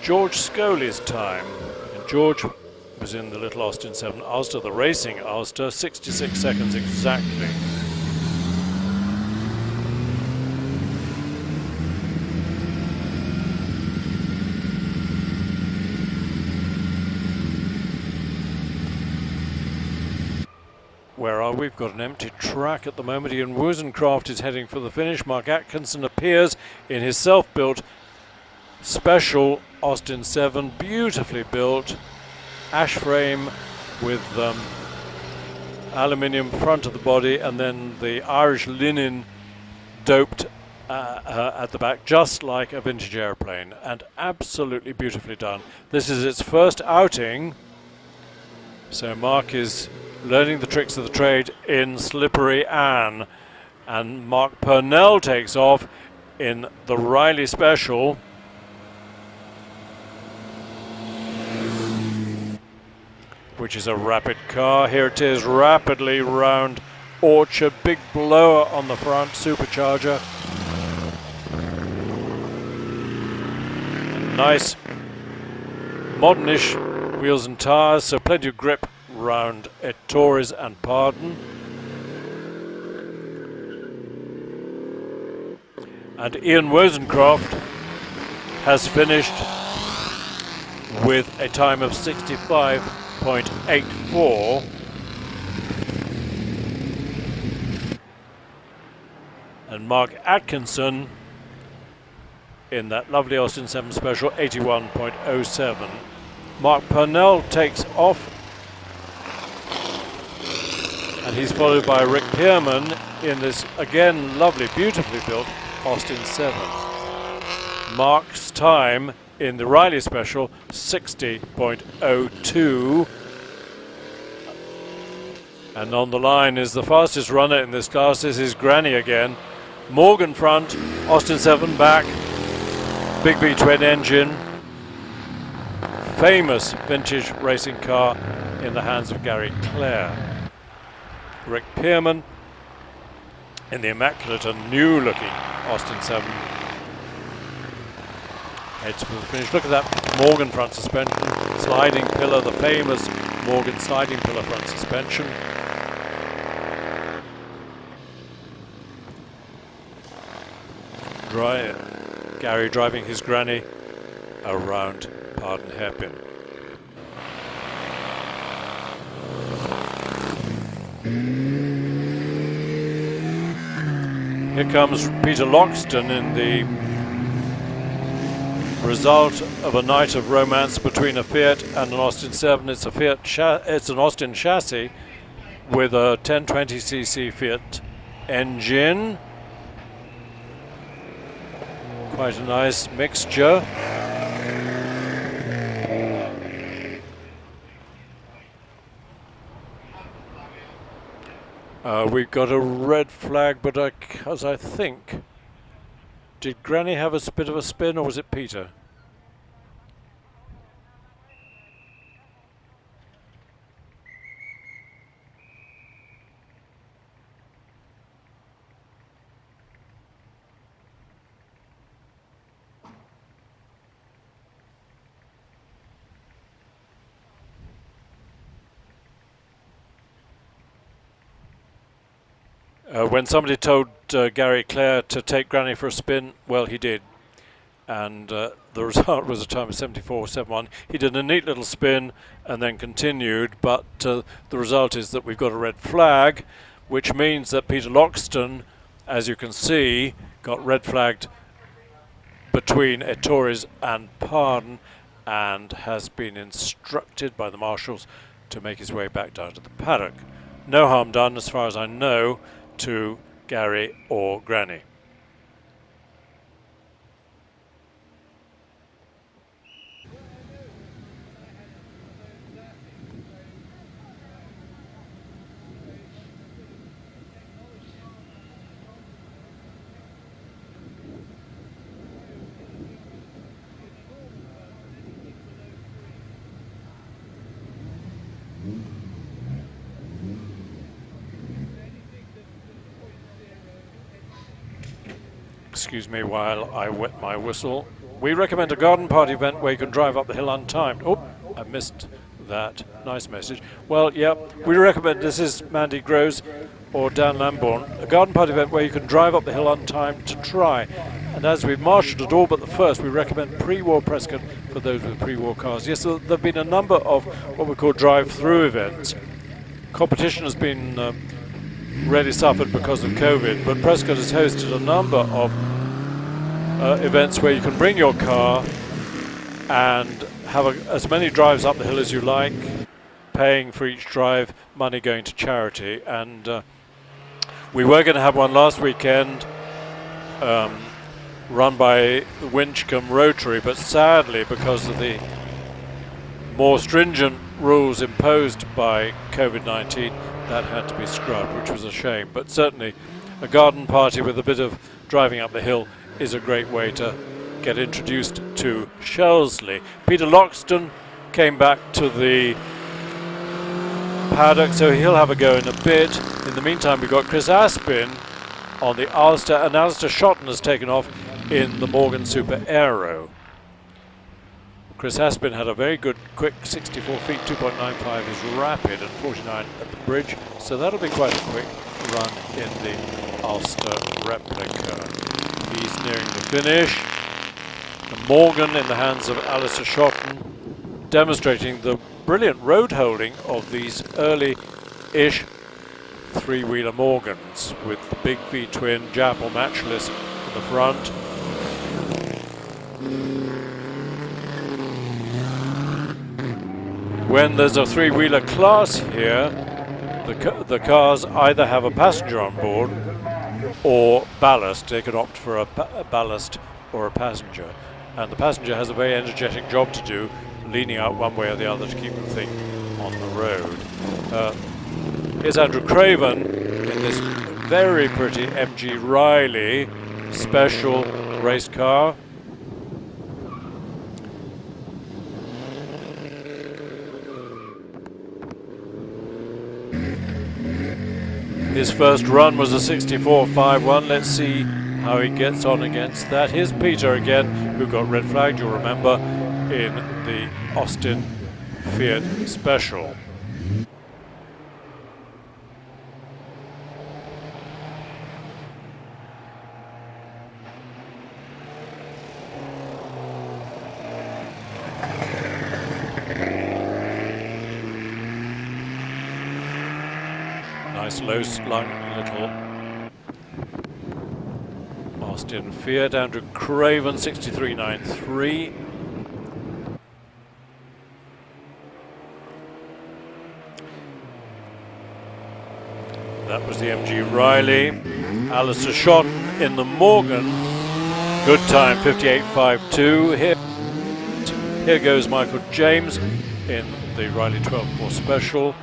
George Scully's time, and George was in the Little Austin 7 Ulster, the racing Ulster, 66 seconds exactly. Where are we? We've got an empty track at the moment. Ian Wozencroft is heading for the finish. Mark Atkinson appears in his self-built Special Austin 7, beautifully built, ash frame with aluminium front of the body, and then the Irish linen doped at the back, just like a vintage airplane, and absolutely beautifully done. This is its first outing, so Mark is learning the tricks of the trade in Slippery Ann, and Mark Purnell takes off in the Riley Special. Which is a rapid car. Here it is, rapidly round Orchard. Big blower on the front, supercharger. Nice modernish wheels and tyres, so plenty of grip round Ettores and Pardon. And Ian Wozencroft has finished with a time of 65.84. And Mark Atkinson in that lovely Austin 7 Special, 81.07. Mark Purnell takes off, and he's followed by Rick Pearman in this again lovely, beautifully built Austin 7. Mark's time in the Riley Special, 60.02. And on the line is the fastest runner in this class. This is Granny again. Morgan front, Austin 7 back, big B twin engine. Famous vintage racing car in the hands of Gary Clare. Rick Pearman in the immaculate and new looking Austin 7. Heads for the finish. Look at that Morgan front suspension, sliding pillar, the famous Morgan sliding pillar front suspension. Gary driving his Granny around Pardon Hairpin. Here comes Peter Loxton in the result of a night of romance between a Fiat and an Austin 7. It's a Fiat. It's an Austin chassis with a 1020cc Fiat engine. Quite a nice mixture. We've got a red flag, but because I think, did Granny have a bit of a spin, or was it Peter? When somebody told Gary Clare to take Granny for a spin, well, he did. And the result was a time of 74.71. He did a neat little spin and then continued, but the result is that we've got a red flag, which means that Peter Loxton, as you can see, got red flagged between Ettores and Pardon and has been instructed by the marshals to make his way back down to the paddock. No harm done, as far as I know, to Gary or Granny. excuse me while I wet my whistle. We recommend a garden party event where you can drive up the hill untimed. Oh, I missed that. Nice message. Well, yeah, we recommend, this is Mandy Groves or Dan Lambourne, a garden party event where you can drive up the hill untimed to try. And as we've marshalled it all but the first, we recommend pre-war Prescott for those with pre-war cars. Yes, so there have been a number of what we call drive-through events. Competition has been really suffered because of COVID, but Prescott has hosted a number of events where you can bring your car and have as many drives up the hill as you like, paying for each drive, money going to charity. And we were going to have one last weekend run by the Winchcombe Rotary, but sadly, because of the more stringent rules imposed by COVID-19, that had to be scrubbed, which was a shame. But certainly a garden party with a bit of driving up the hill is a great way to get introduced to Shelsley. Peter Loxton came back to the paddock, so he'll have a go in a bit. In the meantime, we've got Chris Aspin on the Ulster, and Alistair Shotton has taken off in the Morgan Super Aero. Chris Aspin had a very good quick 64 feet, 2.95 is rapid, and 49 at the bridge, so that'll be quite a quick run in the Ulster replica. He's nearing the finish. The Morgan in the hands of Alistair Shotton, demonstrating the brilliant road holding of these early-ish three-wheeler Morgans with the big V-twin Jap or matchless in the front. When there's a three-wheeler class here, the cars either have a passenger on board or ballast. They can opt for a ballast or a passenger. And the passenger has a very energetic job to do, leaning out one way or the other to keep the thing on the road. Here's Andrew Craven in this very pretty MG Riley special race car. His first run was a 64.51. Let's see how he gets on against that. Here's Peter again, who got red flagged, you'll remember, in the Austin Fiat Special. Nice low slung little Austin Fiat. Andrew Craven 63.93. That was the MG Riley. Alistair Shotton in the Morgan. Good time, 58.52. Here goes Michael James in the Riley 12.4 Special.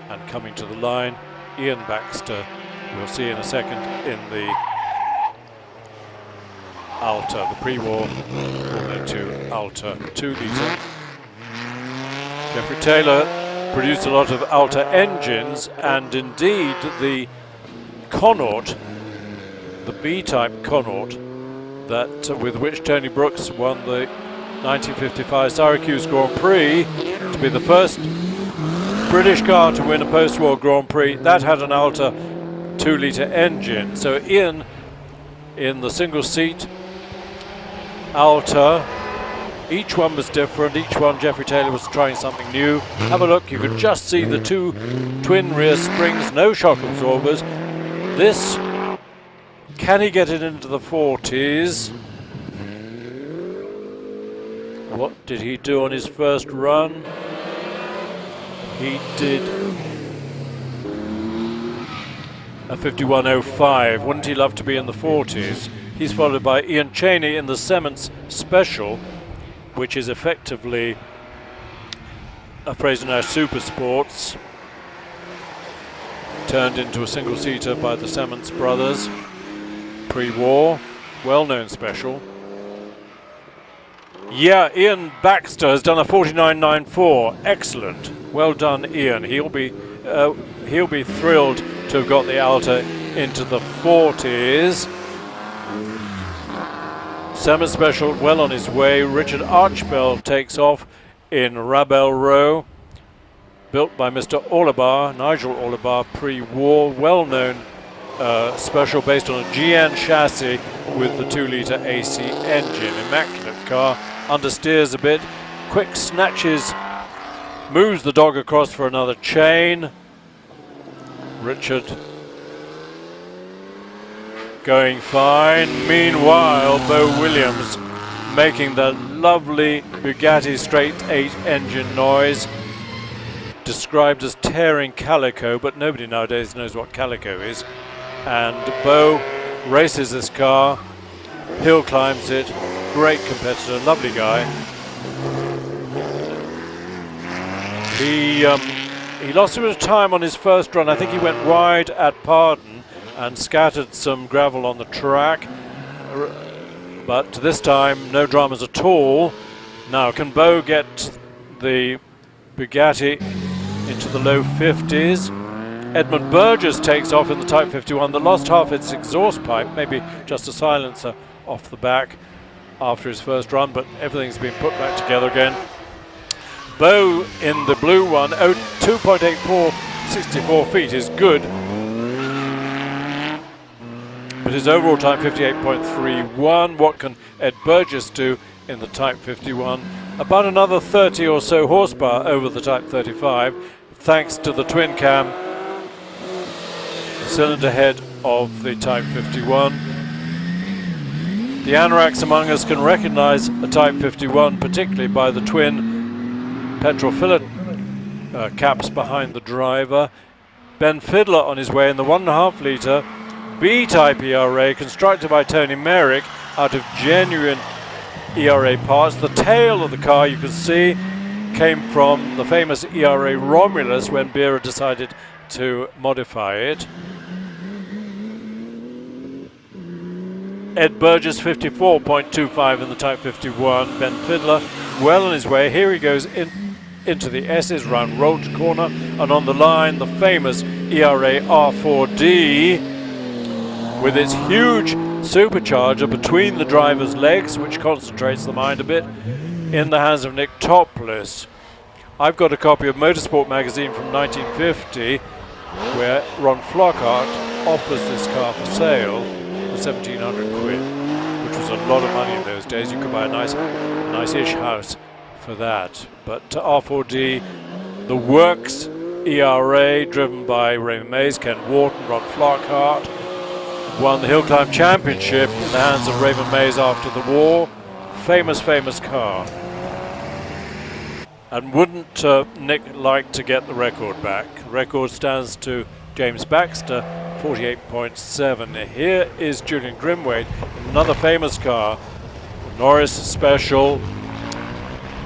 And coming to the line, Ian Baxter, we'll see in a second, in the Alta, the pre-war Formula 2 Alta 2-litre. Geoffrey Taylor produced a lot of Alta engines, and indeed the Connaught, the B-type Connaught, that with which Tony Brooks won the 1955 Syracuse Grand Prix to be the first British car to win a post-war Grand Prix, that had an Alta 2-litre engine. So Ian in the single seat Alta, each one was different, each one Geoffrey Taylor was trying something new. Have a look, you can just see the two twin rear springs, no shock absorbers. This, can he get it into the 40s? What did he do on his first run? He did a 51.05. Wouldn't he love to be in the 40s? He's followed by Ian Cheney in the Siemens Special, which is effectively a Fraser-Nash Super Sports turned into a single-seater by the Siemens brothers. Pre-war, well-known special. Yeah, Ian Baxter has done a 49.94. Excellent. Well done, Ian. He'll be thrilled to have got the Alta into the 40s. Semi-special well on his way. Richard Archbell takes off in Rabel Row, built by Mr. Olibar, Nigel Olibar, pre-war, well-known special based on a GN chassis with the 2-litre AC engine. Immaculate car, understeers a bit, quick snatches, moves the dog across for another chain. Richard going fine. Meanwhile, Beau Williams making the lovely Bugatti straight 8 engine noise, described as tearing calico, but nobody nowadays knows what calico is. And Beau races this car, hill climbs it, great competitor, lovely guy. He lost a bit of time on his first run. I think he went wide at Pardon and scattered some gravel on the track. But this time, no dramas at all. Now, can Beau get the Bugatti into the low 50s? Edmund Burgess takes off in the Type 51 that lost half its exhaust pipe, maybe just a silencer off the back after his first run, but everything's been put back together again. Beau in the blue one, 2.84, 64 feet is good. But his overall time, 58.31. What can Ed Burgess do in the Type 51? About another 30 or so horsepower over the Type 35, thanks to the twin cam cylinder head of the Type 51. The anoraks among us can recognize a Type 51, particularly by the twin petrol fillet caps behind the driver. Ben Fiddler on his way in the 1.5 litre B-type ERA, constructed by Tony Merrick out of genuine ERA parts. The tail of the car, you can see, came from the famous ERA Romulus when Bera decided to modify it. Ed Burgess 54.25 in the Type 51. Ben Fiddler well on his way. Here he goes into the S's, round Roach corner, and on the line the famous ERA R4D with its huge supercharger between the driver's legs, which concentrates the mind a bit, in the hands of Nick Topless. I've got a copy of Motorsport magazine from 1950 where Ron Flockhart offers this car for sale for 1,700 quid, which was a lot of money in those days. You could buy a nice-ish house for that. But R4D, the works ERA, driven by Raymond Mays, Ken Wharton, Ron Flockhart, won the Hill Climb Championship in the hands of Raymond Mays after the war. Famous car. And wouldn't Nick like to get the record back? The record stands to James Baxter, 48.7. Here is Julian Grimwade in another famous car, Norris Special,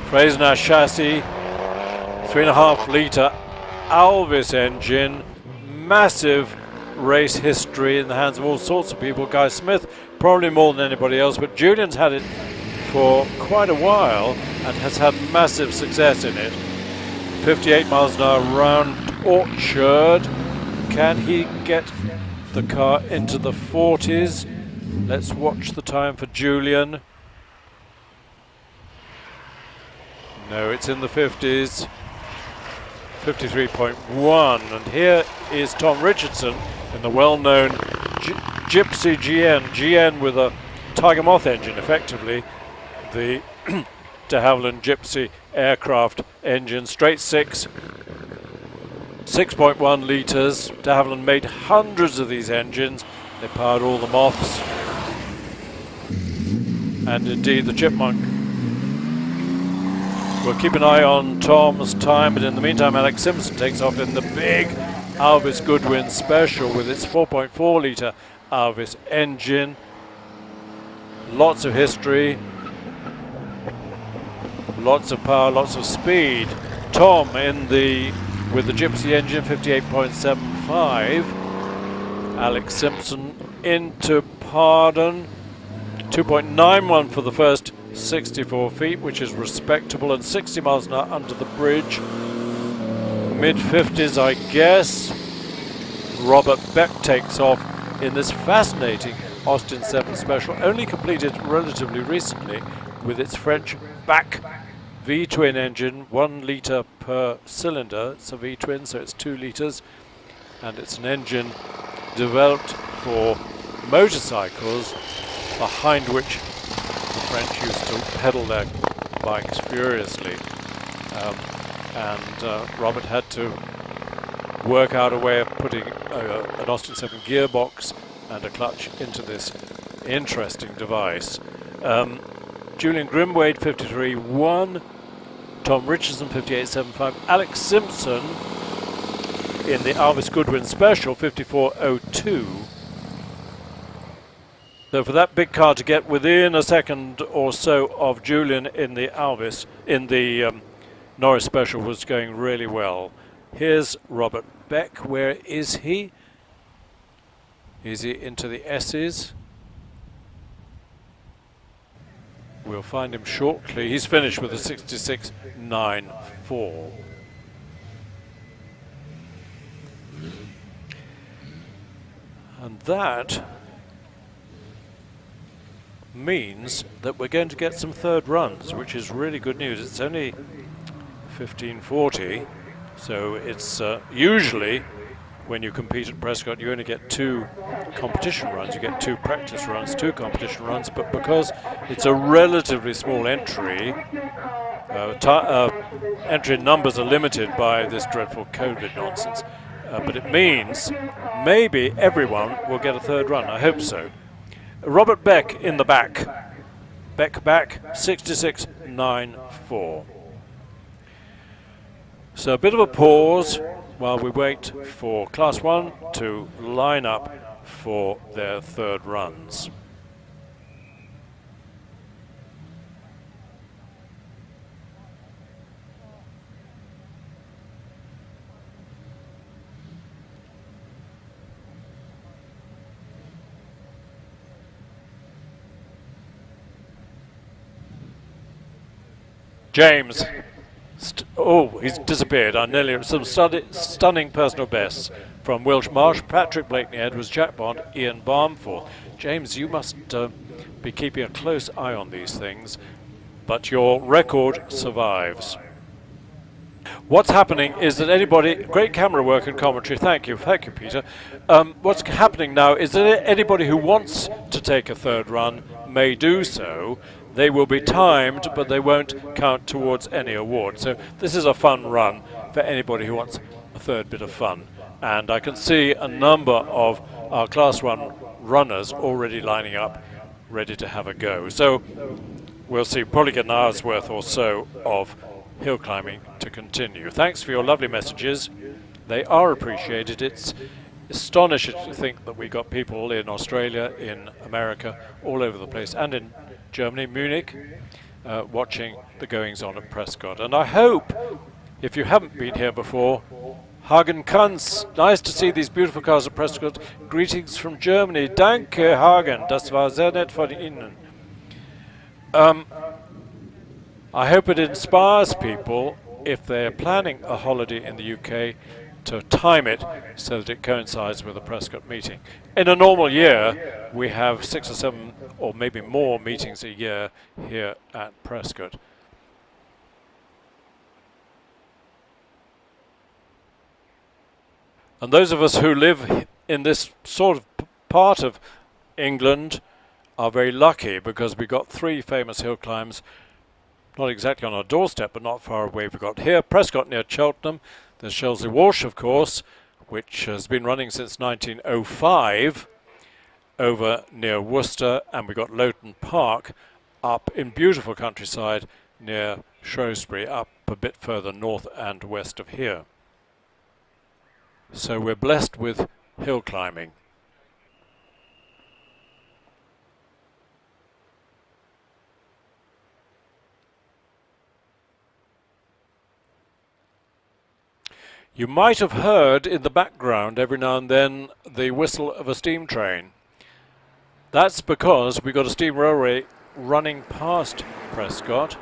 Fraser Nash chassis, 3.5 litre Alvis engine, massive race history in the hands of all sorts of people. Guy Smith probably more than anybody else, but Julian's had it for quite a while and has had massive success in it. 58 miles an hour round Orchard. Can he get the car into the 40s? Let's watch the time for Julian. No, it's in the 50s. 53.1. And here is Tom Richardson in the well-known Gypsy GN with a Tiger Moth engine, effectively the de Havilland Gypsy aircraft engine, straight 6.1 litres. De Havilland made hundreds of these engines. They powered all the Moths and indeed the Chipmunk. We'll keep an eye on Tom's time, but in the meantime Alex Simpson takes off in the big Alvis Goodwin Special with its 4.4 litre Alvis engine. Lots of history, lots of power, lots of speed. Tom with the Gypsy engine, 58.75. Alex Simpson into Pardon, 2.91 for the first 64 feet, which is respectable, and 60 miles an hour under the bridge. Mid-50s, I guess. Robert Beck takes off in this fascinating Austin 7 Special, only completed relatively recently with its French back V-twin engine, 1 litre per cylinder. It's a V-twin, so it's 2 litres, and it's an engine developed for motorcycles, behind which the French used to pedal their bikes furiously. Robert had to work out a way of putting an Austin 7 gearbox and a clutch into this interesting device. Julian Grimwade 53.1, Tom Richardson 58.75, Alex Simpson in the Alvis Goodwin Special 54.02. So for that big car to get within a second or so of Julian in the Alvis, in the Norris Special, was going really well. Here's Robert Beck. Where is he? Is he into the S's? We'll find him shortly. He's finished with a 66.94. And that means that we're going to get some third runs, which is really good news. It's only 15:40, so it's usually when you compete at Prescott you only get 2 competition runs. You get 2 practice runs, 2 competition runs, but because it's a relatively small entry, entry numbers are limited by this dreadful COVID nonsense. But it means maybe everyone will get a third run. I hope so. Robert Beck in the back. Beck back, 66.94. So a bit of a pause while we wait for Class 1 to line up for their third runs. James. He's disappeared. I nearly some stunning personal bests from Wilsh Marsh, Patrick Blakeney Edwards, Jack Bond, Ian Barmforth. James, you must be keeping a close eye on these things, but your record survives. What's happening is that anybody, great camera work and commentary, thank you Peter. What's happening now is that anybody who wants to take a third run may do so. They will be timed, but they won't count towards any award. So this is a fun run for anybody who wants a third bit of fun. And I can see a number of our Class 1 runners already lining up, ready to have a go. So we'll see, probably get an hour's worth or so of hill climbing to continue. Thanks for your lovely messages. They are appreciated. It's astonishing to think that we got people in Australia, in America, all over the place, and in Germany, Munich, watching the goings-on at Prescott. And I hope, if you haven't been here before, Hagen Kranz, nice to see these beautiful cars at Prescott. Greetings from Germany. Danke, Hagen. Das war sehr nett von Ihnen. I hope it inspires people, if they're planning a holiday in the UK, to time it so that it coincides with the Prescott meeting. In a normal year, we have 6 or 7 or maybe more meetings a year here at Prescott. And those of us who live in this sort of part of England are very lucky, because we got 3 famous hill climbs, not exactly on our doorstep, but not far away. We've got here Prescott near Cheltenham. There's Shelsley Walsh, of course, which has been running since 1905 over near Worcester, and we've got Lowton Park up in beautiful countryside near Shrewsbury, up a bit further north and west of here. So we're blessed with hill climbing. You might have heard in the background every now and then the whistle of a steam train. That's because we've got a steam railway running past Prescott,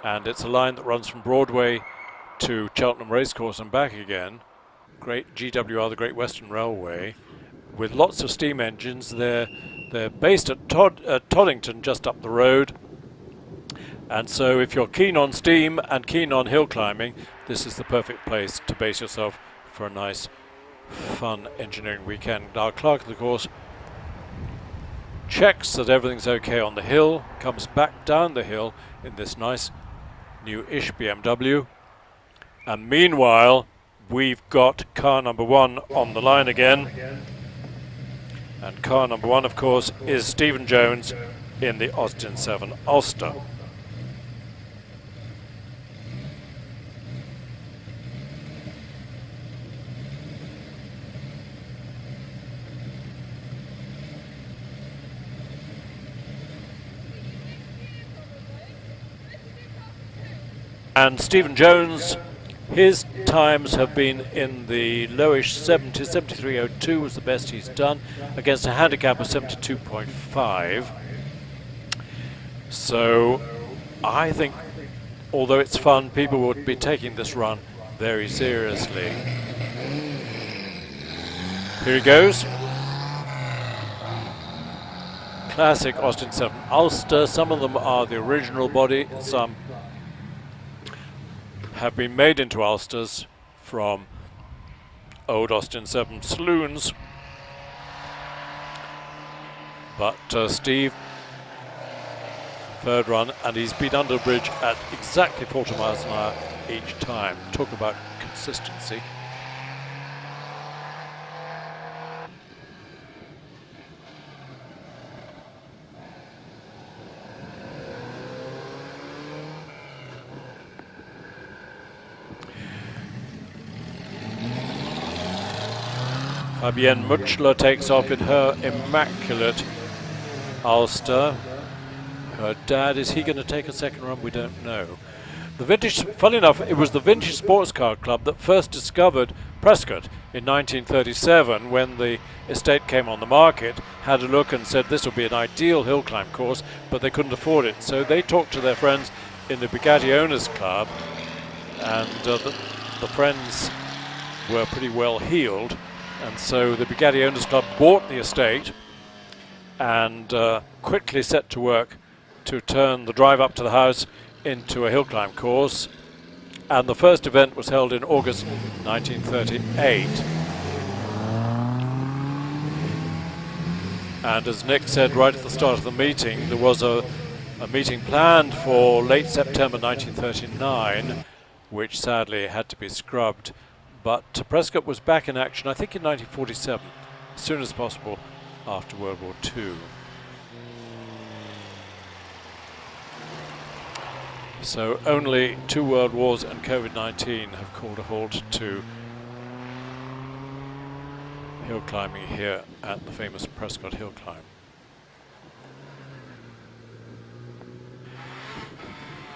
and it's a line that runs from Broadway to Cheltenham Racecourse and back again. Great GWR, the Great Western Railway, with lots of steam engines. They're They're based at Toddington, just up the road. And so if you're keen on steam and keen on hill climbing, this is the perfect place to base yourself for a nice, fun engineering weekend. Our clerk of the course checks that everything's okay on the hill, comes back down the hill in this nice new-ish BMW. And meanwhile, we've got car number 1 on the line again. And car number 1, of course, is Stephen Jones in the Austin 7 Ulster. And Stephen Jones, his times have been in the lowish 70s. 73.02 was the best he's done against a handicap of 72.5. So I think, although it's fun, people would be taking this run very seriously. Here he goes. Classic Austin 7 Ulster. Some of them are the original body, some have been made into Ulsters from old Austin 7 saloons. But Steve, third run, and he's been under the bridge at exactly 40 miles an hour each time. Talk about consistency. Fabienne Mutschler takes off in her immaculate Ulster. Her dad, is he going to take a second run? We don't know. The vintage, funny enough, it was the Vintage Sports Car Club that first discovered Prescott in 1937 when the estate came on the market, had a look and said this would be an ideal hill climb course, but they couldn't afford it. So they talked to their friends in the Bugatti Owners Club, and the friends were pretty well heeled. And so the Bugatti Owners Club bought the estate and quickly set to work to turn the drive up to the house into a hill climb course. And the first event was held in August 1938. And as Nick said right at the start of the meeting, there was a meeting planned for late September 1939, which sadly had to be scrubbed. But Prescott was back in action, I think in 1947, as soon as possible after World War II. So only 2 world wars and COVID-19 have called a halt to hill climbing here at the famous Prescott Hill Climb.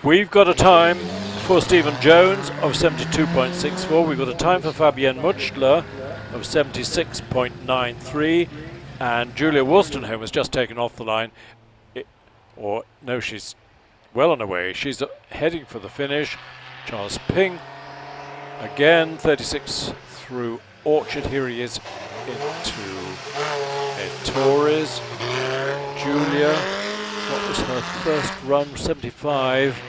We've got a time for Stephen Jones of 72.64. We've got a time for Fabienne Mutschler of 76.93. And Julia Wolstenholme has just taken off the line. No, she's well on her way. She's heading for the finish. Charles Ping, again, 36 through Orchard. Here he is into Torres. Julia, what was her first run? 75.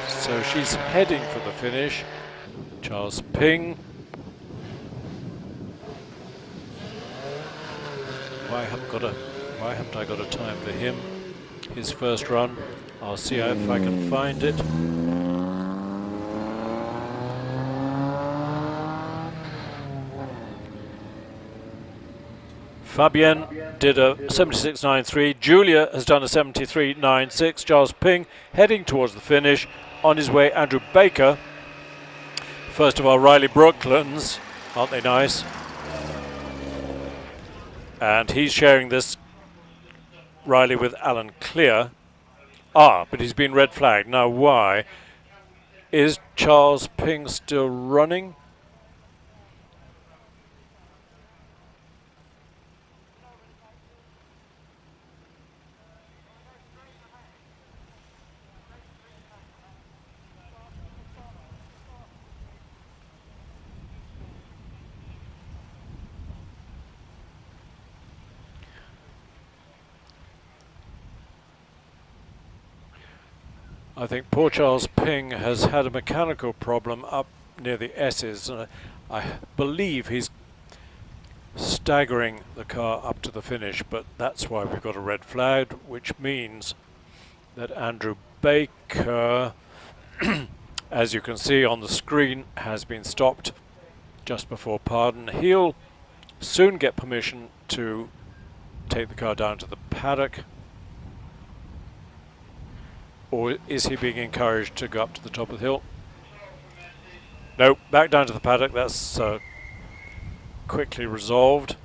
So she's heading for the finish. Charles Ping. Why haven't I got a time for him? His first run. I'll see if I can find it. Fabienne did a 76.93. Julia has done a 73.96. Charles Ping heading towards the finish. On his way, Andrew Baker. First of our Riley Brooklands. Aren't they nice? And he's sharing this, Riley, with Alan Clear. But he's been red flagged. Now why? Is Charles Ping still running? I think poor Charles Ping has had a mechanical problem up near the S's, and I believe he's staggering the car up to the finish, but that's why we've got a red flag, which means that Andrew Baker, as you can see on the screen, has been stopped just before pardon. He'll soon get permission to take the car down to the paddock. Or is he being encouraged to go up to the top of the hill? No, back down to the paddock. That's quickly resolved.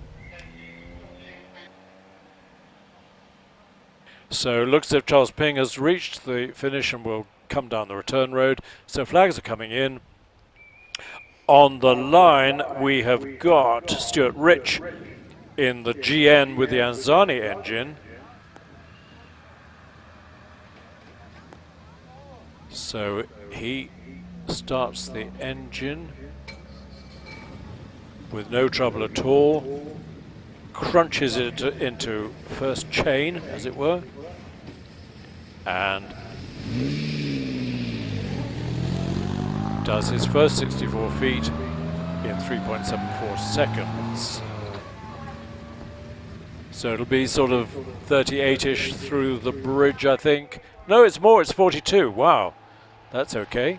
So it looks as if Charles Ping has reached the finish and will come down the return road. So flags are coming in. On the line we have got Stuart Rich in the GN with the Anzani engine. So he starts the engine with no trouble at all, crunches it into first chain, as it were, and does his first 64 feet in 3.74 seconds. So it'll be sort of 38-ish through the bridge, I think. No, it's more, it's 42. Wow, that's okay.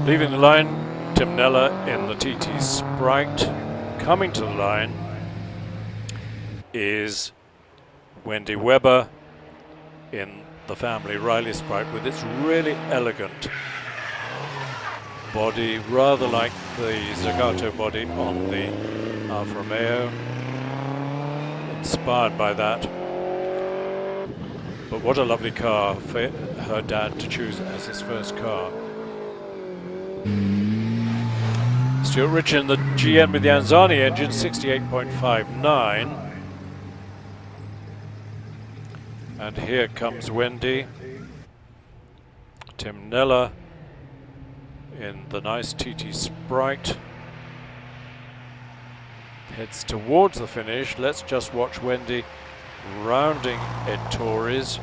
Leaving the line, Tim Neller in the TT Sprite. Coming to the line is Wendy Webber in the family Riley Sprite with its really elegant body, rather like the Zagato body on the Alfa Romeo. Inspired by that. But what a lovely car for her dad to choose as his first car. Stuart Rich in the GN with the Anzani engine, 68.59. And here comes Wendy. Tim Neller in the nice TT Sprite. Heads towards the finish. Let's just watch Wendy rounding Ed Torres.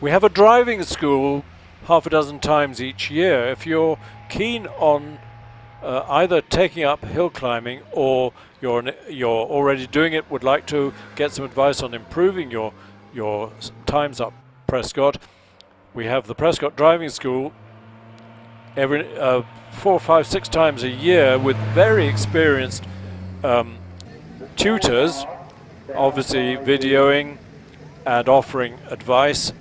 We have a driving school half a dozen times each year. If you're keen on either taking up hill climbing or you're already doing it, would like to get some advice on improving your times up Prescott, we have the Prescott Driving School every 4, 5, 6 times a year with very experienced tutors, obviously videoing and offering advice.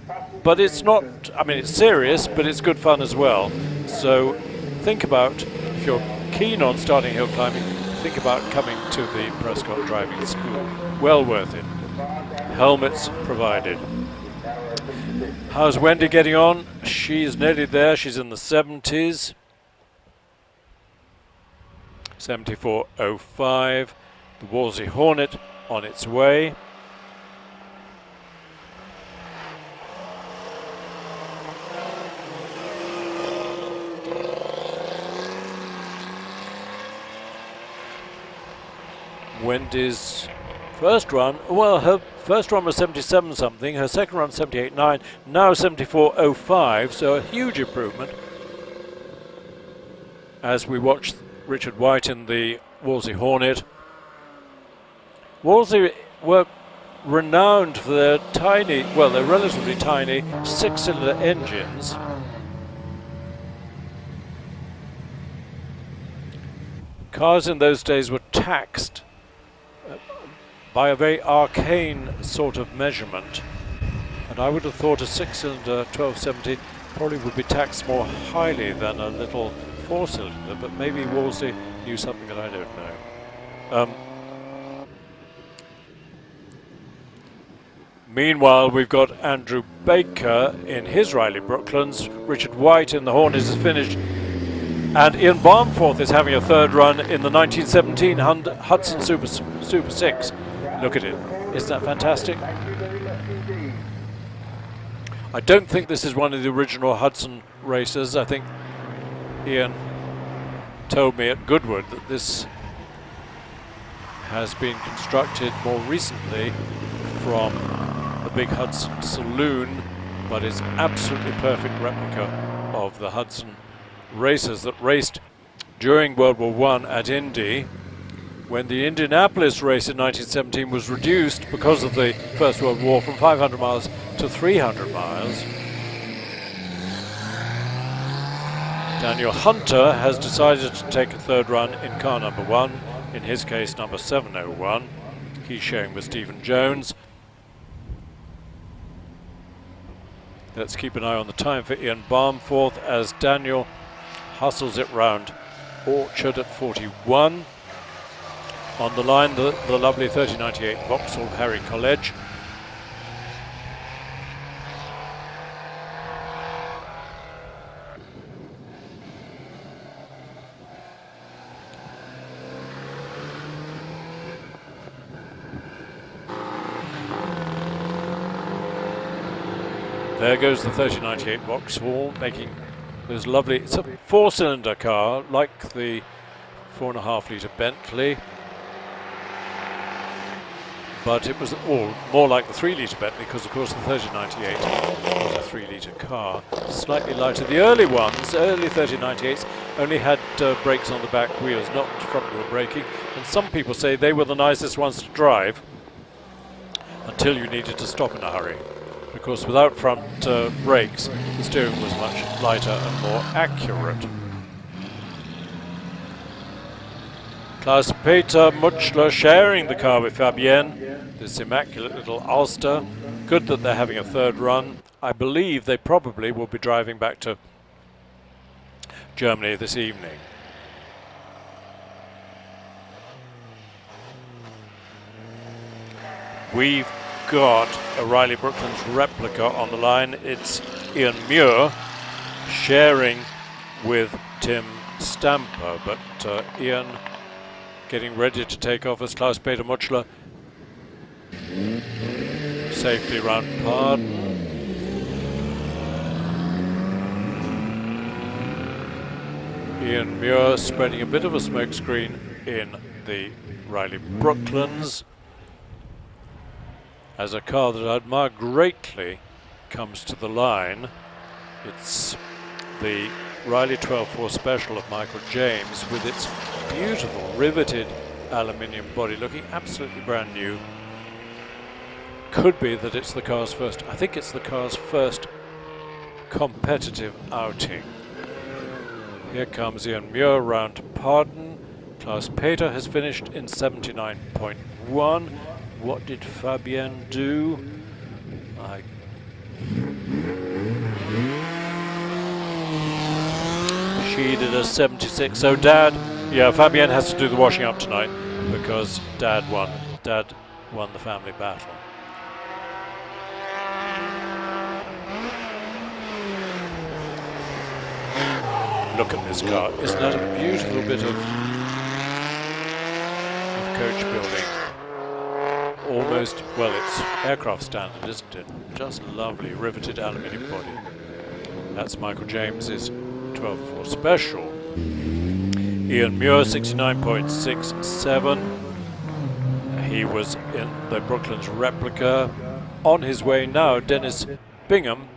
But it's not, I mean, it's serious, but it's good fun as well. So think about, if you're keen on starting hill climbing, think about coming to the Prescott Driving School. Well worth it. Helmets provided. How's Wendy getting on? She's nearly there. She's in the 70s. 74.05. The Wolsey Hornet on its way. Wendy's first run, well, her first run was 77 something, her second run 78.9, now 74.05, so a huge improvement. As we watch Richard White in the Wolsey Hornet. Wolsey were renowned for their tiny, well, they're relatively tiny 6-cylinder engines. Cars in those days were taxed by a very arcane sort of measurement, and I would have thought a 6-cylinder 1270 probably would be taxed more highly than a little 4-cylinder, but maybe Wolsey knew something that I don't know. Meanwhile, we've got Andrew Baker in his Riley Brooklands. Richard White in the Hornets has finished And Ian Barnforth is having a third run in the 1917 Hudson Super 6. Look at it. Isn't that fantastic? I don't think this is one of the original Hudson races. I think Ian told me at Goodwood that this has been constructed more recently from the big Hudson saloon, but is absolutely perfect replica of the Hudson racers that raced during World War I at Indy, when the Indianapolis race in 1917 was reduced because of the First World War from 500 miles to 300 miles. Daniel Hunter has decided to take a third run in car number 1, in his case number 701. He's sharing with Stephen Jones. Let's keep an eye on the time for Ian Barnforth as Daniel hustles it round Orchard at 41. On the line, the lovely 3098 Vauxhall Harry College. There goes the 3098 Vauxhall, making those lovely, it's a 4-cylinder car, like the 4.5 litre Bentley, but it was more like the 3 litre Bentley, because of course the 3098 was a 3 litre car, slightly lighter. The early ones, early 3098s, only had brakes on the back wheels, not front wheel braking, and some people say they were the nicest ones to drive until you needed to stop in a hurry. Because without front brakes, the steering was much lighter and more accurate. Klaus-Peter Mutschler sharing the car with Fabienne, this immaculate little Ulster. Good that they're having a third run. I believe they probably will be driving back to Germany this evening. We've got a Riley Brooklands replica on the line. It's Ian Muir sharing with Tim Stamper, but Ian getting ready to take off as Klaus-Peter Mutschler safely round Pardon. Ian Muir spreading a bit of a smokescreen in the Riley Brooklands, as a car that I admire greatly comes to the line. It's the Riley 12.4 Special of Michael James with its beautiful riveted aluminium body, looking absolutely brand new. Could be that it's the car's first, I think it's the car's first competitive outing. Here comes Ian Muir round Pardon. Klaus-Peter has finished in 79.1. What did Fabienne do? She did a 76. So Dad, yeah, Fabienne has to do the washing up tonight because Dad won. Dad won the family battle. Look at this car. Isn't that a beautiful bit of coach building? Almost, well, it's aircraft standard, isn't it? Just lovely riveted aluminium body. That's Michael James's 12.4 Special. Ian Muir, 69.67. He was in the Brooklands replica. On his way now, Dennis Bingham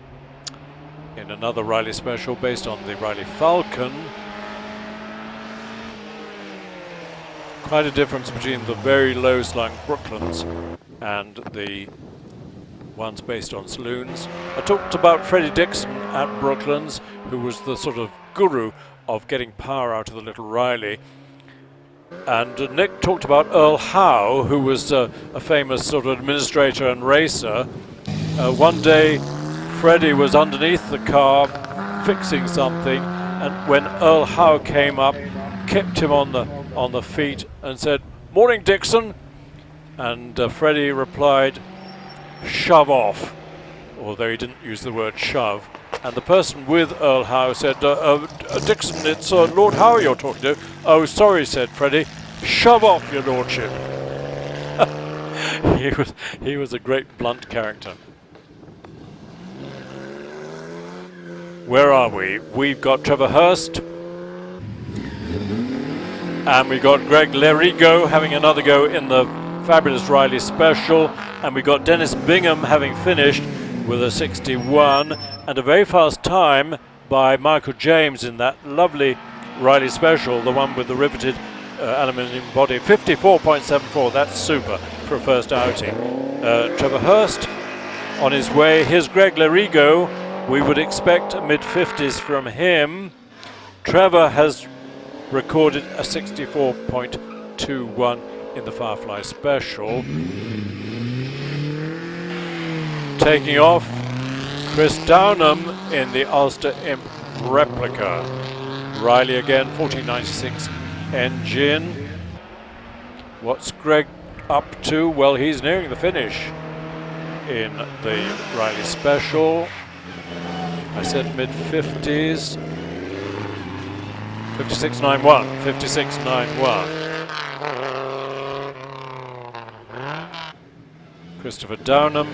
in another Riley Special based on the Riley Falcon. Quite a difference between the very low-slung Brooklands and the ones based on saloons. I talked about Freddie Dixon at Brooklands, who was the sort of guru of getting power out of the little Riley. And Nick talked about Earl Howe, who was a famous sort of administrator and racer. One day, Freddie was underneath the car fixing something, and when Earl Howe came up, kicked him on the feet and said, "Morning, Dixon," and Freddie replied, "Shove off," although he didn't use the word shove, And the person with Earl Howe said, Dixon, it's Lord Howe you're talking to. Oh, sorry, said Freddie. Shove off, your lordship. he was a great blunt character. Where are we? We've got Trevor Hurst. And we got Greg Lerigo having another go in the fabulous Riley Special. And we got Dennis Bingham having finished with a 61. And a very fast time by Michael James in that lovely Riley Special, the one with the riveted aluminium body. 54.74, that's super for a first outing. Trevor Hurst on his way. Here's Greg Lerigo. We would expect a mid-50s from him. Trevor has recorded a 64.21 in the Firefly Special. Taking off, Chris Downham in the Ulster Imp Replica. Riley again, 1496 engine. What's Greg up to? Well, he's nearing the finish in the Riley Special. I said mid-50s. 56.91, 56.91. Christopher Downham,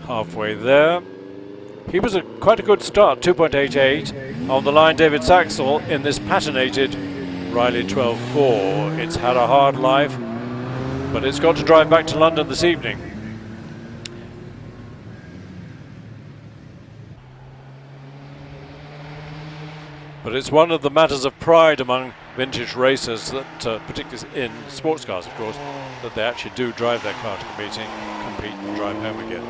halfway there. He was quite a good start, 2.88. On the line, David Saxel in this patinated Riley 12.4. It's had a hard life, but it's got to drive back to London this evening. But it's one of the matters of pride among vintage racers that, particularly in sports cars, of course, that they actually do drive their car to the meeting, compete and drive home again.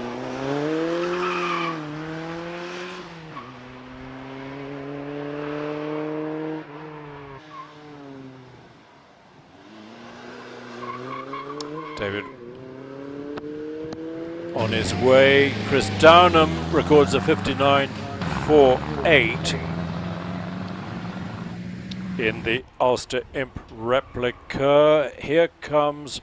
David on his way. Chris Downham records a 59.48 in the Ulster Imp Replica. Here comes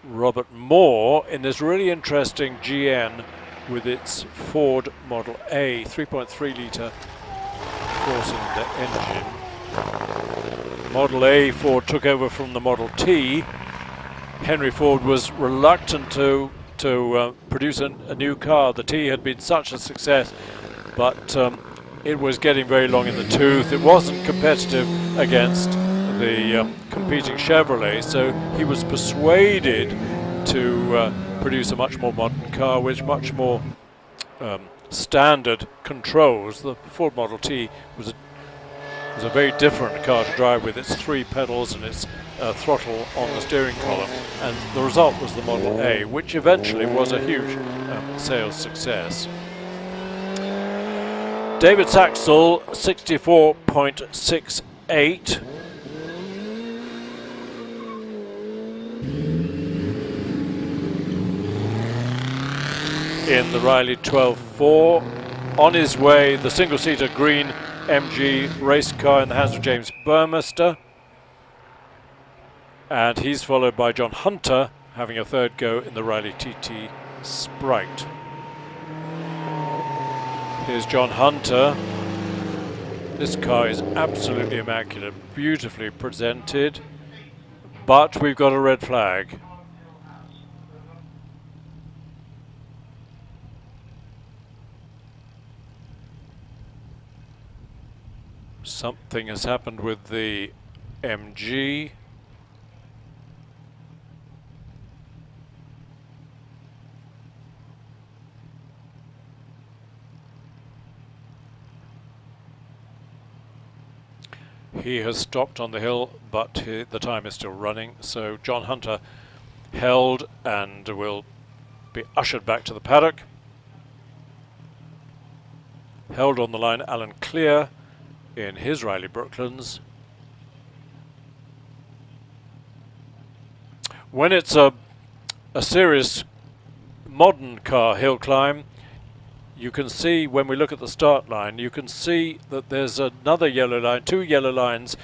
Robert Moore in this really interesting GN with its Ford Model A 3.3 litre four-cylinder engine. Model A Ford took over from the Model T. Henry Ford was reluctant to produce a new car. The T had been such a success, but it was getting very long in the tooth. It wasn't competitive against the competing Chevrolet, so he was persuaded to produce a much more modern car with much more standard controls. The Ford Model T was a very different car to drive with its 3 pedals and its throttle on the steering column, and the result was the Model A, which eventually was a huge sales success. David Saxel, 64.68. In the Riley 12.4. On his way, the single-seater green MG race car in the hands of James Burmester. And he's followed by John Hunter, having a third go in the Riley TT Sprite. Here's John Hunter. This car is absolutely immaculate, beautifully presented, but we've got a red flag. Something has happened with the MG. He has stopped on the hill, but the time is still running, so John Hunter held and will be ushered back to the paddock. Held on the line, Alan Clear in his Riley Brooklands. When it's a serious modern car hill climb, you can see, when we look at the start line, you can see that there's another yellow line, 2 yellow lines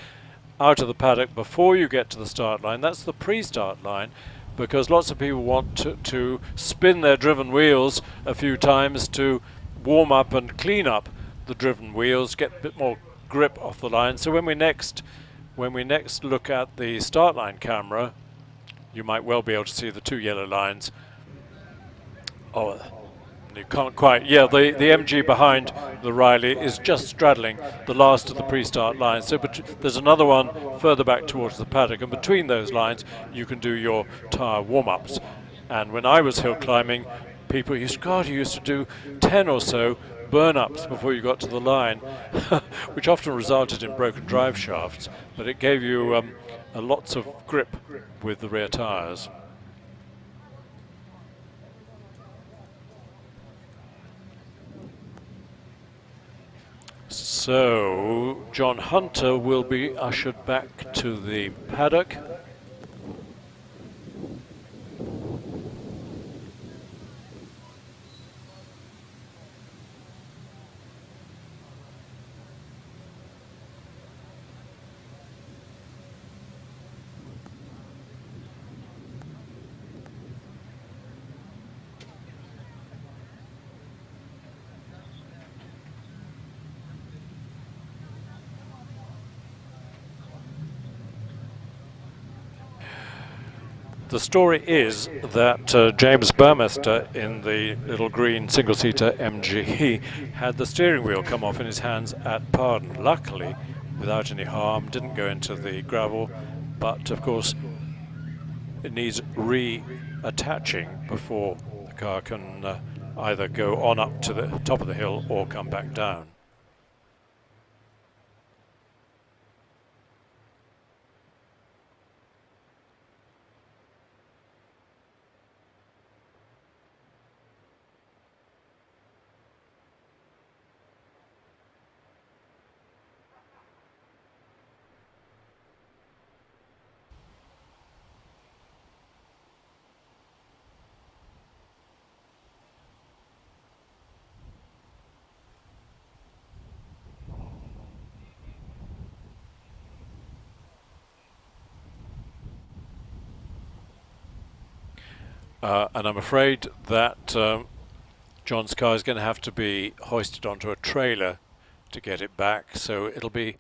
out of the paddock before you get to the start line. That's the pre-start line, because lots of people want to spin their driven wheels a few times to warm up and clean up the driven wheels, get a bit more grip off the line. So when we next look at the start line camera, you might well be able to see the two yellow lines. Oh, you can't quite. Yeah, the MG behind the Riley is just straddling the last of the pre-start lines. So there's another one further back towards the paddock, and between those lines you can do your tyre warm-ups. And when I was hill climbing, people used to, God, you used to do 10 or so burn-ups before you got to the line, which often resulted in broken drive shafts, but it gave you a lots of grip with the rear tyres. So John Hunter will be ushered back to the paddock. The story is that James Burmester in the little green single-seater MG had the steering wheel come off in his hands at Pardon. Luckily, without any harm, didn't go into the gravel, but of course it needs reattaching before the car can either go on up to the top of the hill or come back down. And I'm afraid that John's car is going to have to be hoisted onto a trailer to get it back, so it'll be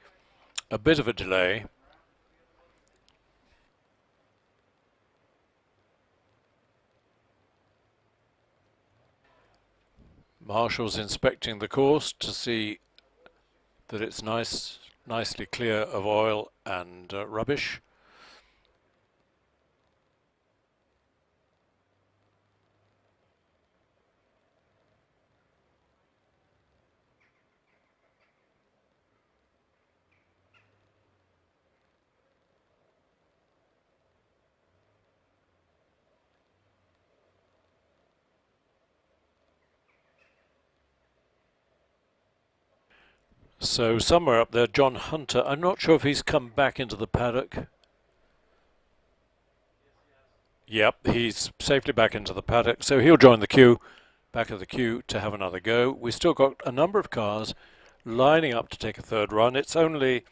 a bit of a delay. Marshall's inspecting the course to see that it's nicely clear of oil and rubbish. So somewhere up there, John Hunter, I'm not sure if he's come back into the paddock. Yep, he's safely back into the paddock, so he'll join the queue, back of the queue to have another go. We've still got a number of cars lining up to take a third run. It's only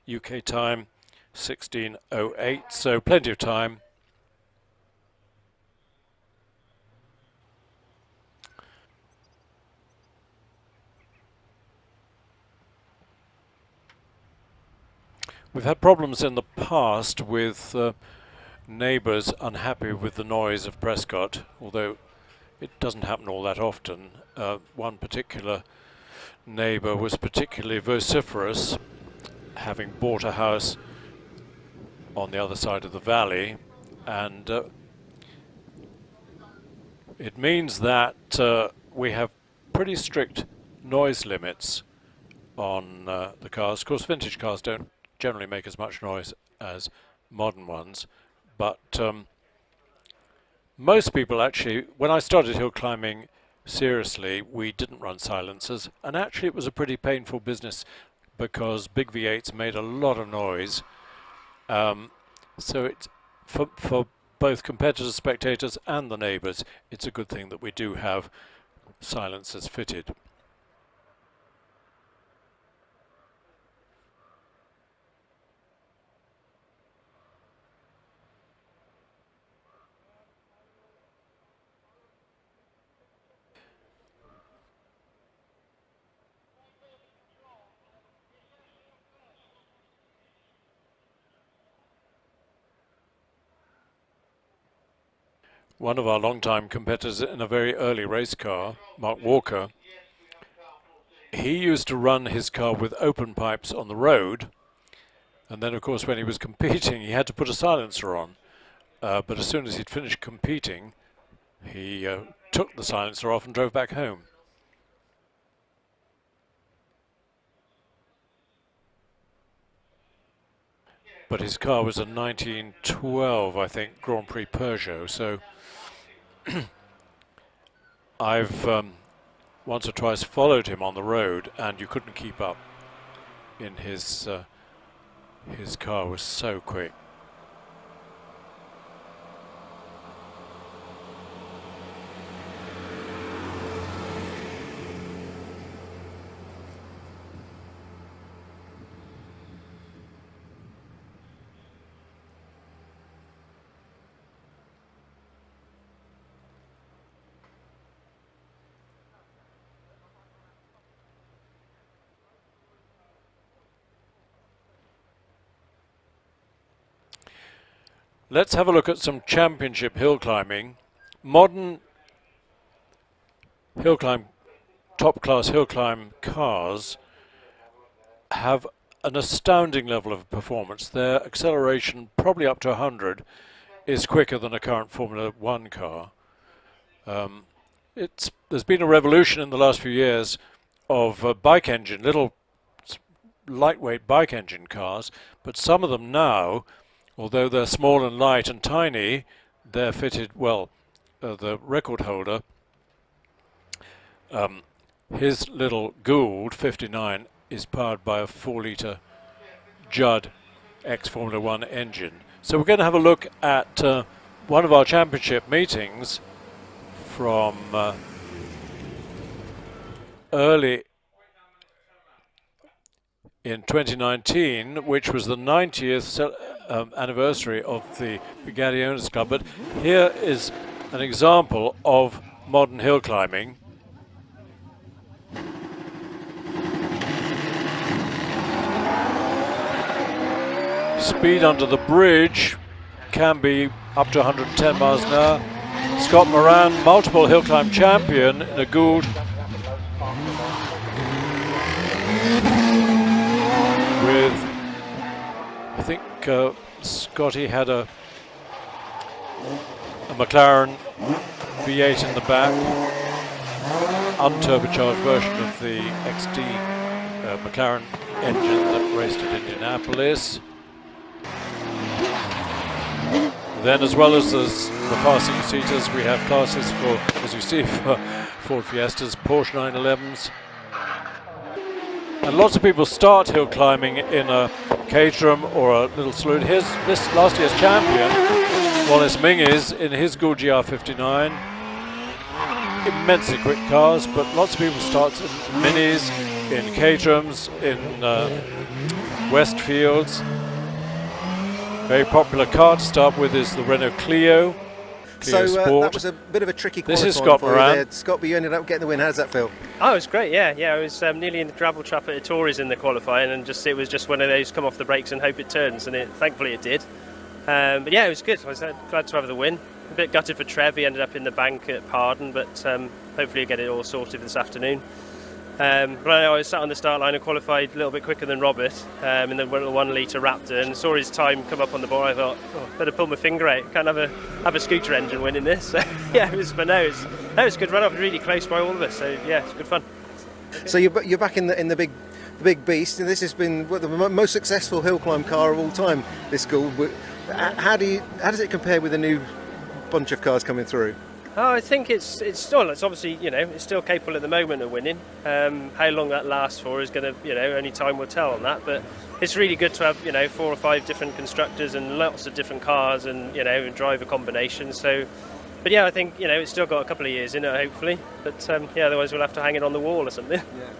UK time 16:08, so plenty of time. We've had problems in the past with neighbours unhappy with the noise of Prescott, although it doesn't happen all that often. One particular neighbour was particularly vociferous, having bought a house on the other side of the valley, and it means that we have pretty strict noise limits on the cars. Of course, vintage cars don't generally make as much noise as modern ones, but most people actually, when I started hill climbing seriously, we didn't run silencers, and actually it was a pretty painful business because big V8s made a lot of noise. So it's for both competitors, spectators and the neighbours, it's a good thing that we do have silencers fitted. one of our long-time competitors in a very early race car, Mark Walker, he used to run his car with open pipes on the road, and then of course when he was competing he had to put a silencer on, but as soon as he'd finished competing he took the silencer off and drove back home. But his car was a 1912, I think, Grand Prix Peugeot, so I've once or twice followed him on the road, and you couldn't keep up in his car was so quick. Let's have a look at some championship hill climbing. Modern hill climb, top class hill climb cars have an astounding level of performance. Their acceleration, probably up to 100, is quicker than a current Formula One car. There's been a revolution in the last few years of bike engine, little lightweight bike engine cars, but some of them now, although they're small and light and tiny, they're fitted well. The record holder, his little Gould 59 is powered by a 4-litre Judd ex-Formula One engine. So we're going to have a look at one of our championship meetings from early in 2019, which was the 90th anniversary of the Bugatti Owners Club. But here is an example of modern hill climbing. Speed under the bridge can be up to 110 miles an hour. Scott Moran, multiple hill climb champion in a Gould with, I think Scotty had a McLaren V8 in the back, unturbocharged version of the XD McLaren engine that raced at Indianapolis. Then, as well as the passing seaters, we have classes for, as you see, for Ford Fiestas, Porsche 911s. And lots of people start hill climbing in a Caterham or a little saloon. Here's this last year's champion, Wallace Mingies, in his Gould GR59. Immensely quick cars, but lots of people start in minis, in Caterhams, in Westfields. Very popular car to start with is the Renault Clio. So Sport. that was a bit of a tricky qualifying. This is Scott for you Moran. there. Scott, but you ended up getting the win. How does that feel? Oh, it was great, yeah. I was nearly in the gravel trap at Tories in the qualifying, and it was just one of those come off the brakes and hope it turns, and thankfully it did. But yeah, it was good. I was glad to have the win. A bit gutted for Trev, he ended up in the bank at Pardon, but hopefully he'll get it all sorted this afternoon. But I was sat on the start line and qualified a little bit quicker than Robert in the 1 litre Raptor, and saw his time come up on the board. I thought, better pull my finger out. Can't have a scooter engine winning this. So, yeah, it was a good run off, really close by all of us. So yeah, it's good fun. So you're back in the big beast, and this has been the most successful hill climb car of all time. This Gould. How does it compare with the new bunch of cars coming through? Oh, I think it's obviously, it's still capable at the moment of winning. How long that lasts for is going to, only time will tell on that. But it's really good to have, 4 or 5 different constructors and lots of different cars and, and driver combinations. So, but yeah, I think, it's still got a couple of years in it, hopefully. But otherwise we'll have to hang it on the wall or something. Yeah.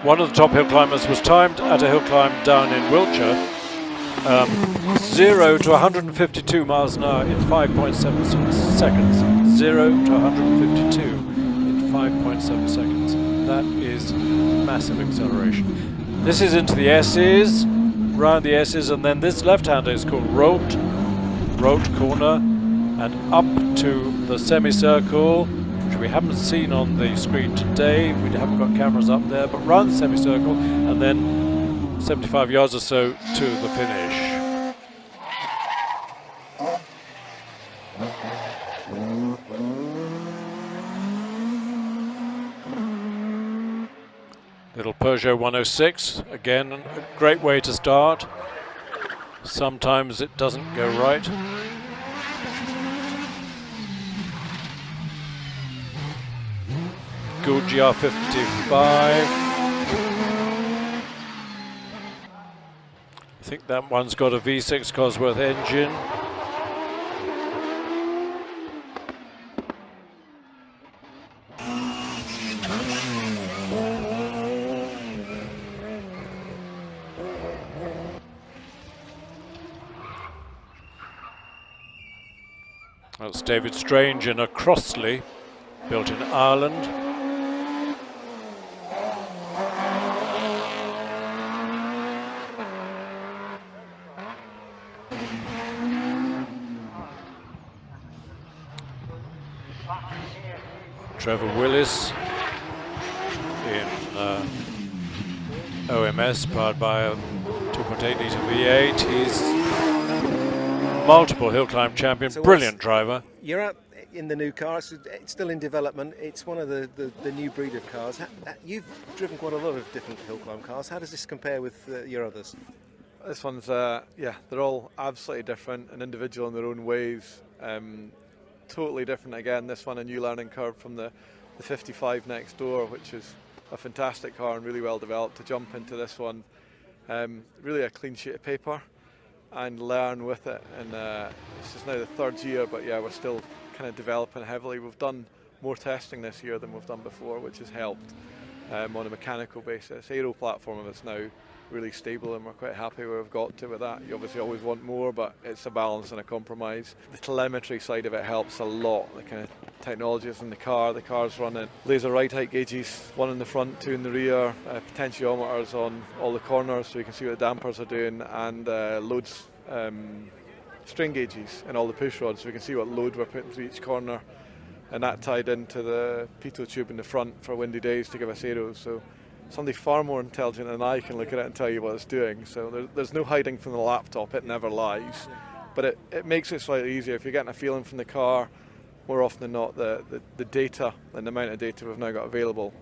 One of the top hill climbers was timed at a hill climb down in Wiltshire. 0 to 152 miles an hour in 5.7 seconds. 0 to 152 in 5.7 seconds. That is massive acceleration. This is into the S's, round the S's, and then this left-hander is called roped. road corner and up to the semicircle, which we haven't seen on the screen today. We haven't got cameras up there, but round the semicircle and then 75 yards or so to the finish. Little Peugeot 106, again a great way to start. Sometimes it doesn't go right. Good GR55. I think that one's got a V6 Cosworth engine. That's David Strange in a Crossley, built in Ireland. Trevor Willis in OMS, powered by a 2.8 litre V8. He's multiple hill climb champion, so brilliant driver. You're out in the new car, it's still in development, it's one of the new breed of cars. You've driven quite a lot of different hill climb cars. How does this compare with your others? This one's, yeah, they're all absolutely different and individual in their own ways. Totally different again. This one a new learning curve from the 55 next door, which is a fantastic car and really well developed, to jump into this one. Really a clean sheet of paper and learn with it, and this is now the third year, but yeah, we're still kind of developing heavily. We've done more testing this year than we've done before, which has helped on a mechanical basis. Aero platform of it's now really stable, and we're quite happy where we've got to with that. You obviously always want more, but it's a balance and a compromise. The telemetry side of it helps a lot. The kind of technologies in the car's running laser ride height gauges, one in the front, two in the rear, potentiometers on all the corners so you can see what the dampers are doing, and loads string gauges in all the push rods so we can see what load we're putting through each corner, and that tied into the pitot tube in the front for windy days to give us aeros. So somebody far more intelligent than I can look at it and tell you what it's doing. So there's no hiding from the laptop, it never lies. But it makes it slightly easier. If you're getting a feeling from the car, more often than not, the data and the amount of data we've now got available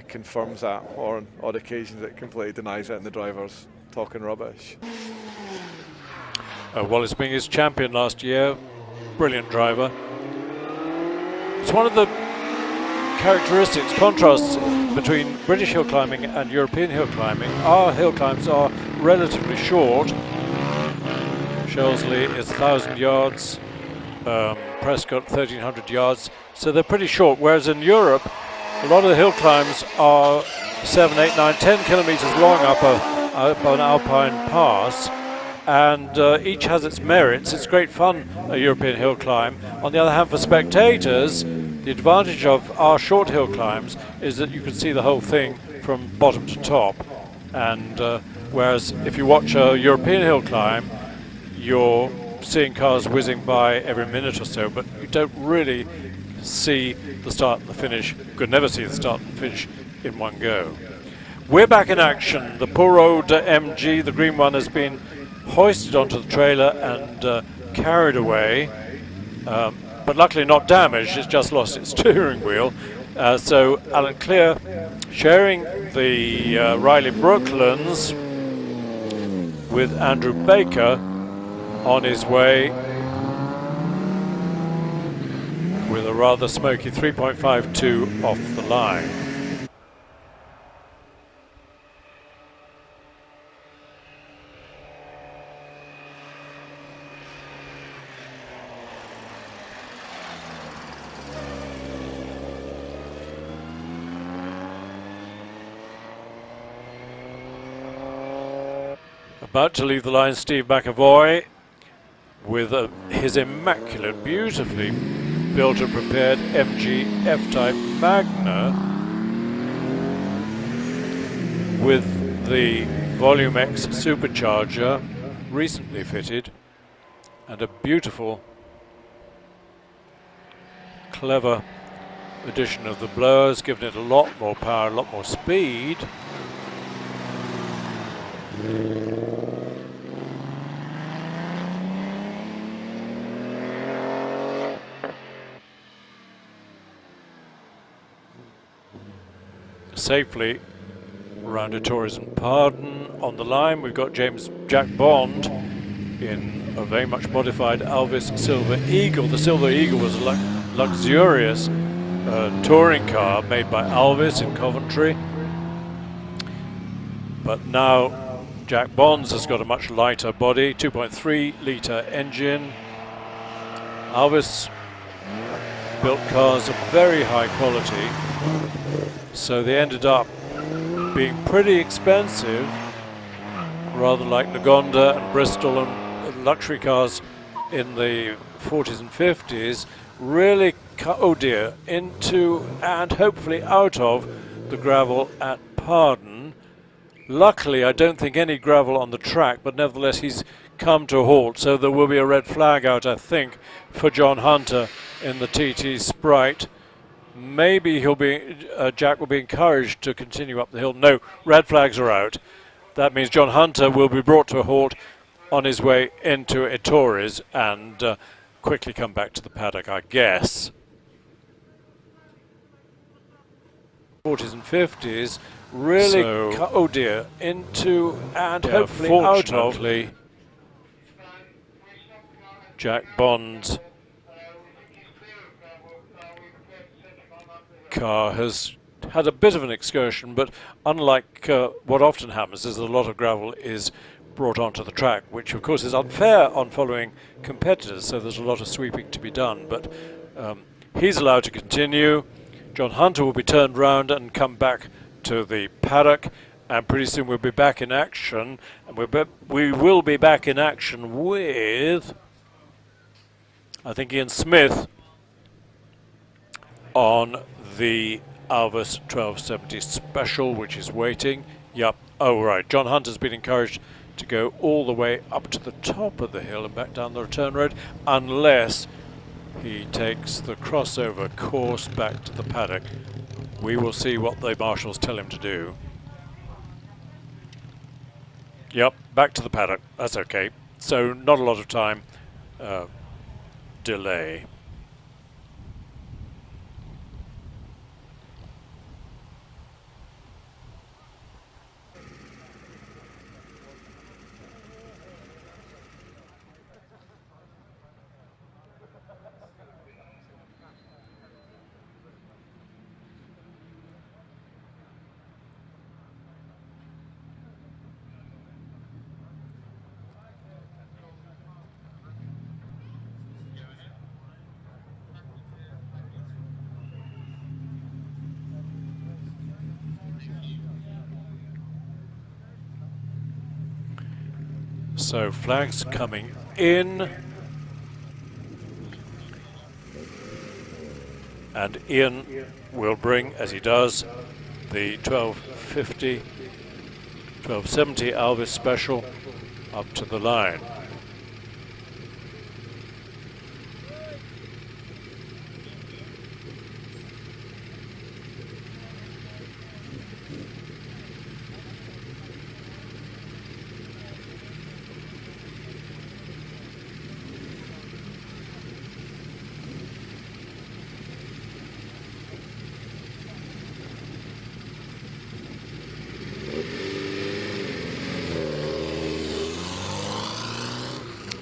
confirms that, or on odd occasions it completely denies it and the driver's talking rubbish. Wallace being his champion last year, brilliant driver. It's one of the characteristics, contrasts between British hill climbing and European hill climbing. Our hill climbs are relatively short. Shelsley is 1,000 yards, Prescott 1,300 yards, so they're pretty short, whereas in Europe a lot of the hill climbs are 7, 8, 9, 10 kilometers long up an alpine pass, and each has its merits. It's great fun, a European hill climb. On the other hand, for spectators, the advantage of our short hill climbs is that you can see the whole thing from bottom to top, and whereas if you watch a European hill climb, you're seeing cars whizzing by every minute or so, but you don't really see the start and the finish. You could never see the start and the finish in one go. We're back in action. The poor old MG, the green one, has been hoisted onto the trailer and carried away, but luckily not damaged. It's just lost its steering wheel. So Alan Clear sharing the Riley Brooklands with Andrew Baker on his way with a rather smoky 3.52 off the line. About to leave the line, Steve McAvoy with his immaculate, beautifully built and prepared MG F-Type Magna with the Volume X supercharger recently fitted. and a beautiful, clever addition of the blowers, giving it a lot more power, a lot more speed. Safely around Ettores and Pardon. On the line we've got Jack Bond in a very much modified Alvis Silver Eagle. The Silver Eagle was a luxurious touring car made by Alvis in Coventry, but now Jack Bond's has got a much lighter body, 2.3 litre engine. Alvis built cars of very high quality, so they ended up being pretty expensive, rather like Nagonda and Bristol and luxury cars in the 40s and 50s, really into and hopefully out of the gravel at Pardon. Luckily, I don't think any gravel on the track, but nevertheless he's come to a halt, so there will be a red flag out, I think, for John Hunter in the TT Sprite. Maybe Jack will be encouraged to continue up the hill. No, red flags are out. That means John Hunter will be brought to a halt on his way into Ettores and quickly come back to the paddock, I guess. 40s and 50s, really into and hopefully out of Jack Bond's car has had a bit of an excursion, but unlike what often happens is that a lot of gravel is brought onto the track, which of course is unfair on following competitors, so there's a lot of sweeping to be done, but he's allowed to continue. John Hunter will be turned round and come back to the paddock, and pretty soon we'll be back in action, and we will be back in action with, I think, Ian Smith on the Alvis 1270 Special, which is waiting. Yep. Oh, right. John Hunter's been encouraged to go all the way up to the top of the hill and back down the return road, unless he takes the crossover course back to the paddock. We will see what the marshals tell him to do. Yep, back to the paddock. That's okay. So not a lot of time delay. So flags coming in, and Ian will bring, as he does, the 1270 Alvis Special up to the line.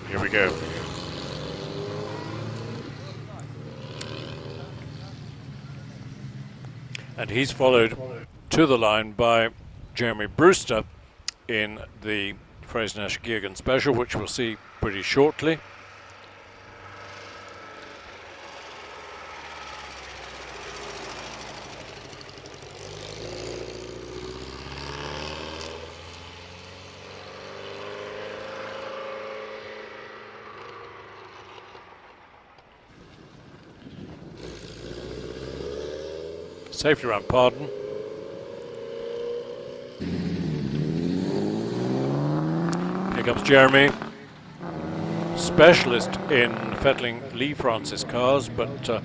Here we go. And he's followed to the line by Jeremy Brewster in the Fraser-Nash-Geoghegan Special, which we'll see pretty shortly. Safely around Pardon. Here comes Jeremy. specialist in fettling Lee Francis cars, but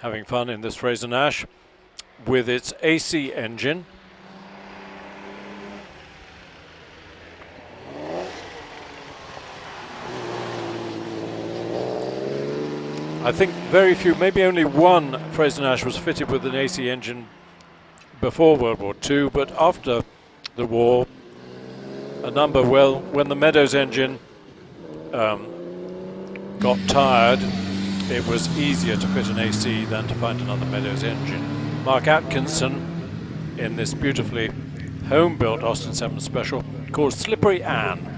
having fun in this Fraser Nash with its AC engine. I think very few, maybe only one Fraser Nash was fitted with an AC engine before World War II, but after the war, a number, well, when the Meadows engine got tired, it was easier to fit an AC than to find another Meadows engine. Mark Atkinson in this beautifully home-built Austin 7 Special called Slippery Ann.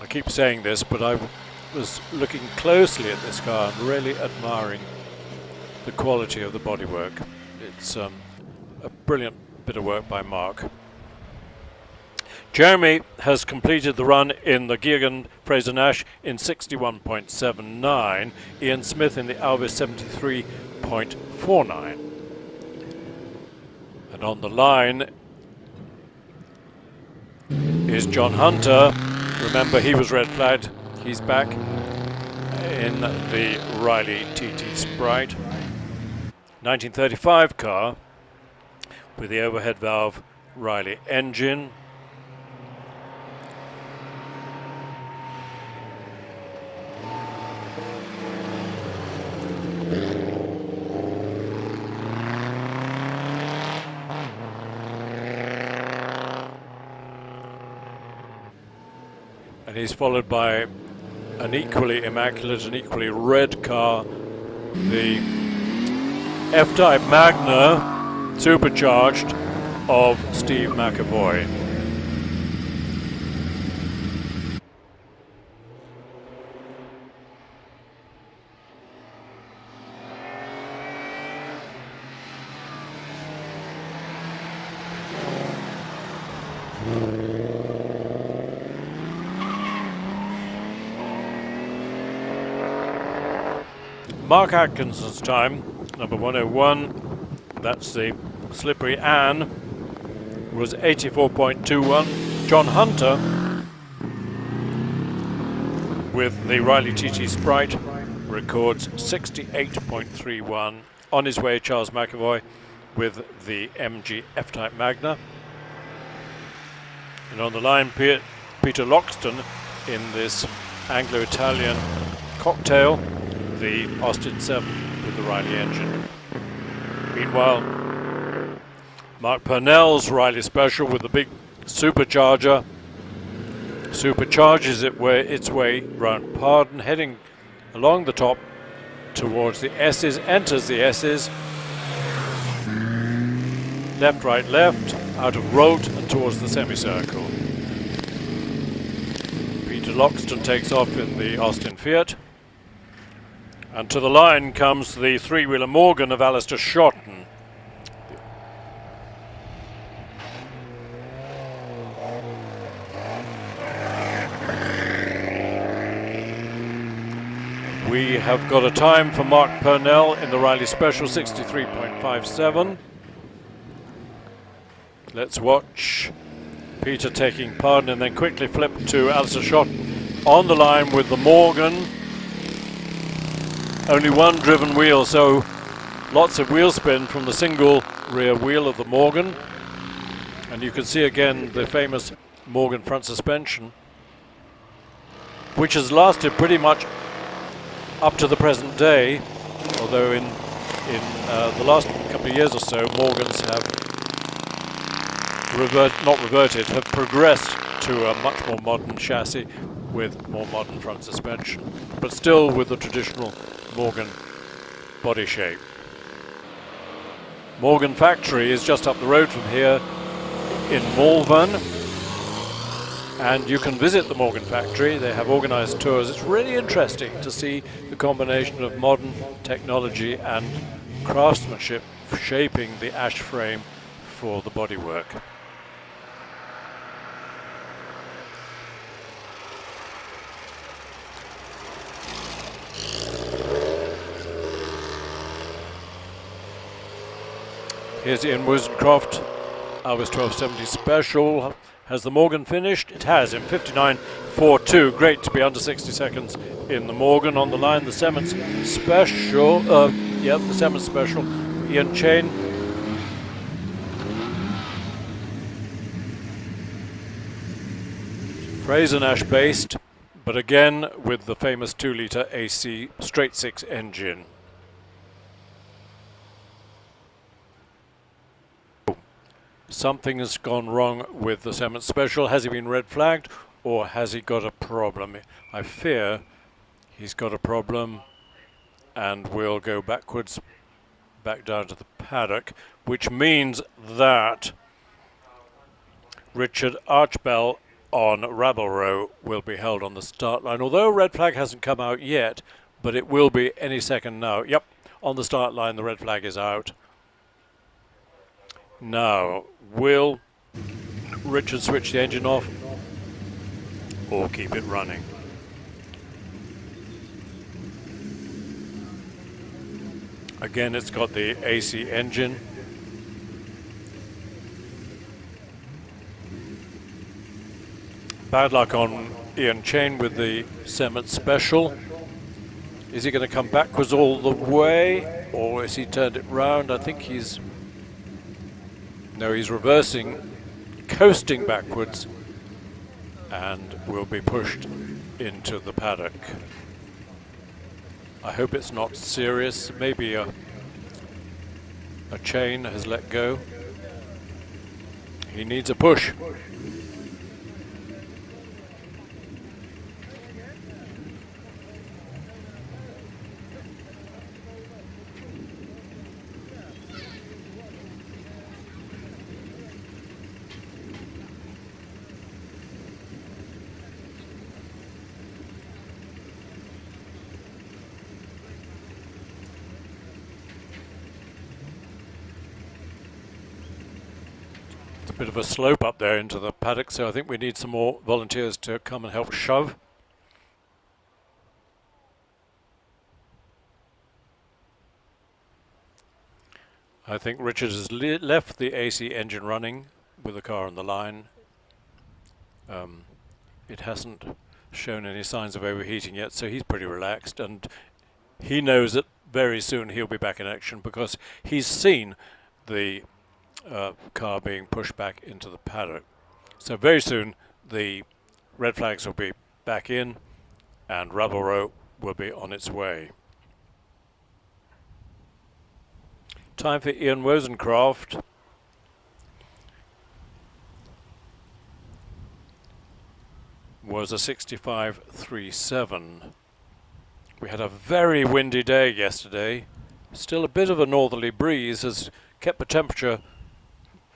I keep saying this, but I was looking closely at this car and really admiring the quality of the bodywork. It's a brilliant bit of work by Mark. Jeremy has completed the run in the Geoghegan Fraser Nash in 61.79, Ian Smith in the Alvis 73.49. And on the line is John Hunter. Remember, he was red flagged. He's back in the Riley TT Sprite. 1935 car with the overhead valve Riley engine. And he's followed by an equally immaculate and equally red car, the F-Type Magna supercharged of Steve McAvoy. Mark Atkinson's time, number 101, that's the Slippery Ann, was 84.21. John Hunter with the Riley TT Sprite records 68.31. On his way, Charles McAvoy with the MG F-Type Magna. And on the line, Peter Loxton in this Anglo-Italian cocktail, the Austin 7 with the Riley engine. Meanwhile, Mark Purnell's Riley Special with the big supercharger supercharges its way round Pardon, heading along the top towards the S's, enters the S's, left, right, left, out of Rolt and towards the semicircle. Peter Loxton takes off in the Austin Fiat. And to the line comes the three-wheeler Morgan of Alistair Shotton. We have got a time for Mark Purnell in the Riley Special, 63.57. Let's watch Peter taking Pardon and then quickly flip to Alistair Shotton on the line with the Morgan. Only one driven wheel, so lots of wheel spin from the single rear wheel of the Morgan. And you can see again the famous Morgan front suspension, which has lasted pretty much up to the present day, although in the last couple of years or so, Morgans have have progressed to a much more modern chassis with more modern front suspension, but still with the traditional Morgan body shape. Morgan factory is just up the road from here in Malvern, and you can visit the Morgan factory. They have organized tours. It's really interesting to see the combination of modern technology and craftsmanship shaping the ash frame for the bodywork. Here's Ian Wozencroft. Alvis 1270 Special. Has the Morgan finished? It has in 59.42. Great to be under 60 seconds in the Morgan. On the line, the Simmons Special. The Simmons Special. Ian Chain. Fraser Nash based, but again with the famous 2-litre AC straight 6 engine. Something has gone wrong with the Simmons Special. Has he been red flagged, or has he got a problem? I fear he's got a problem, and we'll go backwards, back down to the paddock, which means that Richard Archbell on Rabble Row will be held on the start line, although a red flag hasn't come out yet, but it will be any second now. Yep, on the start line the red flag is out. Now, will Richard switch the engine off or keep it running? Again, it's got the AC engine. Bad luck on Ian Chain with the Simmons Special. Is he going to come backwards all the way, or has he turned it round? I think he's... No, he's reversing, coasting backwards, and will be pushed into the paddock. I hope it's not serious. Maybe a chain has let go. He needs a push. Bit of a slope up there into the paddock, so I think we need some more volunteers to come and help shove. I think Richard has left the AC engine running with the car on the line. It hasn't shown any signs of overheating yet, so he's pretty relaxed, and he knows that very soon he'll be back in action because he's seen the car being pushed back into the paddock. So very soon the red flags will be back in and Rabble Row will be on its way. Time for Ian Wozencroft. Was a 65.37. We had a very windy day yesterday. Still a bit of a northerly breeze has kept the temperature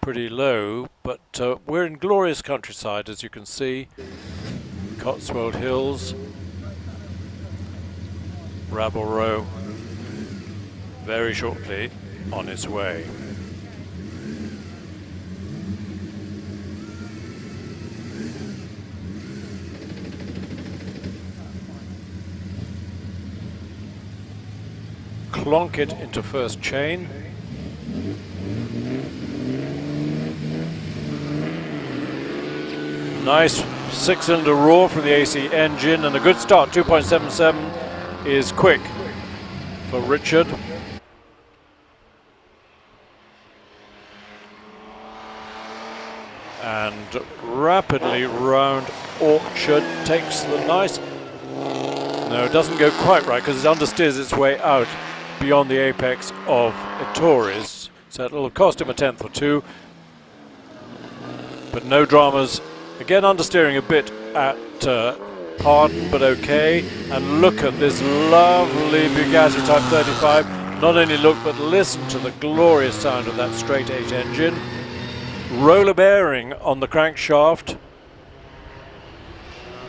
pretty low, but we're in glorious countryside, as you can see. Cotswold Hills, Rabble Row, very shortly on its way. Clonk it into first chain. Nice 6-cylinder roar from the AC engine and a good start. 2.77 is quick for Richard. And rapidly round Orchard, takes the nice... No, it doesn't go quite right because it understeers its way out beyond the apex of Ettores. So it'll cost him a tenth or two. But no dramas. Again, understeering a bit at Pardon, but okay. And look at this lovely Bugatti Type 35. Not only look, but listen to the glorious sound of that straight 8 engine. Roller bearing on the crankshaft.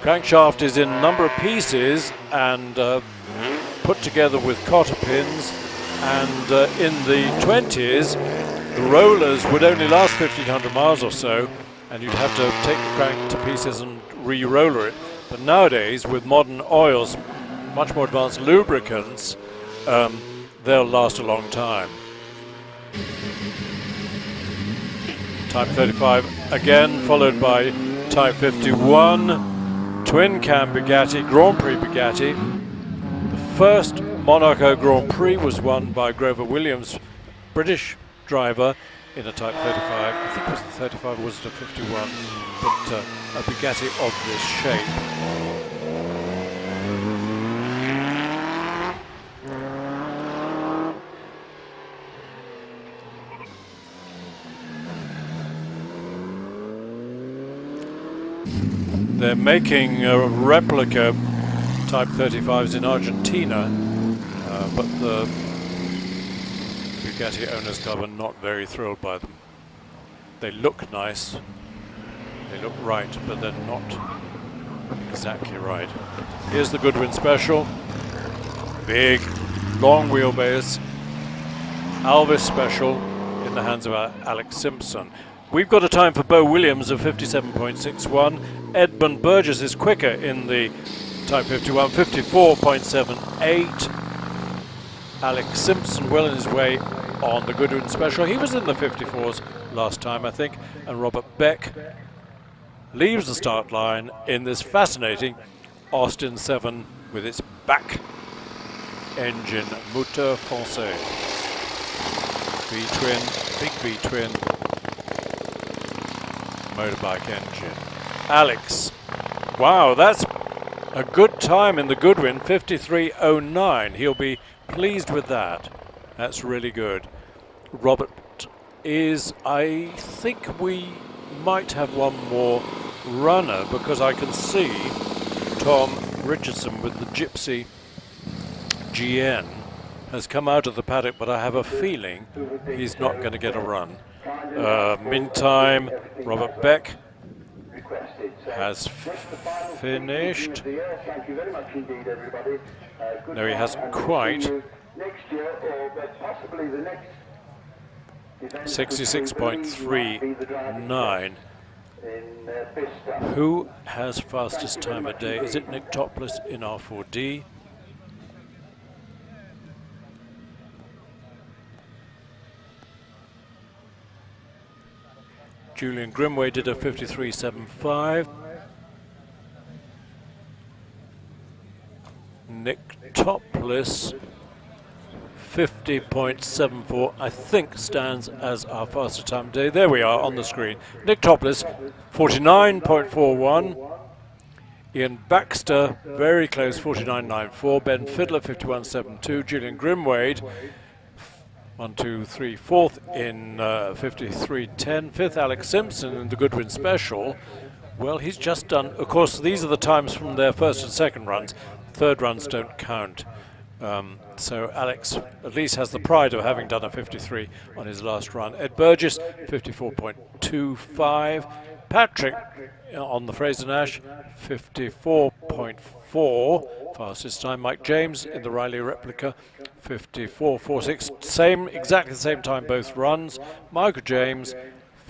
Crankshaft is in a number of pieces and put together with cotter pins. And in the 20s, the rollers would only last 1,500 miles or so, and you'd have to take the crank to pieces and re-roller it. But nowadays, with modern oils, much more advanced lubricants, they'll last a long time. Type 35 again, followed by Type 51, Twin Cam Bugatti, Grand Prix Bugatti. The first Monaco Grand Prix was won by Grover Williams, British driver, in a Type 35. I think it was the 35, or was it a 51? But a Bugatti of this shape. They're making a replica Type 35s in Argentina, but the Bugatti Owners Club are not very thrilled by them. They look nice, they look right, but they're not exactly right. Here's the Goodwin Special. Big, long wheelbase. Alvis Special in the hands of Alex Simpson. We've got a time for Beau Williams of 57.61. Edmund Burgess is quicker in the Type 51, 54.78. Alex Simpson well in his way on the Goodwin Special. He was in the 54s last time, I think. And Robert Beck leaves the start line in this fascinating Austin 7 with its back engine, Moteur Français. V-twin, big V-twin, motorbike engine. Alex, wow, that's a good time in the Goodwin, 53.09. He'll be pleased with that. That's really good. Robert is, I think we might have one more runner, because I can see Tom Richardson with the Gypsy GN has come out of the paddock, but I have a feeling he's not going to get a run. Meantime, Robert Beck has finished. No, he hasn't quite. 66.39. Who has fastest time of day? Is it Nick Topless in R4D? Julian Grimway did a 53.75. Nick Topless 50.74, I think stands as our fastest time of day. There we are on the screen. Nick Topless 49.41. Ian Baxter very close, 49.94. Ben Fiddler 51.72. Julian Grimwade 1, 2, 3, fourth in 53.10. Fifth, Alex Simpson in the Goodwin Special. Well, he's just done, of course, these are the times from their first and second runs. Third runs don't count. So Alex at least has the pride of having done a 53 on his last run. Ed Burgess, 54.25. Patrick on the Fraser Nash, 54.4, fastest time. Mike James in the Riley replica, 54.46, exactly the same time both runs. Michael James,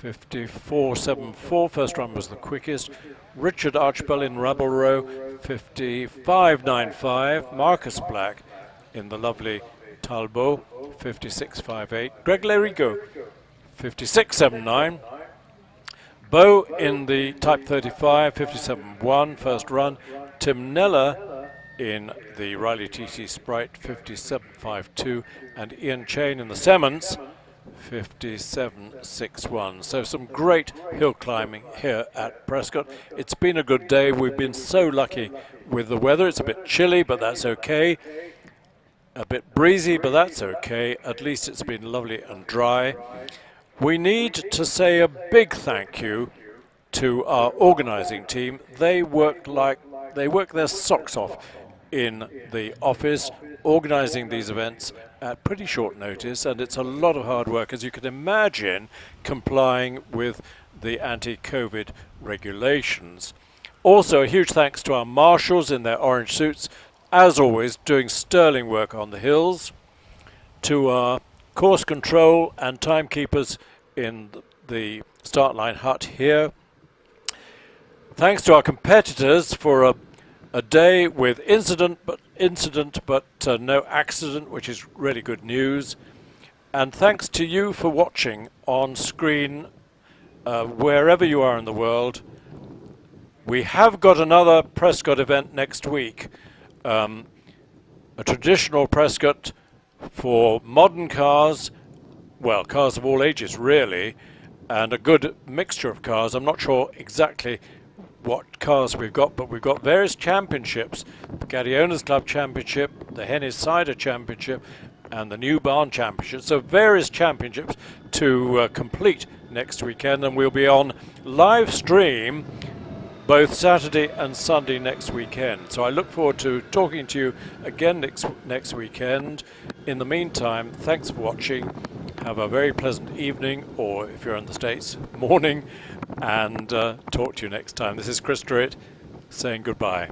54.74, first run was the quickest. Richard Archibald in Rabble Row, 55.95. Marcus Black in the lovely Talbot, 56.58. Greg Lerigo, 56.79. Beau in the Type 35, 57.1, first run. Tim Neller in the Riley TT Sprite, 57.52. And Ian Chain in the Simmons, 57.61. So some great hill climbing here at Prescott. It's been a good day. We've been so lucky with the weather. It's a bit chilly, but that's okay. A bit breezy, but that's okay. At least it's been lovely and dry. We need to say a big thank you to our organising team. They work their socks off in the office, organising these events at pretty short notice, and it's a lot of hard work, as you can imagine, complying with the anti-COVID regulations. Also, a huge thanks to our marshals in their orange suits, as always, doing sterling work on the hills, to our course control and timekeepers in the start line hut here. Thanks to our competitors for a day with incident but no accident, which is really good news. And thanks to you for watching on screen wherever you are in the world. We have got another Prescott event next week, a traditional Prescott for modern cars, well, cars of all ages really, and a good mixture of cars. I'm not sure exactly what cars we've got, but we've got various championships: the Gaddy Owners Club Championship, the Hennes Cider Championship, and the New Barn Championship. So various championships to complete next weekend, and we'll be on live stream both Saturday and Sunday next weekend. So I look forward to talking to you again next weekend. In the meantime, thanks for watching. Have a very pleasant evening, or if you're in the States, morning, and talk to you next time. This is Chris Druitt saying goodbye.